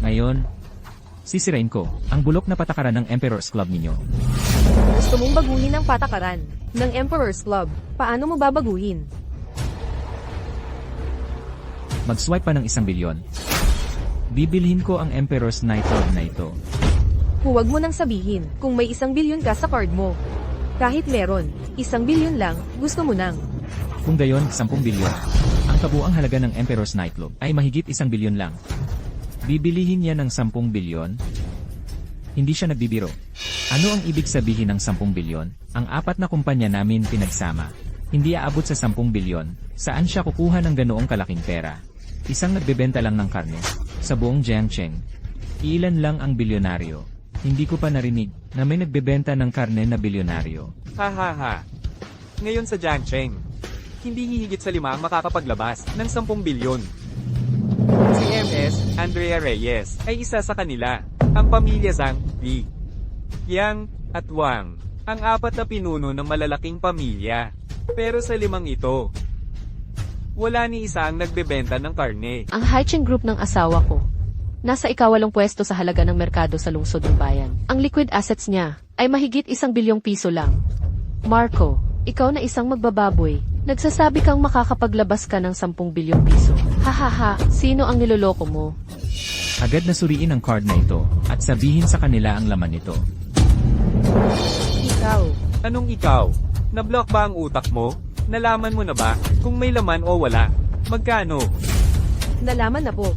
Ngayon, sisirain ko ang bulok na patakaran ng Emperor's Club ninyo. Gusto mong baguhin ang patakaran ng Emperor's Club. Paano mo babaguhin? Mag-swipe pa ng 1 bilyon. Bibilhin ko ang Emperor's Night Club na ito. Huwag mo nang sabihin kung may 1 bilyon ka sa card mo. Kahit meron, 1 bilyon lang, gusto mo nang. Kung gayon, 10 bilyon. Ang kabuang halaga ng Emperor's Nightclub ay mahigit 1 bilyon lang. Bibilihin niya ng 10 bilyon? Hindi siya nagbibiro. Ano ang ibig sabihin ng 10 bilyon? Ang 4 na kumpanya namin pinagsama. Hindi aabot sa 10 bilyon. Saan siya kukuha ng ganoong kalaking pera? Isang nagbebenta lang ng karne. Sa buong Jiangcheng. Ilan lang ang bilyonaryo. Hindi ko pa narinig na may nagbebenta ng karne na bilyonaryo. Ha ha ha. Ngayon sa Jiangcheng, hindi hihigit sa 5 ang makakapaglabas ng 10 bilyon. Si MS, Andrea Reyes, ay isa sa kanila. Ang pamilya Zhang, Li, Yang, at Wang, ang 4 na pinuno ng malalaking pamilya. Pero sa 5 ito, wala ni isa ang nagbebenta ng karne. Ang Haicheng Group ng asawa ko. Nasa ika-8 pwesto sa halaga ng merkado sa lungsod ng bayan. Ang liquid assets niya ay mahigit 1 bilyong piso lang. Marco, ikaw na isang magbababoy. Nagsasabi kang makakapaglabas ka ng 10 bilyong piso. Hahaha, sino ang niloloko mo? Agad na suriin ang card na ito at sabihin sa kanila ang laman nito. Ikaw. Anong ikaw? Nablock ba ang utak mo? Nalaman mo na ba kung may laman o wala? Magkano? Nalaman na po.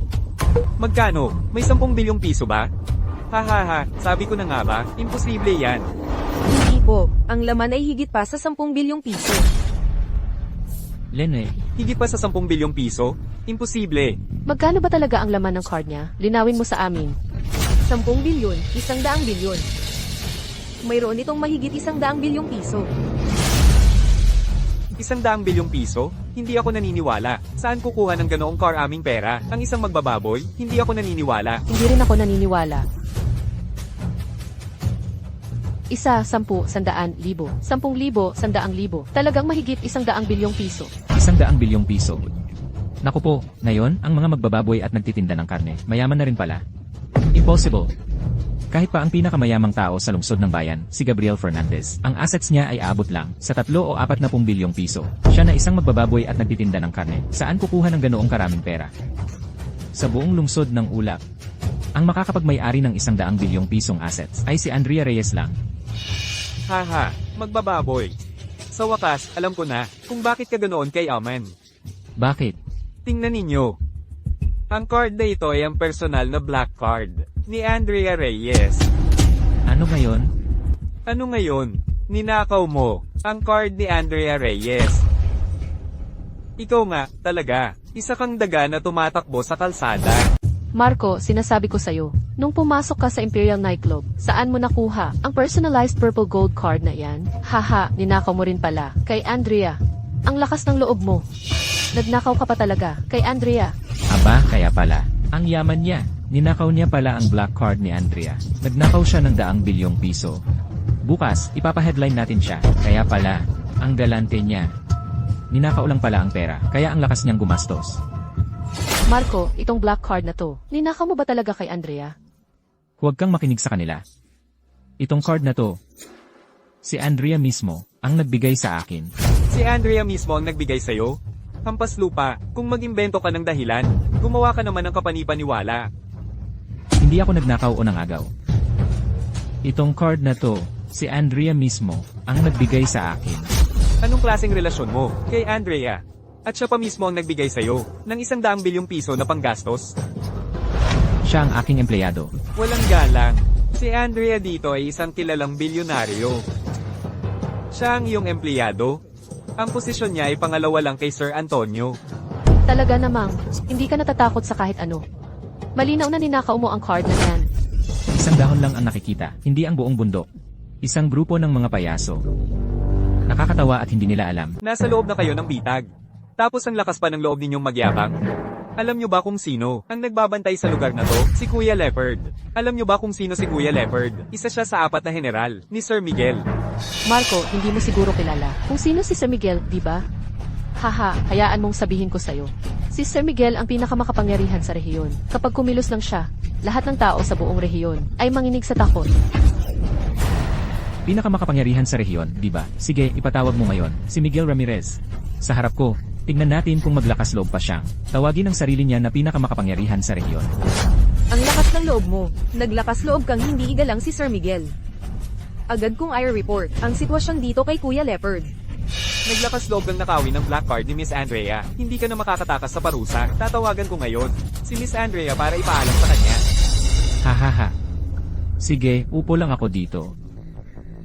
Magkano? May 10 bilyong piso ba? Hahaha, sabi ko na nga ba, imposible yan. Hindi po. Ang laman ay higit pa sa 10 bilyong piso. Lene, Higit pa sa 10 bilyong piso? Imposible. Magkano ba talaga ang laman ng card niya? Linawin mo sa amin. 10 bilyon, 100 bilyon. Mayroon itong mahigit 100 bilyong piso. 100 bilyong piso? Hindi ako naniniwala. Saan kukuha ng ganoong car aming pera? Ang isang magbababoy? Hindi ako naniniwala. Hindi rin ako naniniwala. 1, 10, 100,000. 10,000, 100,000. Talagang mahigit 100 bilyong piso. 100 bilyong piso. Naku po, ngayon, ang mga magbababoy at nagtitinda ng karne, mayaman na rin pala. Impossible. Kahit pa ang pinakamayamang tao sa lungsod ng bayan, si Gabriel Fernandez, ang assets niya ay aabot lang sa 3 o 40 bilyong piso. Siya na isang magbababoy at nagtitinda ng karne, saan kukuha ng ganoong karaming pera? Sa buong lungsod ng Ulap, ang makakapagmay-ari ng 100 bilyong pisong assets ay si Andrea Reyes lang. Haha, magbababoy. Sa wakas, alam ko na kung bakit ka ganoon kay Aman. Bakit? Tingnan ninyo. Ang card na ito ay ang personal na black card ni Andrea Reyes. Ano ngayon? Ano ngayon? Ninakaw mo ang card ni Andrea Reyes. Ikaw nga, talaga, isa kang daga na tumatakbo sa kalsada. Marco, sinasabi ko sa'yo, nung pumasok ka sa Imperial Nightclub, saan mo nakuha ang personalized purple gold card na yan? Haha, ninakaw mo rin pala, kay Andrea. Ang lakas ng loob mo. Nagnakaw ka pa talaga, kay Andrea. Aba, kaya pala. Ang yaman niya. Ninakaw niya pala ang black card ni Andrea. Nagnakaw siya ng 100 bilyong piso. Bukas, ipapa-headline natin siya. Kaya pala, ang galante niya. Ninakaw lang pala ang pera, kaya ang lakas niyang gumastos. Marco, itong black card na to, ninakaw mo ba talaga kay Andrea? Huwag kang makinig sa kanila. Itong card na to, si Andrea mismo, ang nagbigay sa akin. Si Andrea mismo ang nagbigay sa'yo? Hampas lupa, kung mag-imbento ka ng dahilan, gumawa ka naman ng kapanipaniwala. Hindi ako nagnakaw o nangagaw. Itong card na to, si Andrea mismo, ang nagbigay sa akin. Anong klaseng relasyon mo kay Andrea? At siya pa mismo ang nagbigay sa'yo ng 100 bilyong piso na panggastos? Siya ang aking empleyado. Walang galang. Si Andrea dito ay isang kilalang bilyonaryo. Siya ang iyong empleyado. Ang posisyon niya ay pangalawa lang kay Sir Antonio. Talaga namang, hindi ka natatakot sa kahit ano. Malinaw na ninakaw mo ang card na yan. Isang dahon lang ang nakikita, hindi ang buong bundok. Isang grupo ng mga payaso. Nakakatawa at hindi nila alam. Nasa loob na kayo ng bitag. Tapos ang lakas pa ng loob ninyong magyabang. Alam nyo ba kung sino ang nagbabantay sa lugar na to? Si Kuya Leopard. Alam nyo ba kung sino si Kuya Leopard? Isa siya sa 4 na general ni Sir Miguel. Marco, hindi mo siguro kilala kung sino si Sir Miguel, di ba? Haha, hayaan mong sabihin ko sa'yo. Si Sir Miguel ang pinakamakapangyarihan sa rehiyon. Kapag kumilos lang siya, lahat ng tao sa buong rehiyon ay manginig sa takot. Pinakamakapangyarihan sa rehiyon, di ba? Sige, ipatawag mo ngayon, si Miguel Ramirez. Sa harap ko, tignan natin kung maglakas loob pa siyang tawagin ang sarili niya na pinakamakapangyarihan sa rehiyon. Ang lakas lakas ng loob mo. Naglakas loob kang hindi igalang si Sir Miguel. Agad kong i-report ang sitwasyon dito kay Kuya Leopard. Naglakas loob kang nakawin ng black card ni Miss Andrea. Hindi ka na makakatakas sa parusa. Tatawagan ko ngayon si Miss Andrea para ipaalam sa kanya. Hahaha. Sige, upo lang ako dito.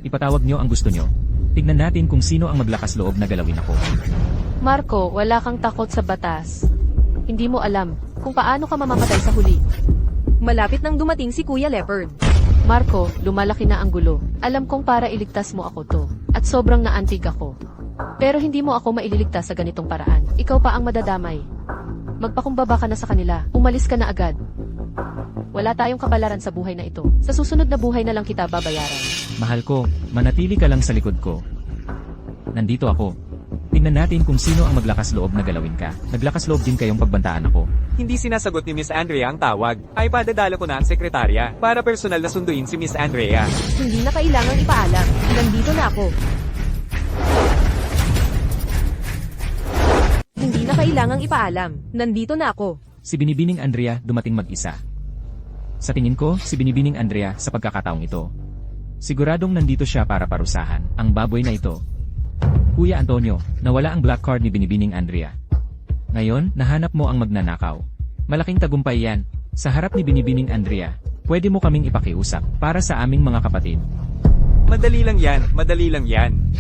Ipatawag nyo ang gusto nyo. Tignan natin kung sino ang maglakas loob na galawin ako. Marco, wala kang takot sa batas. Hindi mo alam kung paano ka mamamatay sa huli. Malapit nang dumating si Kuya Leopard. Marco, lumalaki na ang gulo. Alam kong para iligtas mo ako to. At sobrang naantig ako. Pero hindi mo ako maililigtas sa ganitong paraan. Ikaw pa ang madadamay. Magpakumbaba ka na sa kanila. Umalis ka na agad. Wala tayong kapalaran sa buhay na ito. Sa susunod na buhay na lang kita babayaran. Mahal ko, manatili ka lang sa likod ko. Nandito ako. Tingnan natin kung sino ang maglakas loob na galawin ka. Naglakas loob din kayong pagbantaan ako. Hindi sinasagot ni Miss Andrea ang tawag. Ay padadala ko na ang sekretarya para personal na sunduin si Miss Andrea. Hindi na kailangang ipaalam. Nandito na ako. Hindi na kailangang ipaalam. Nandito na ako. Si Binibining Andrea dumating mag-isa. Sa tingin ko, si Binibining Andrea sa pagkakataong ito. Siguradong nandito siya para parusahan ang baboy na ito. Kuya Antonio, nawala ang black card ni Binibining Andrea. Ngayon, nahanap mo ang magnanakaw. Malaking tagumpay yan. Sa harap ni Binibining Andrea, pwede mo kaming ipakiusap para sa aming mga kapatid. Madali lang yan, madali lang yan.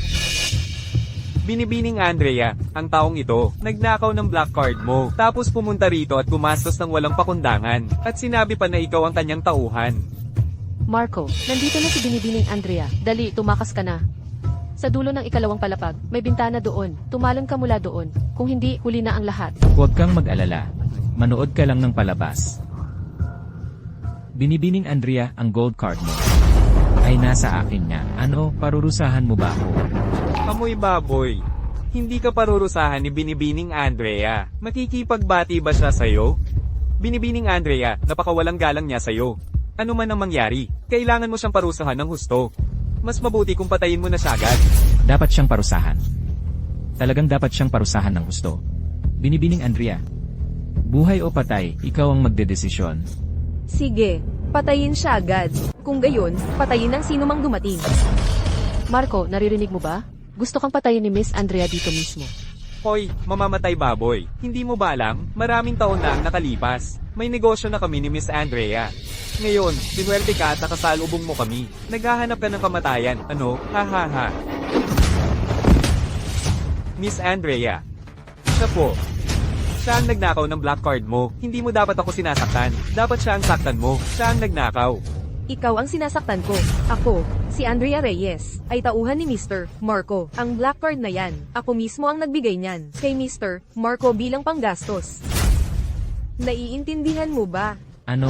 Binibining Andrea, ang taong ito, nagnakaw ng black card mo, tapos pumunta rito at gumastos ng walang pakundangan, at sinabi pa na ikaw ang kanyang tauhan. Marco, nandito na si Binibining Andrea. Dali, tumakas ka na. Sa dulo ng ikalawang palapag, may bintana doon. Tumalon ka mula doon. Kung hindi, huli na ang lahat. Huwag kang mag-alala. Manood ka lang ng palabas. Binibining Andrea, ang gold card mo ay nasa akin niya. Ano, parurusahan mo ba ako? Amoy baboy. Hindi ka parurusahan ni Binibining Andrea. Makikipagbati ba siya sa'yo? Binibining Andrea, napakawalang galang niya sa'yo. Ano man ang mangyari, kailangan mo siyang parusahan ng husto. Mas mabuti kung patayin mo na siya agad. Dapat siyang parusahan. Talagang dapat siyang parusahan ng gusto. Binibining Andrea. Buhay o patay, ikaw ang magdedesisyon. Sige, patayin siya agad. Kung gayon, patayin ang sino mang dumating. Marco, naririnig mo ba? Gusto kang patayin ni Miss Andrea dito mismo. Hoy, mamamatay baboy. Hindi mo ba alam? Maraming taon na ang nakalipas. May negosyo na kami ni Miss Andrea. Ngayon, sinuwerte ka at nakasalubong mo kami. Naghahanap ka ng kamatayan, ano? Ha ha ha. Miss Andrea. Siya po. Siya ang nagnakaw ng black card mo. Hindi mo dapat ako sinasaktan. Dapat siya ang saktan mo. Siya ang nagnakaw. Ikaw ang sinasaktan ko. Ako, si Andrea Reyes, ay tauhan ni Mr. Marco. Ang black card na yan, ako mismo ang nagbigay niyan kay Mr. Marco bilang panggastos. Naiintindihan mo ba? Ano?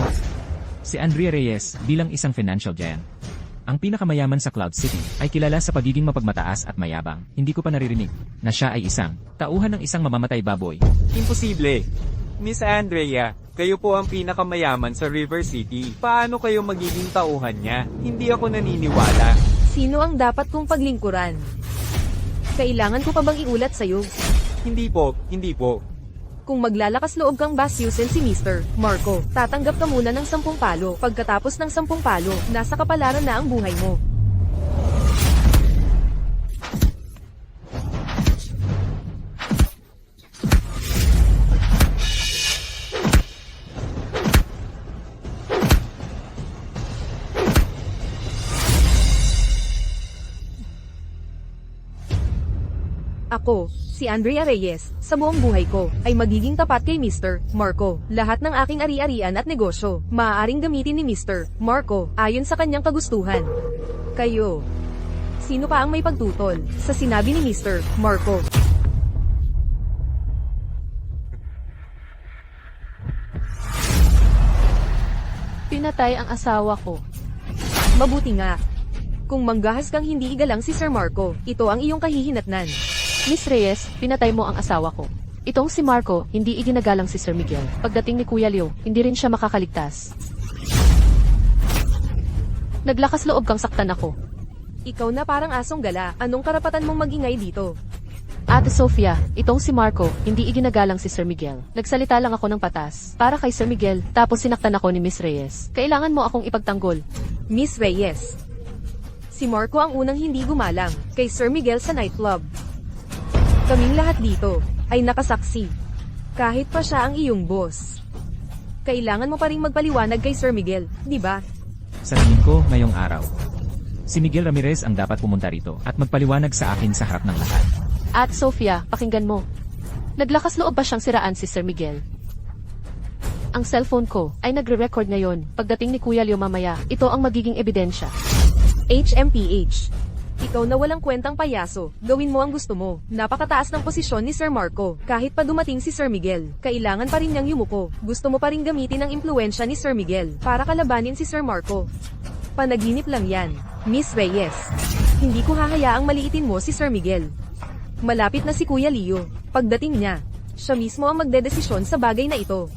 Si Andrea Reyes, bilang isang financial giant, ang pinakamayaman sa Cloud City, ay kilala sa pagiging mapagmataas at mayabang. Hindi ko pa naririnig na siya ay isang tauhan ng isang mamamatay baboy. Imposible. Miss Andrea, kayo po ang pinakamayaman sa River City. Paano kayo magiging tauhan niya? Hindi ako naniniwala. Sino ang dapat kong paglingkuran? Kailangan ko pa bang iulat sa'yo? Hindi po, hindi po. Kung maglalakas loob kang basyusin si Mr. Marco, tatanggap ka muna ng 10 palo. Pagkatapos ng 10 palo, nasa kapalaran na ang buhay mo. Ako, si Andrea Reyes, sa buong buhay ko, ay magiging tapat kay Mr. Marco. Lahat ng aking ari-arian at negosyo, maaaring gamitin ni Mr. Marco, ayon sa kanyang kagustuhan. Kayo. Sino pa ang may pagtutol sa sinabi ni Mr. Marco? Pinatay ang asawa ko. Mabuti nga. Kung manggahas kang hindi igalang si Sir Marco, ito ang iyong kahihinatnan. Miss Reyes, pinatay mo ang asawa ko. Itong si Marco, hindi iginagalang si Sir Miguel. Pagdating ni Kuya Leo, hindi rin siya makakaligtas. Naglakas loob kang saktan ako. Ikaw na parang asong gala, anong karapatan mong magingay dito? Ate Sofia, itong si Marco, hindi iginagalang si Sir Miguel. Nagsalita lang ako ng patas para kay Sir Miguel, tapos sinaktan ako ni Miss Reyes. Kailangan mo akong ipagtanggol. Miss Reyes. Si Marco ang unang hindi gumalang kay Sir Miguel sa nightclub. Kaming lahat dito ay nakasaksi. Kahit pa siya ang iyong boss. Kailangan mo pa ring magpaliwanag kay Sir Miguel, di ba? Sa tingin ko, ngayong araw, si Miguel Ramirez ang dapat pumunta rito at magpaliwanag sa akin sa harap ng lahat. At Sofia, pakinggan mo. Naglakas loob ba siyang siraan si Sir Miguel? Ang cellphone ko ay nagre-record ngayon. Pagdating ni Kuya Leo mamaya, ito ang magiging ebidensya. HMPH. Ikaw na walang kwentang payaso, gawin mo ang gusto mo. Napakataas ng posisyon ni Sir Marco. Kahit pa dumating si Sir Miguel, kailangan pa rin niyang yumuko. Gusto mo pa rin gamitin ang impluensya ni Sir Miguel para kalabanin si Sir Marco. Panaginip lang yan, Miss Reyes. Hindi ko hahayaang maliitin mo si Sir Miguel. Malapit na si Kuya Leo. Pagdating niya, siya mismo ang magdedesisyon sa bagay na ito.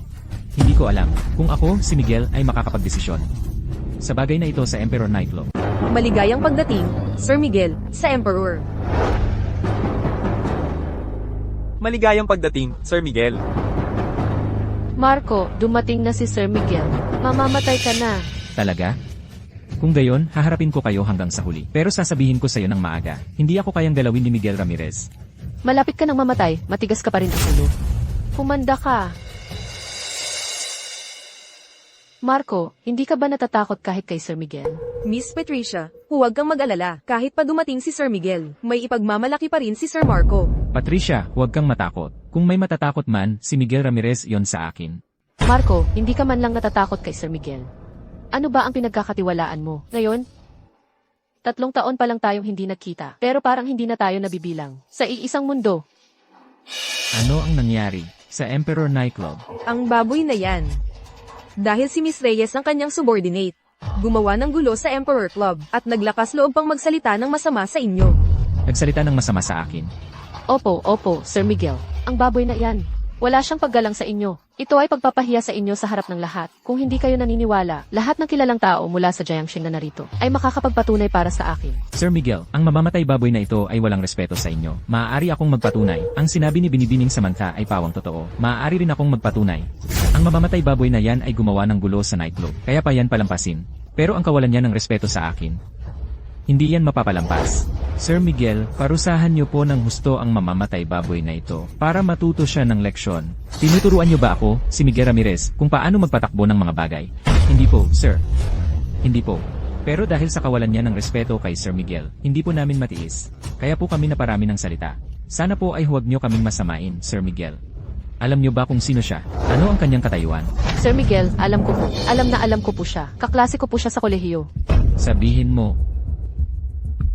Hindi ko alam kung ako, si Miguel, ay makakapagdesisyon sa bagay na ito sa Emperor Nightclub. Maligayang pagdating, Sir Miguel, sa Emperor. Maligayang pagdating, Sir Miguel. Marco, dumating na si Sir Miguel. Mamamatay ka na. Talaga? Kung gayon, haharapin ko kayo hanggang sa huli. Pero sasabihin ko sa iyo ng maaga, hindi ako kayang galawin ni Miguel Ramirez. Malapit ka nang mamatay, matigas ka pa rin ang ulo. Humanda ka. Marco, hindi ka ba natatakot kahit kay Sir Miguel? Miss Patricia, huwag kang mag-alala. Kahit pa dumating si Sir Miguel, may ipagmamalaki pa rin si Sir Marco. Patricia, huwag kang matakot. Kung may matatakot man, si Miguel Ramirez yon sa akin. Marco, hindi ka man lang natatakot kay Sir Miguel. Ano ba ang pinagkakatiwalaan mo? Ngayon? 3 taon pa lang tayong hindi nagkita, pero parang hindi na tayo nabibilang. Sa iisang mundo. Ano ang nangyari sa Emperor Nightclub? Ang baboy na yan. Dahil si Miss Reyes ang kanyang subordinate. Gumawa ng gulo sa Emperor Club at naglakas loob pang magsalita ng masama sa inyo. Nagsalita ng masama sa akin. Opo, Sir Miguel. Ang baboy na yan. Wala siyang paggalang sa inyo. Ito ay pagpapahiya sa inyo sa harap ng lahat. Kung hindi kayo naniniwala, lahat ng kilalang tao mula sa Jiangxing na narito ay makakapagpatunay para sa akin. Sir Miguel, ang mamamatay baboy na ito ay walang respeto sa inyo. Maaari akong magpatunay. Ang sinabi ni Binibining Samantha ay pawang totoo. Maaari rin akong magpatunay. Ang mamamatay baboy na yan ay gumawa ng gulo sa nightclub. Kaya pa yan palampasin. Pero ang kawalan niya ng respeto sa akin, hindi yan mapapalampas. Sir Miguel, parusahan niyo po ng husto ang mamamatay baboy na ito para matuto siya ng leksyon. Tinuturuan niyo ba ako, si Miguel Ramirez, kung paano magpatakbo ng mga bagay? Hindi po, sir. Hindi po. Pero dahil sa kawalan niya ng respeto kay Sir Miguel, hindi po namin matiis. Kaya po kami naparami ng salita. Sana po ay huwag niyo kaming masamain, Sir Miguel. Alam niyo ba kung sino siya? Ano ang kanyang katayuan? Sir Miguel, alam ko po. Alam ko po siya. Kaklase ko po siya sa kolehiyo. Sabihin mo.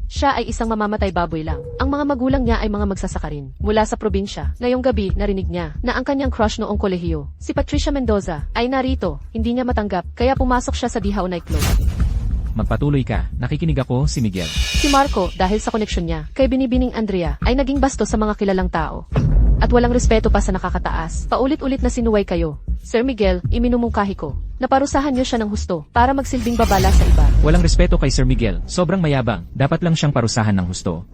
Siya ay isang mamamatay baboy lang. Ang mga magulang niya ay mga magsasaka rin. Mula sa probinsya. Ngayong gabi, narinig niya na ang kanyang crush noong kolehiyo, si Patricia Mendoza, ay narito. Hindi niya matanggap, kaya pumasok siya sa Dihaw Nightclub. Magpatuloy ka. Nakikinig ako, si Miguel. Si Marco, dahil sa koneksyon niya kay Binibining Andrea, ay naging bastos sa mga kilalang tao. At walang respeto pa sa nakakataas. Paulit-ulit na sinuway kayo. Sir Miguel, iminumungkahi ko. Naparusahan niyo siya ng husto para magsilbing babala sa iba. Walang respeto kay Sir Miguel. Sobrang mayabang. Dapat lang siyang parusahan ng husto.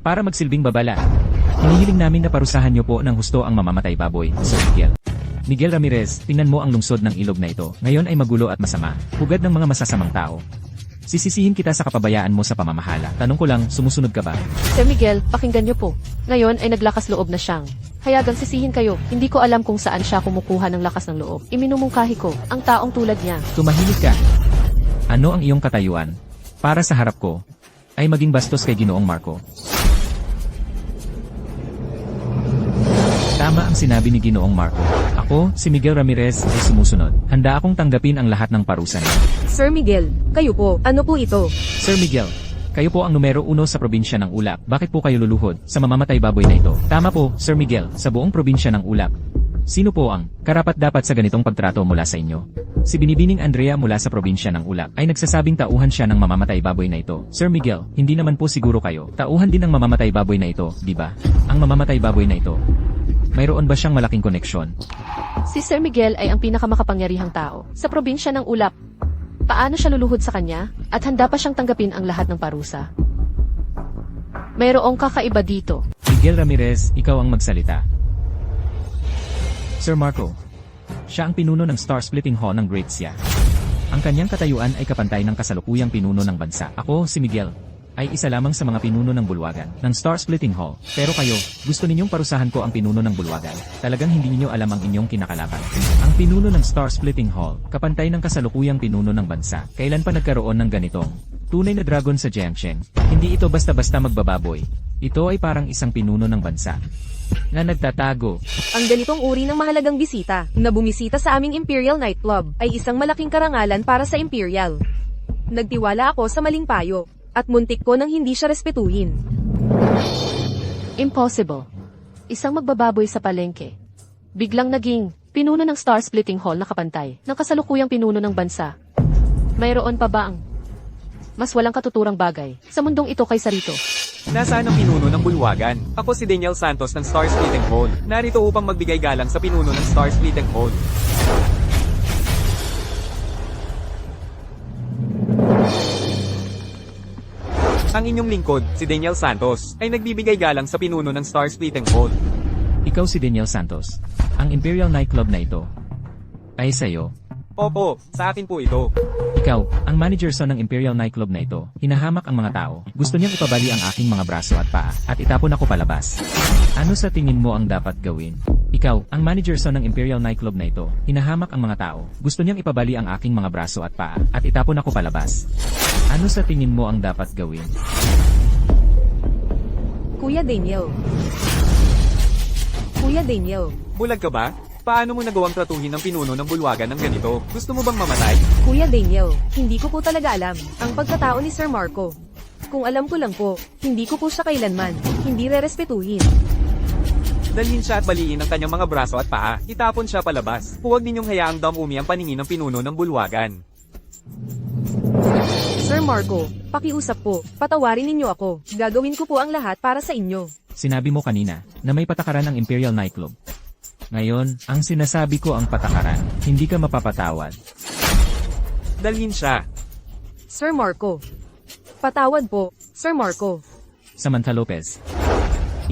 Para magsilbing babala. Hinihiling namin na parusahan niyo po ng husto ang mamamatay baboy, Sir Miguel. Miguel Ramirez, tingnan mo ang lungsod ng ilog na ito. Ngayon ay magulo at masama. Hugad ng mga masasamang tao. Sisisihin kita sa kapabayaan mo sa pamamahala. Tanong ko lang, sumusunod ka ba? Sir Miguel, pakinggan niyo po. Ngayon ay naglakas loob na siyang. Hayagang sisihin kayo. Hindi ko alam kung saan siya kumukuha ng lakas ng loob. Iminumungkahi ko, ang taong tulad niya. Tumahimik ka. Ano ang iyong katayuan? Para sa harap ko, ay maging bastos kay Ginoong Marco. Tama ang sinabi ni Ginoong Marco. Ako, si Miguel Ramirez, ay sumusunod. Handa akong tanggapin ang lahat ng parusa niya. Sir Miguel, kayo po, ano po ito? Sir Miguel, kayo po ang numero 1 sa probinsya ng Ulap. Bakit po kayo luluhod sa mamamatay baboy na ito? Tama po, Sir Miguel, sa buong probinsya ng Ulap. Sino po ang karapat-dapat sa ganitong pagtrato mula sa inyo? Si Binibining Andrea mula sa probinsya ng Ulap ay nagsasabing tauhan siya ng mamamatay baboy na ito. Sir Miguel, hindi naman po siguro kayo. Tauhan din ng mamamatay baboy na ito, di ba? Ang mamamatay baboy na ito. Mayroon ba siyang malaking koneksyon? Si Sir Miguel ay ang pinakamakapangyarihang tao sa probinsya ng Ulap. Paano siya luluhod sa kanya? At handa pa siyang tanggapin ang lahat ng parusa? Mayroong kakaiba dito. Miguel Ramirez, ikaw ang magsalita. Sir Marco. Siya ang pinuno ng Star Splitting Hall ng Great Xia. Ang kanyang katayuan ay kapantay ng kasalukuyang pinuno ng bansa. Ako, si Miguel, ay isa lamang sa mga pinuno ng bulwagan ng Star Splitting Hall. Pero kayo, gusto ninyong parusahan ko ang pinuno ng bulwagan. Talagang hindi ninyo alam ang inyong kinakalaban. Ang pinuno ng Star Splitting Hall, kapantay ng kasalukuyang pinuno ng bansa. Kailan pa nagkaroon ng ganitong tunay na dragon sa Jiangsheng? Hindi ito basta-basta magbababoy. Ito ay parang isang pinuno ng bansa na nagtatago. Ang ganitong uri ng mahalagang bisita na bumisita sa aming Imperial Nightclub ay isang malaking karangalan para sa Imperial. Nagtiwala ako sa maling payo at muntik ko nang hindi siya respetuhin. Impossible. Isang magbababoy sa palengke. Biglang naging pinuno ng Star Splitting Hall na kapantay ng kasalukuyang pinuno ng bansa. Mayroon pa ba ang mas walang katuturang bagay sa mundong ito kaysa rito? Nasaan ang pinuno ng bulwagan? Ako si Daniel Santos ng Star Splitting Hall. Narito upang magbigay galang sa pinuno ng Star Splitting Hall. Ang inyong lingkod, si Daniel Santos, ay nagbibigay galang sa pinuno ng Star Splitting Hall. Ikaw si Daniel Santos. Ang Imperial Nightclub na ito ay sa'yo. Opo, sa akin po ito. Ikaw, ang manager son ng Imperial Nightclub na ito, hinahamak ang mga tao. Gusto niyang ipabali ang aking mga braso at paa, at itapon ako palabas. Ano sa tingin mo ang dapat gawin? Ikaw, ang manager son ng Imperial Nightclub na ito, hinahamak ang mga tao. Gusto niyang ipabali ang aking mga braso at paa, at itapon ako palabas. Ano sa tingin mo ang dapat gawin? Kuya Daniel. Kuya Daniel. Bulag ka ba? Paano mo nagawang tratuhin ng pinuno ng bulwagan ng ganito? Gusto mo bang mamatay? Kuya Daniel, hindi ko po talaga alam ang pagkatao ni Sir Marco. Kung alam ko lang po, hindi ko po siya kailanman hindi rerespetuhin. Dalhin siya at baliin ang kanyang mga braso at paa. Itapon siya palabas. Huwag ninyong hayaang damumi ang paningin ng pinuno ng bulwagan. Sir Marco, pakiusap po, patawarin ninyo ako. Gagawin ko po ang lahat para sa inyo. Sinabi mo kanina na may patakaran ng Imperial Nightclub. Ngayon, ang sinasabi ko ang patakaran, hindi ka mapapatawad. Dalhin siya. Sir Marco. Patawad po, Sir Marco. Samantha Lopez.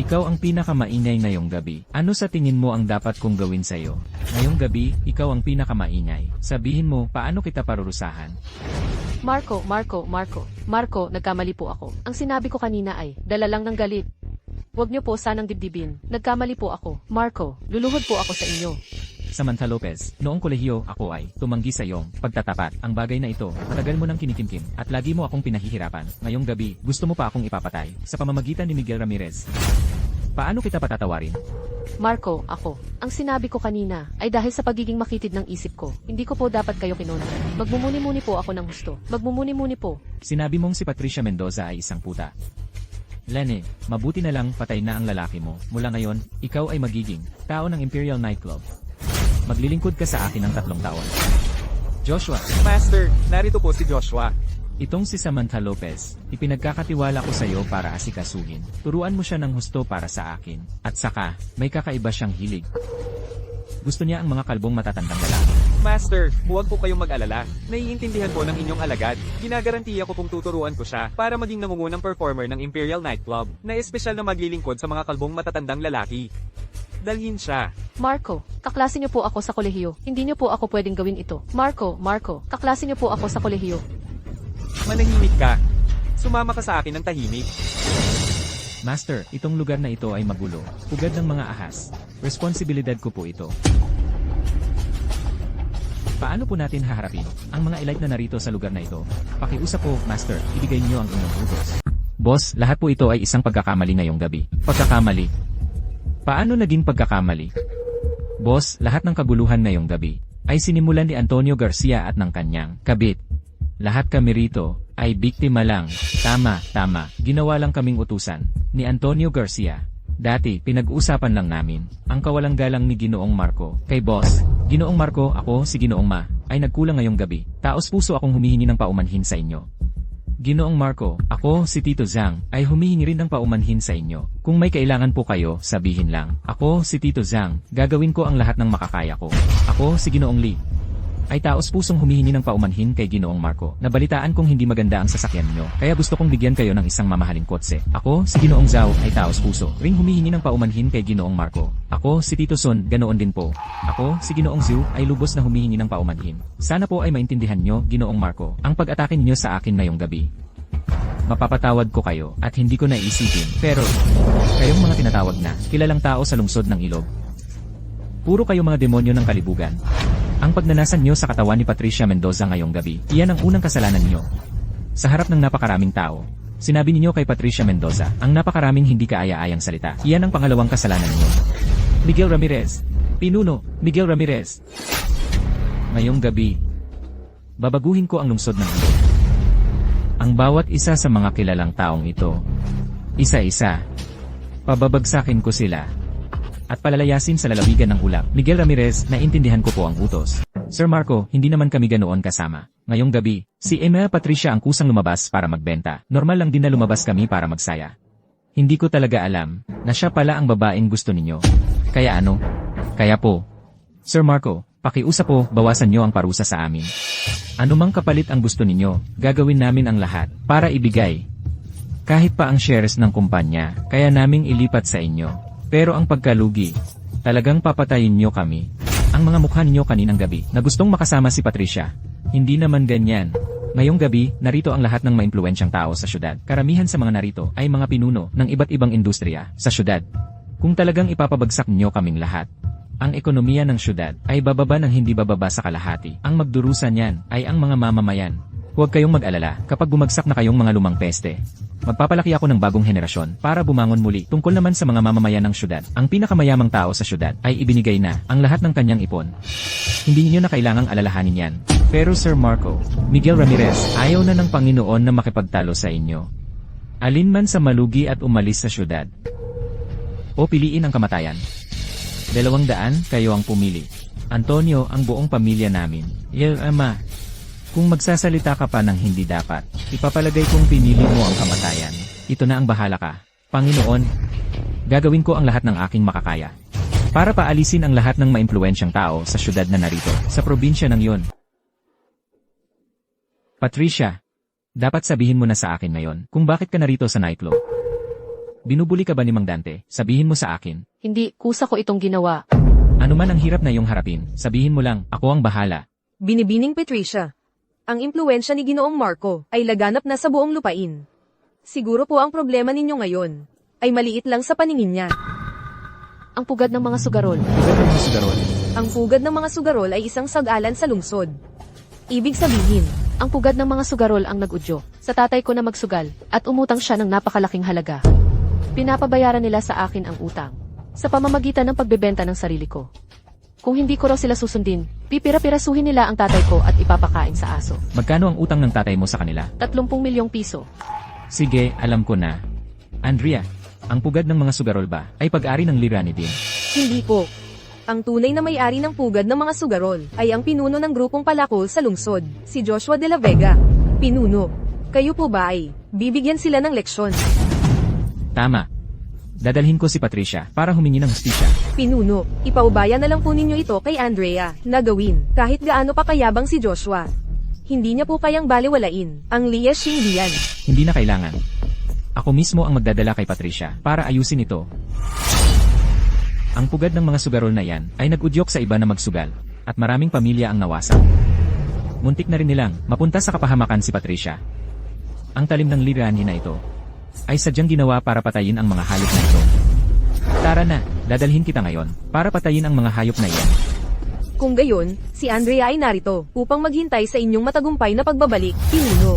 Ikaw ang pinakamaingay ngayong gabi. Ano sa tingin mo ang dapat kong gawin sa'yo? Ngayong gabi, ikaw ang pinakamaingay. Sabihin mo, paano kita parurusahan? Marco, nagkamali po ako. Ang sinabi ko kanina ay, dala lang ng galit. Huwag niyo po sanang dibdibin. Nagkamali po ako. Marco, luluhod po ako sa inyo. Samantha Lopez, noong kolehiyo ako ay tumanggi sa iyong pagtatapat. Ang bagay na ito, matagal mo nang kinikimkim at lagi mo akong pinahihirapan. Ngayong gabi, gusto mo pa akong ipapatay sa pamamagitan ni Miguel Ramirez. Paano kita patatawarin? Marco, ako. Ang sinabi ko kanina ay dahil sa pagiging makitid ng isip ko. Hindi ko po dapat kayo kinuna. Magmumuni-muni po ako ng husto. Magmumuni-muni po. Sinabi mong si Patricia Mendoza ay isang puta. Lene, mabuti na lang patay na ang lalaki mo. Mula ngayon, ikaw ay magiging tao ng Imperial Nightclub. Maglilingkod ka sa akin ng 3 taon. Joshua. Master, narito po si Joshua. Itong si Samantha Lopez, ipinagkakatiwala ko sa iyo para asikasuhin. Turuan mo siya ng husto para sa akin. At saka, may kakaiba siyang hilig. Gusto niya ang mga kalbong matatandang lalaki. Master, huwag po kayong mag-alala. Naiintindihan po ng inyong alagad. Ginagarantiya ko pong tuturuan ko siya para maging nangungunang performer ng Imperial Nightclub na espesyal na maglilingkod sa mga kalbong matatandang lalaki. Dalhin siya. Marco, kaklase niyo po ako sa kolehiyo. Hindi niyo po ako pwedeng gawin ito. Marco, kaklase niyo po ako sa kolehiyo. Manahimik ka. Sumama ka sa akin ng tahimik. Master, itong lugar na ito ay magulo. Pugad ng mga ahas. Responsibilidad ko po ito. Paano po natin haharapin ang mga elite na narito sa lugar na ito? Pakiusap po, Master, ibigay niyo ang inyong utos. Boss, lahat po ito ay isang pagkakamali ngayong gabi. Pagkakamali. Paano naging pagkakamali? Boss, lahat ng kaguluhan ngayong gabi ay sinimulan ni Antonio Garcia at ng kanyang kabit. Lahat kami rito ay biktima lang. Tama. Ginawa lang kaming utusan ni Antonio Garcia. Dati, pinag-usapan lang namin ang kawalang galang ni Ginoong Marco kay Boss. Ginoong Marco, ako si Ginoong Ma, ay nagkulang ngayong gabi. Taos puso akong humihingi ng paumanhin sa inyo. Ginoong Marco, ako si Tito Zhang, ay humihingi rin ng paumanhin sa inyo. Kung may kailangan po kayo, sabihin lang. Ako si Tito Zhang, gagawin ko ang lahat ng makakaya ko. Ako si Ginoong Lee. ay taos-pusong humihingi ng paumanhin kay Ginoong Marco. Nabalitaan kong hindi maganda ang sasakyan nyo, kaya gusto kong bigyan kayo ng isang mamahaling kotse. Ako, si Ginoong Zhao, ay taos-puso ring humihingi ng paumanhin kay Ginoong Marco. Ako, si Tito Son, ganoon din po. Ako, si Ginoong Zhu, ay lubos na humihingi ng paumanhin. Sana po ay maintindihan nyo, Ginoong Marco, ang pag-atake ninyo sa akin ngayong gabi. Mapapatawad ko kayo at hindi ko naiisipin, pero kayong mga tinatawag na kilalang tao sa lungsod ng ilog. Puro kayo mga demonyo ng kalibugan. Ang pagnanasan nyo sa katawan ni Patricia Mendoza ngayong gabi, iyan ang unang kasalanan nyo. Sa harap ng napakaraming tao, sinabi ninyo kay Patricia Mendoza ang napakaraming hindi kaaya-ayang salita. Iyan ang pangalawang kasalanan nyo. Miguel Ramirez, Pinuno, Miguel Ramirez. Ngayong gabi, babaguhin ko ang lungsod ng ilog. Ang bawat isa sa mga kilalang taong ito, isa-isa, pababagsakin ko sila at palalayasin sa lalawigan ng ulap. Miguel Ramirez, naintindihan ko po ang utos. Sir Marco, hindi naman kami ganoon kasama. Ngayong gabi, si Emma Patricia ang kusang lumabas para magbenta. Normal lang din na lumabas kami para magsaya. Hindi ko talaga alam na siya pala ang babaeng gusto ninyo. Kaya ano? Kaya po, Sir Marco, pakiusap po, bawasan nyo ang parusa sa amin. Anumang kapalit ang gusto ninyo, gagawin namin ang lahat para ibigay. Kahit pa ang shares ng kumpanya, kaya naming ilipat sa inyo. Pero ang pagkalugi, talagang papatayin nyo kami. Ang mga mukha ninyo kaninang gabi na gustong makasama si Patricia. Hindi naman ganyan. Ngayong gabi, narito ang lahat ng maimpluwensyang tao sa syudad. Karamihan sa mga narito ay mga pinuno ng iba't ibang industriya sa syudad. Kung talagang ipapabagsak nyo kaming lahat, ang ekonomiya ng syudad ay bababa ng hindi bababa sa kalahati. Ang magdurusa niyan ay ang mga mamamayan. Huwag kayong mag-alala kapag bumagsak na kayong mga lumang peste. Magpapalaki ako ng bagong henerasyon para bumangon muli. Tungkol naman sa mga mamamayan ng syudad, ang pinakamayamang tao sa syudad ay ibinigay na ang lahat ng kanyang ipon. Hindi niyo na kailangang alalahanin yan. Pero Sir Marco, Miguel Ramirez, ayaw na ng Panginoon na makipagtalo sa inyo. Alinman sa malugi at umalis sa syudad, o piliin ang kamatayan. 200 kayo ang pumili. Antonio, ang buong pamilya namin. Ama, kung magsasalita ka pa ng hindi dapat, ipapalagay kong pinili mo ang kamatayan. Ito na ang bahala ka. Panginoon, gagawin ko ang lahat ng aking makakaya para paalisin ang lahat ng maimpluwensyang tao sa syudad na narito, sa probinsya ng yon. Patricia, dapat sabihin mo na sa akin ngayon kung bakit ka narito sa nightclub. Binubuli ka ba ni Mang Dante? Sabihin mo sa akin. Hindi, kusa ko itong ginawa. Ano man ang hirap na iyong harapin, sabihin mo lang, ako ang bahala. Binibining Patricia. Ang impluwensya ni Ginoong Marco ay laganap na sa buong lupain. Siguro po ang problema ninyo ngayon ay maliit lang sa paningin niya. Ang pugad ng mga sugarol. Ang pugad ng mga sugarol ay isang sag-alan sa lungsod. Ibig sabihin, Ang pugad ng mga sugarol ang nag-udyo sa tatay ko na magsugal at umutang siya ng napakalaking halaga. Pinapabayaran nila sa akin ang utang sa pamamagitan ng pagbebenta ng sarili ko. Kung hindi ko raw sila susundin, pipira-pirasuhin nila ang tatay ko at ipapakain sa aso. Magkano ang utang ng tatay mo sa kanila? 30 milyong piso. Sige, alam ko na. Andrea, ang pugad ng mga sugarol ba ay pag-ari ng Lirani din? hindi po. Ang tunay na may-ari ng pugad ng mga sugarol ay ang pinuno ng grupong palakol sa lungsod, si Joshua de la Vega. Pinuno, kayo po ba ay bibigyan sila ng leksyon? Tama. Dadalhin ko si Patricia para humingi ng hustisya. Pinuno, ipaubaya na lang po ninyo ito kay Andrea na gawin kahit gaano pa kayabang si Joshua. Hindi niya po kayang baliwalain ang Lia Xingdian. Hindi na kailangan. Ako mismo ang magdadala kay Patricia para ayusin ito. Ang pugad ng mga sugarol na yan ay nag-udyok sa iba na magsugal at maraming pamilya ang nawasak. Muntik na rin nilang mapunta sa kapahamakan si Patricia. Ang talim ng Lirani na ito ay sadyang ginawa para patayin ang mga hayop na ito. Tara na, dadalhin kita ngayon para patayin ang mga hayop na iyan. Kung gayon, si Andrea ay narito upang maghintay sa inyong matagumpay na pagbabalik, Pinuno.